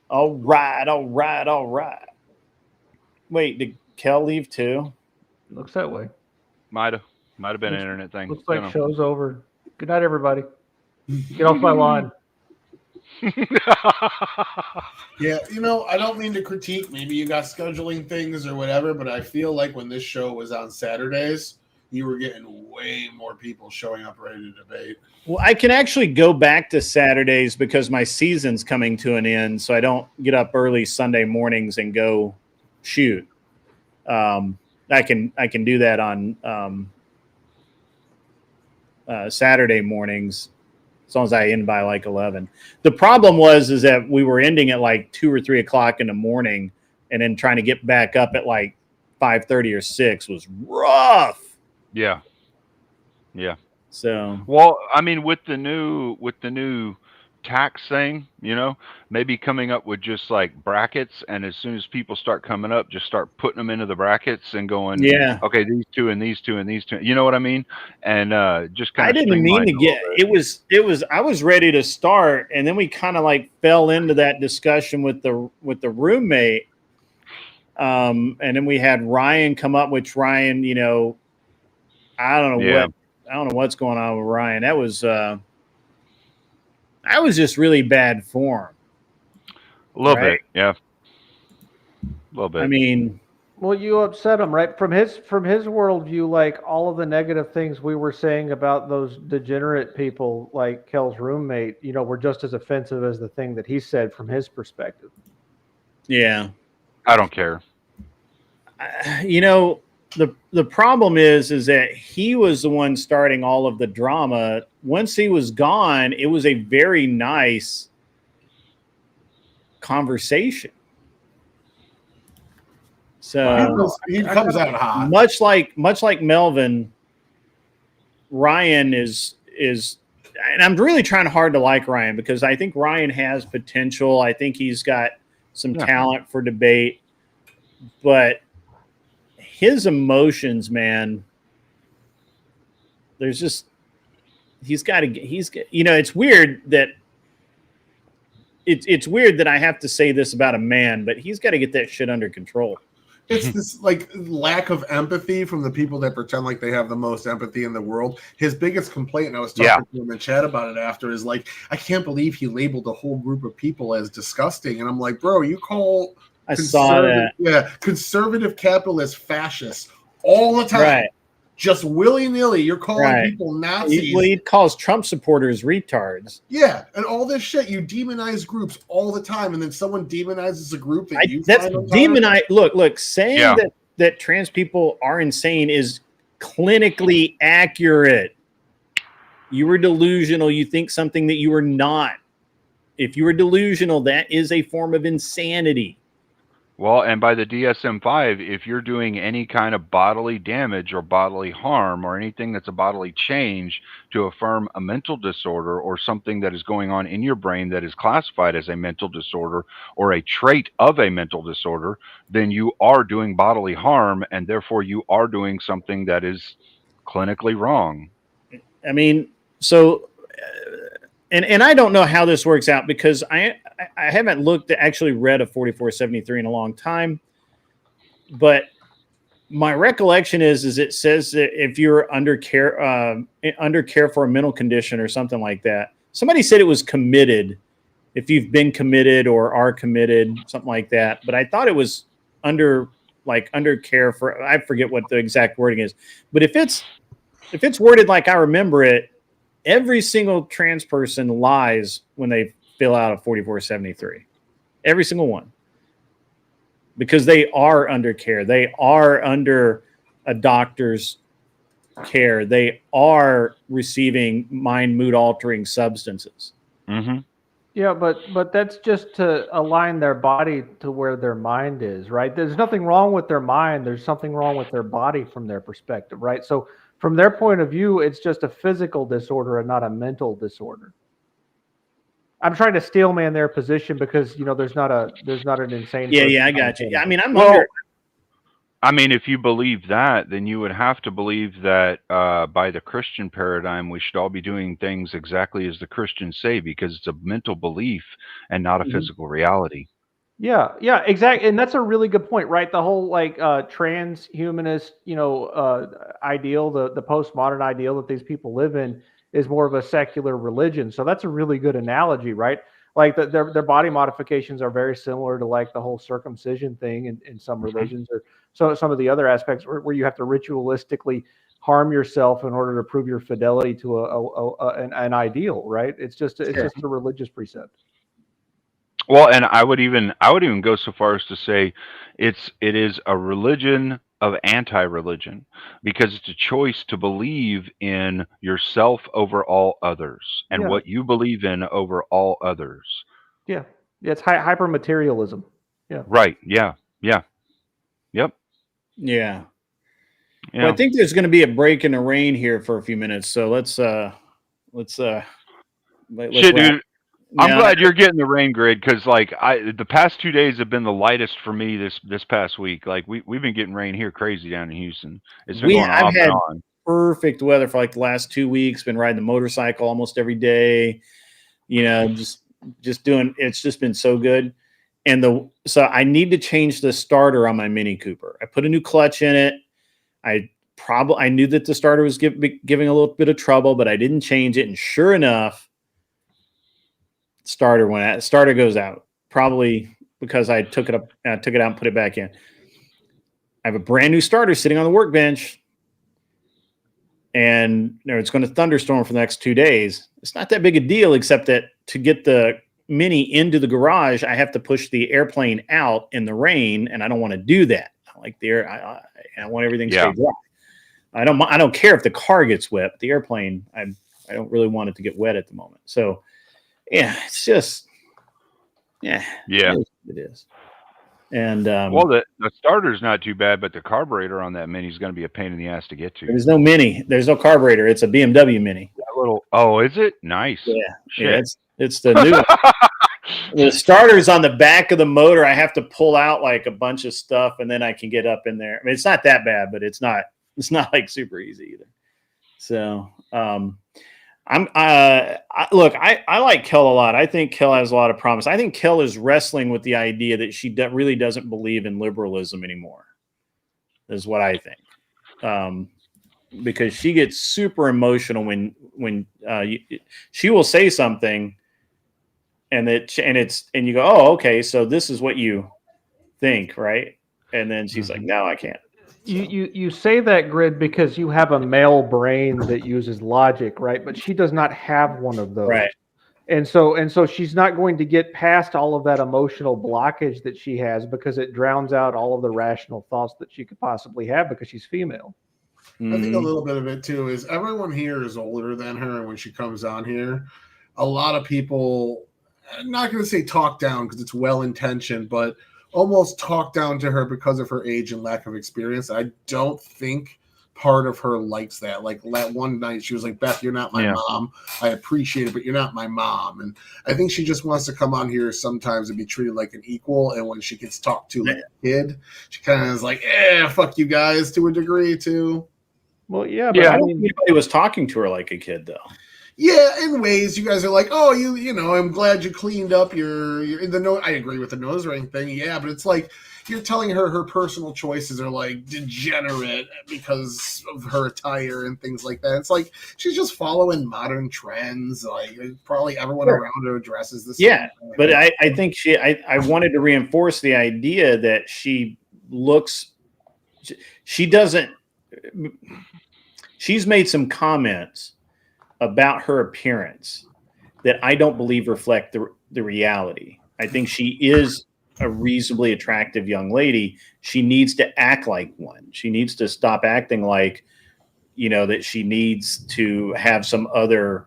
All right. Wait, did Kel leave too? Looks that way. Might have been an internet thing. Looks like Don't know. show's over. Good night, everybody. Get off my lawn. Yeah, you know, I don't mean to critique. Maybe you got scheduling things or whatever, but I feel like when this show was on Saturdays, you were getting way more people showing up ready to debate. Well, I can actually go back to Saturdays because my season's coming to an end, so I don't get up early Sunday mornings and go shoot. I can do that on Saturday mornings as long as I end by like 11. The problem is that we were ending at like 2 or 3 o'clock in the morning, and then trying to get back up at like 5:30 or 6 was rough. Yeah. So, well, I mean, with the new tax thing, you know, maybe coming up with just like brackets, and as soon as people start coming up, just start putting them into the brackets and going, yeah. okay, these two and these two and these two. You know what I mean? And just kind I of. didn't mean to get it was I was ready to start, and then we kind of like fell into that discussion with the roommate. And then we had Ryan come up, which Ryan, you know, I don't know what's going on with Ryan. That was just really bad form. A little bit, yeah. A little bit. I mean, well, you upset him, right? From his worldview, like all of the negative things we were saying about those degenerate people, like Kel's roommate, you know, were just as offensive as the thing that he said from his perspective. Yeah, I don't care. You know, the problem is that he was the one starting all of the drama. Once he was gone, it was a very nice conversation. So he comes out hot. Much like Melvin, Ryan is, and I'm really trying hard to like Ryan because I think Ryan has potential. I think he's got some talent for debate, but his emotions, man, there's just, you know, it's weird that it's weird that I have to say this about a man, but he's got to get that shit under control. It's this like lack of empathy from the people that pretend like they have the most empathy in the world. His biggest complaint, and I was talking to him in chat about it after, is like, I can't believe he labeled a whole group of people as disgusting. And I'm like, bro, you call I saw that. Yeah, conservative capitalists fascists all the time. Right. just willy-nilly. You're calling people Nazis. Well, he calls Trump supporters retards. Yeah, and all this shit. You demonize groups all the time, and then someone demonizes a group that you That's find demonize. Look, saying that trans people are insane is clinically accurate. You were delusional. You think something that you were not. If you were delusional, that is a form of insanity. Well, and by the DSM-5, if you're doing any kind of bodily damage or bodily harm or anything that's a bodily change to affirm a mental disorder or something that is going on in your brain that is classified as a mental disorder or a trait of a mental disorder, then you are doing bodily harm, and therefore you are doing something that is clinically wrong. I mean, so, and I don't know how this works out because I haven't actually read a 4473 in a long time, but my recollection is it says that if you're under care for a mental condition or something like that, somebody said it was committed, if you've been committed or are committed, something like that. But I thought it was under care for, I forget what the exact wording is, but if it's worded like I remember it, every single trans person lies when they fill out a 4473. Every single one. Because they are under care. They are under a doctor's care. They are receiving mood altering substances. Mm-hmm. Yeah, but that's just to align their body to where their mind is, right? There's nothing wrong with their mind. There's something wrong with their body from their perspective, right? So from their point of view, it's just a physical disorder and not a mental disorder. I'm trying to steel man their position because there's not an insane. Yeah, I got you. I mean, I mean, if you believe that, then you would have to believe that by the Christian paradigm, we should all be doing things exactly as the Christians say, because it's a mental belief and not a physical reality. Yeah, exactly. And that's a really good point, right? The whole transhumanist, ideal, the postmodern ideal that these people live in is more of a secular religion. So that's a really good analogy, right? Like their body modifications are very similar to like the whole circumcision thing in some religions, or some of the other aspects where you have to ritualistically harm yourself in order to prove your fidelity to an ideal, right? It's just a religious precept. Well, and I would even go so far as to say it is a religion of anti-religion, because it's a choice to believe in yourself over all others and what you believe in over all others. Yeah, it's hyper materialism. Yeah. Right. Yeah. Yep. Yeah. Well, I think there's going to be a break in the rain here for a few minutes, so let's shit, dude. I'm glad you're getting the rain, Grid, because the past 2 days have been the lightest for me this past week. Like we've been getting rain here crazy down in Houston. It's been going off and on. Perfect weather for like the last 2 weeks. Been riding the motorcycle almost every day. Just doing. It's just been so good. And so I need to change the starter on my Mini Cooper. I put a new clutch in it. I knew that the starter was giving a little bit of trouble, but I didn't change it. And sure enough, starter goes out, probably because I took it out and put it back in. I have a brand new starter sitting on the workbench, and it's going to thunderstorm for the next 2 days. It's not that big a deal, except that to get the Mini into the garage, I have to push the airplane out in the rain, and I don't want to do that. I like the air. I want everything to stay dry. I don't care if the car gets wet, but the airplane, I don't really want it to get wet at the moment. So yeah, it's just, it is. And well, the starter's not too bad, but the carburetor on that Mini is going to be a pain in the ass to get to. There's no Mini. There's no carburetor. It's a BMW Mini. Oh, is it? Nice. Yeah, it's the new. The starter's on the back of the motor. I have to pull out like a bunch of stuff, and then I can get up in there. I mean, it's not that bad, but it's not like super easy either. So, I like Kel a lot. I think Kel has a lot of promise. I think Kel is wrestling with the idea that she really doesn't believe in liberalism anymore, is what I think. Because she gets super emotional when she will say something and you go, oh, okay, so this is what you think, right? And then she's like, no, I can't. You say that, Grid, because you have a male brain that uses logic, right? But she does not have one of those. Right. And so she's not going to get past all of that emotional blockage that she has because it drowns out all of the rational thoughts that she could possibly have because she's female. I think a little bit of it too is everyone here is older than her, and when she comes on here, a lot of people, I'm not going to say talk down because it's well intentioned, but almost talk down to her because of her age and lack of experience. I don't think part of her likes that. Like that one night she was like, Beth, you're not my mom. I appreciate it, but you're not my mom. And I think she just wants to come on here sometimes and be treated like an equal. And when she gets talked to like a kid, she kind of is like, fuck you guys to a degree too. Well, yeah, but I don't think anybody was talking to her like a kid though. Yeah, in ways you guys are like, oh, you know, I'm glad you cleaned up your I agree with the nose ring thing, yeah, but it's like you're telling her her personal choices are like degenerate because of her attire and things like that. It's like she's just following modern trends. Like probably everyone around her dresses the same. Yeah, but I think I wanted to reinforce the idea that she doesn't. She's made some comments about her appearance that I don't believe reflect the reality. I think she is a reasonably attractive young lady. She needs to act like one. She needs to stop acting like, you know, that she needs to have some other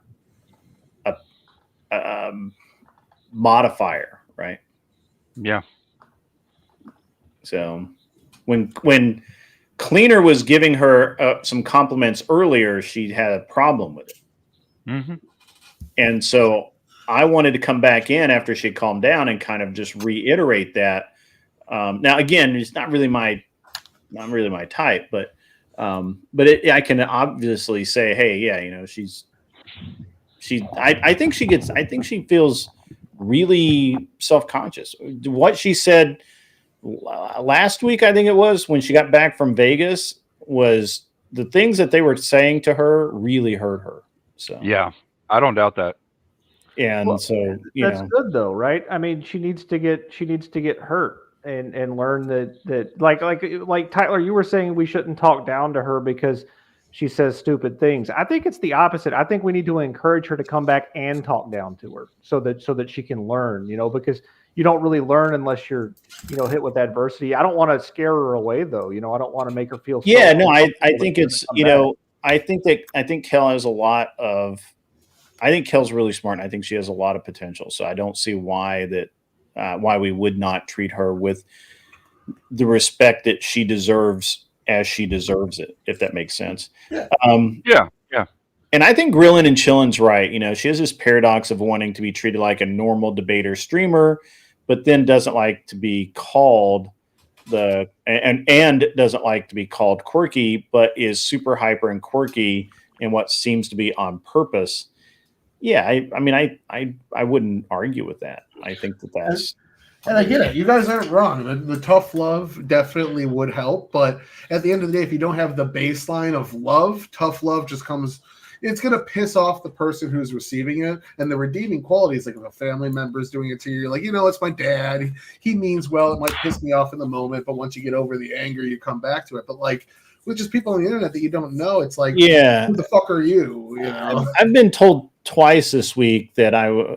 modifier, right? Yeah. So when Cleaner was giving her some compliments earlier, she had a problem with it. Mm-hmm. And so I wanted to come back in after she calmed down and kind of just reiterate that. Now, again, it's not really my type, but I can obviously say, hey, yeah, you know, I think she feels really self-conscious. What she said last week, I think it was, when she got back from Vegas, was the things that they were saying to her really hurt her. So yeah, I don't doubt that. And well, so that's good though, right? I mean, she needs to get hurt and learn that like Tyler, you were saying we shouldn't talk down to her because she says stupid things. I think it's the opposite. I think we need to encourage her to come back and talk down to her so that she can learn, you know, because you don't really learn unless you're, you know, hit with adversity. I don't want to scare her away though. You know, I don't want to make her feel. Yeah, no, I think it's, you know, I think Kel has a lot of, I think Kel's really smart and I think she has a lot of potential. So I don't see why why we would not treat her with the respect that she deserves as she deserves it, if that makes sense. Yeah. Yeah. And I think Grillin' and Chillin's right. You know, she has this paradox of wanting to be treated like a normal debater streamer, but then doesn't like to be called and doesn't like to be called quirky, but is super hyper and quirky in what seems to be on purpose. Yeah, I mean, I wouldn't argue with that. I think that's. And I get it. You guys aren't wrong. The tough love definitely would help. But at the end of the day, if you don't have the baseline of love, tough love just comes. It's going to piss off the person who's receiving it. And the redeeming qualities, like if a family member is doing it to you, you're like, you know, it's my dad. He means well. It might piss me off in the moment. But once you get over the anger, you come back to it. But like with just people on the internet that you don't know, it's like, yeah, who the fuck are you? You know? I've been told twice this week that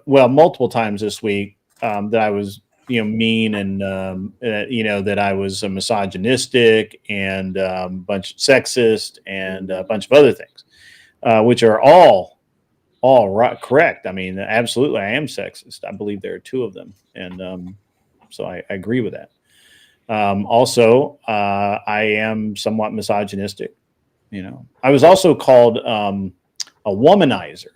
multiple times this week that I was, you know, mean and, you know, that I was misogynistic and a bunch sexist and a bunch of other things, which are all right, correct. I mean, absolutely, I am sexist. I believe there are two of them. And so I agree with that. Also, I am somewhat misogynistic. You know, I was also called a womanizer,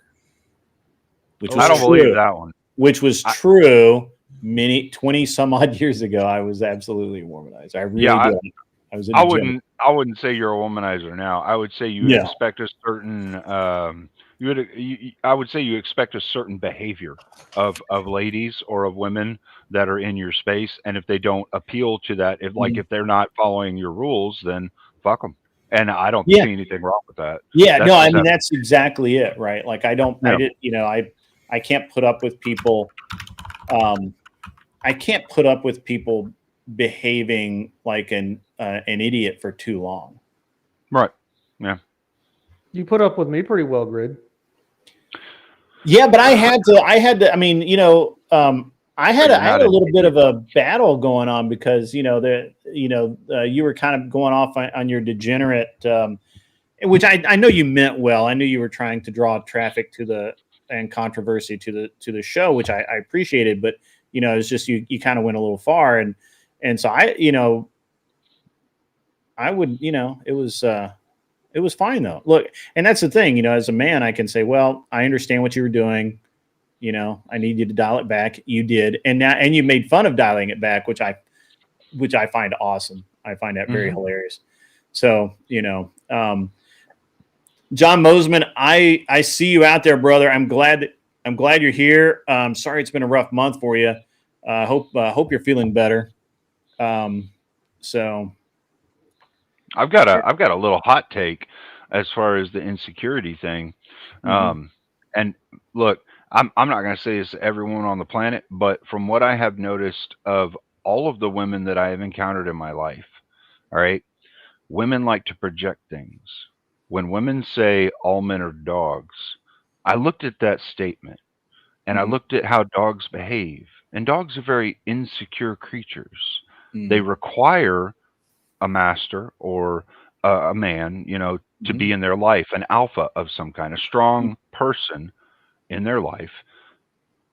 which was I don't true, believe that one. Which was true 20 some odd years ago. I was absolutely a womanizer. I really did. I wouldn't say you're a womanizer now. I would say you expect a certain I would say you expect a certain behavior of ladies or of women that are in your space, and if they don't appeal to that, if they're not following your rules, then fuck them. And I don't see anything wrong with that. Yeah, no, I mean that's exactly it, right? Like I can't put up with people. I can't put up with people behaving like an idiot for too long. Right. Yeah. You put up with me pretty well, Grid. Yeah, but I had to. I mean, I had a little bit of a battle going on because you were kind of going off on your degenerate, which I know you meant well. I knew you were trying to draw traffic and controversy to the show, which I appreciated. But it's just you kind of went a little far, and so I would it was fine though. Look, and that's the thing, as a man, I can say, well, I understand what you were doing. I need you to dial it back. You did. And you made fun of dialing it back, which I find awesome. I find that very hilarious. So, John Mosman, I see you out there, brother. I'm glad you're here. Sorry, it's been a rough month for you. Hope you're feeling better. So I've got a little hot take as far as the insecurity thing. And look, I'm not going to say it's everyone on the planet, but from what I have noticed of all of the women that I have encountered in my life, all right, women like to project things. When women say all men are dogs, I looked at that statement and I looked at how dogs behave. And dogs are very insecure creatures. They require a master or a man, to be in their life, an alpha of some kind, a strong person in their life.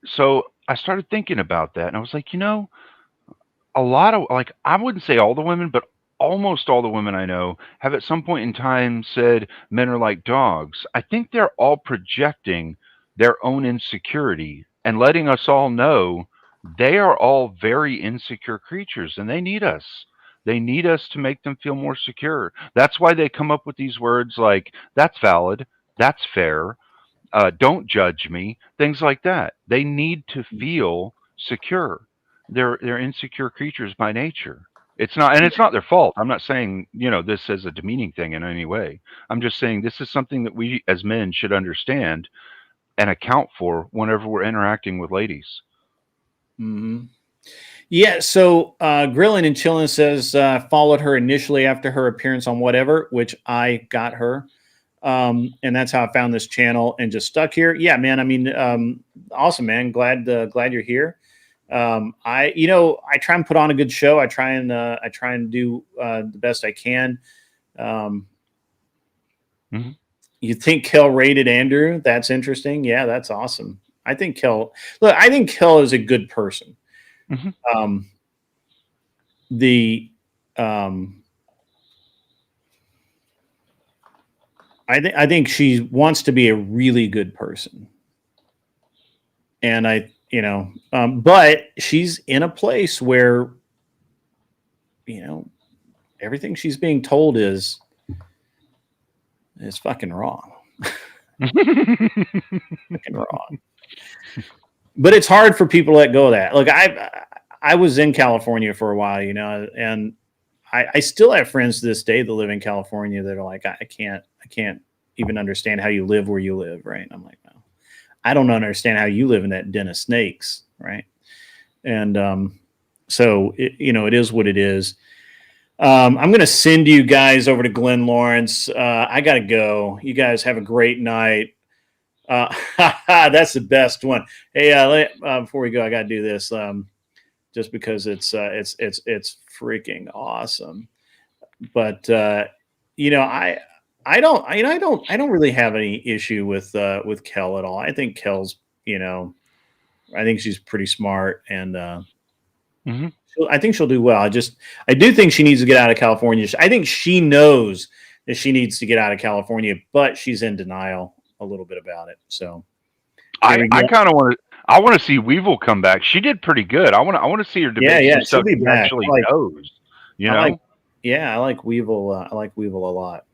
So I started thinking about that, and I was like, a lot of, like, I wouldn't say all the women, but almost all the women I know have at some point in time said men are like dogs. I think they're all projecting their own insecurity and letting us all know they are all very insecure creatures and they need us. They need us to make them feel more secure. That's why they come up with these words like, that's valid, that's fair, don't judge me, things like that. They need to feel secure. They're insecure creatures by nature. It's not their fault. I'm not saying, this as a demeaning thing in any way. I'm just saying this is something that we as men should understand and account for whenever we're interacting with ladies. Yeah, so Grillin' and Chillin' says followed her initially after her appearance on Whatever, which I got her. And that's how I found this channel and just stuck here. Yeah, man. I mean, awesome, man. Glad you're here. I try and put on a good show. I try and do the best I can. You think Kel rated Andrew? That's interesting. Yeah, that's awesome. I think Kel is a good person. I think she wants to be a really good person. And but she's in a place where, everything she's being told is fucking wrong. Fucking wrong. But it's hard for people to let go of that. Like I was in California for a while, and I still have friends to this day that live in California that are like, I can't even understand how you live where you live, right? And I'm like, no, I don't understand how you live in that den of snakes, right? And so it is what it is. I'm going to send you guys over to Glenn Lawrence. I got to go. You guys have a great night. That's the best one. Hey, before we go, I got to do this just because it's freaking awesome. But I don't really have any issue with Kel at all. I think Kel's, I think she's pretty smart and I think she'll do well. I do think she needs to get out of California. I think she knows that she needs to get out of California, but she's in denial a little bit about it. So I kind of want to see Weevil come back. She did pretty good. I want to see her debate some stuff she actually knows. I like Weevil. I like Weevil a lot.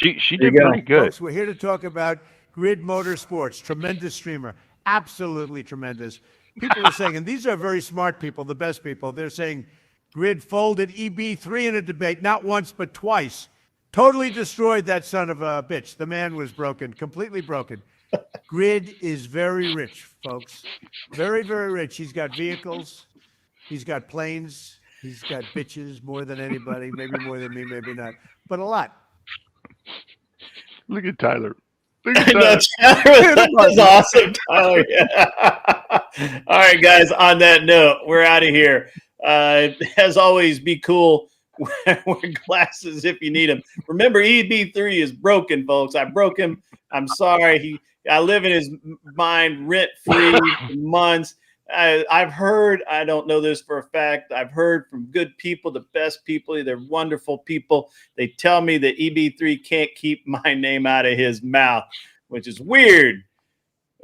She did pretty good. Folks, we're here to talk about GRID Motorsports. Tremendous streamer. Absolutely tremendous. People are saying, and these are very smart people, the best people, they're saying GRID folded EB3 in a debate, not once, but twice. Totally destroyed that son of a bitch. The man was broken, completely broken. GRID is very rich, folks. Very, very rich. He's got vehicles. He's got planes. He's got bitches more than anybody, maybe more than me, maybe not, but a lot. Look at Tyler. I know, Tyler, that was awesome, Tyler. Yeah. All right, guys, on that note, we're out of here. As always, be cool. Wear glasses if you need them. Remember, EB3 is broken, folks. I broke him. I'm sorry. I live in his mind rent-free for months. I've heard, I don't know this for a fact, I've heard from good people, the best people, they're wonderful people. They tell me that EB3 can't keep my name out of his mouth, which is weird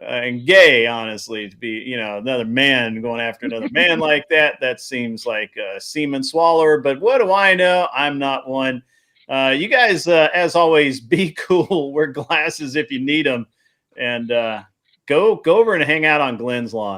and gay, honestly, to be, another man going after another man like that. That seems like a semen swallower, but what do I know? I'm not one. You guys, as always, be cool. Wear glasses if you need them, and go over and hang out on Glenn's lawn.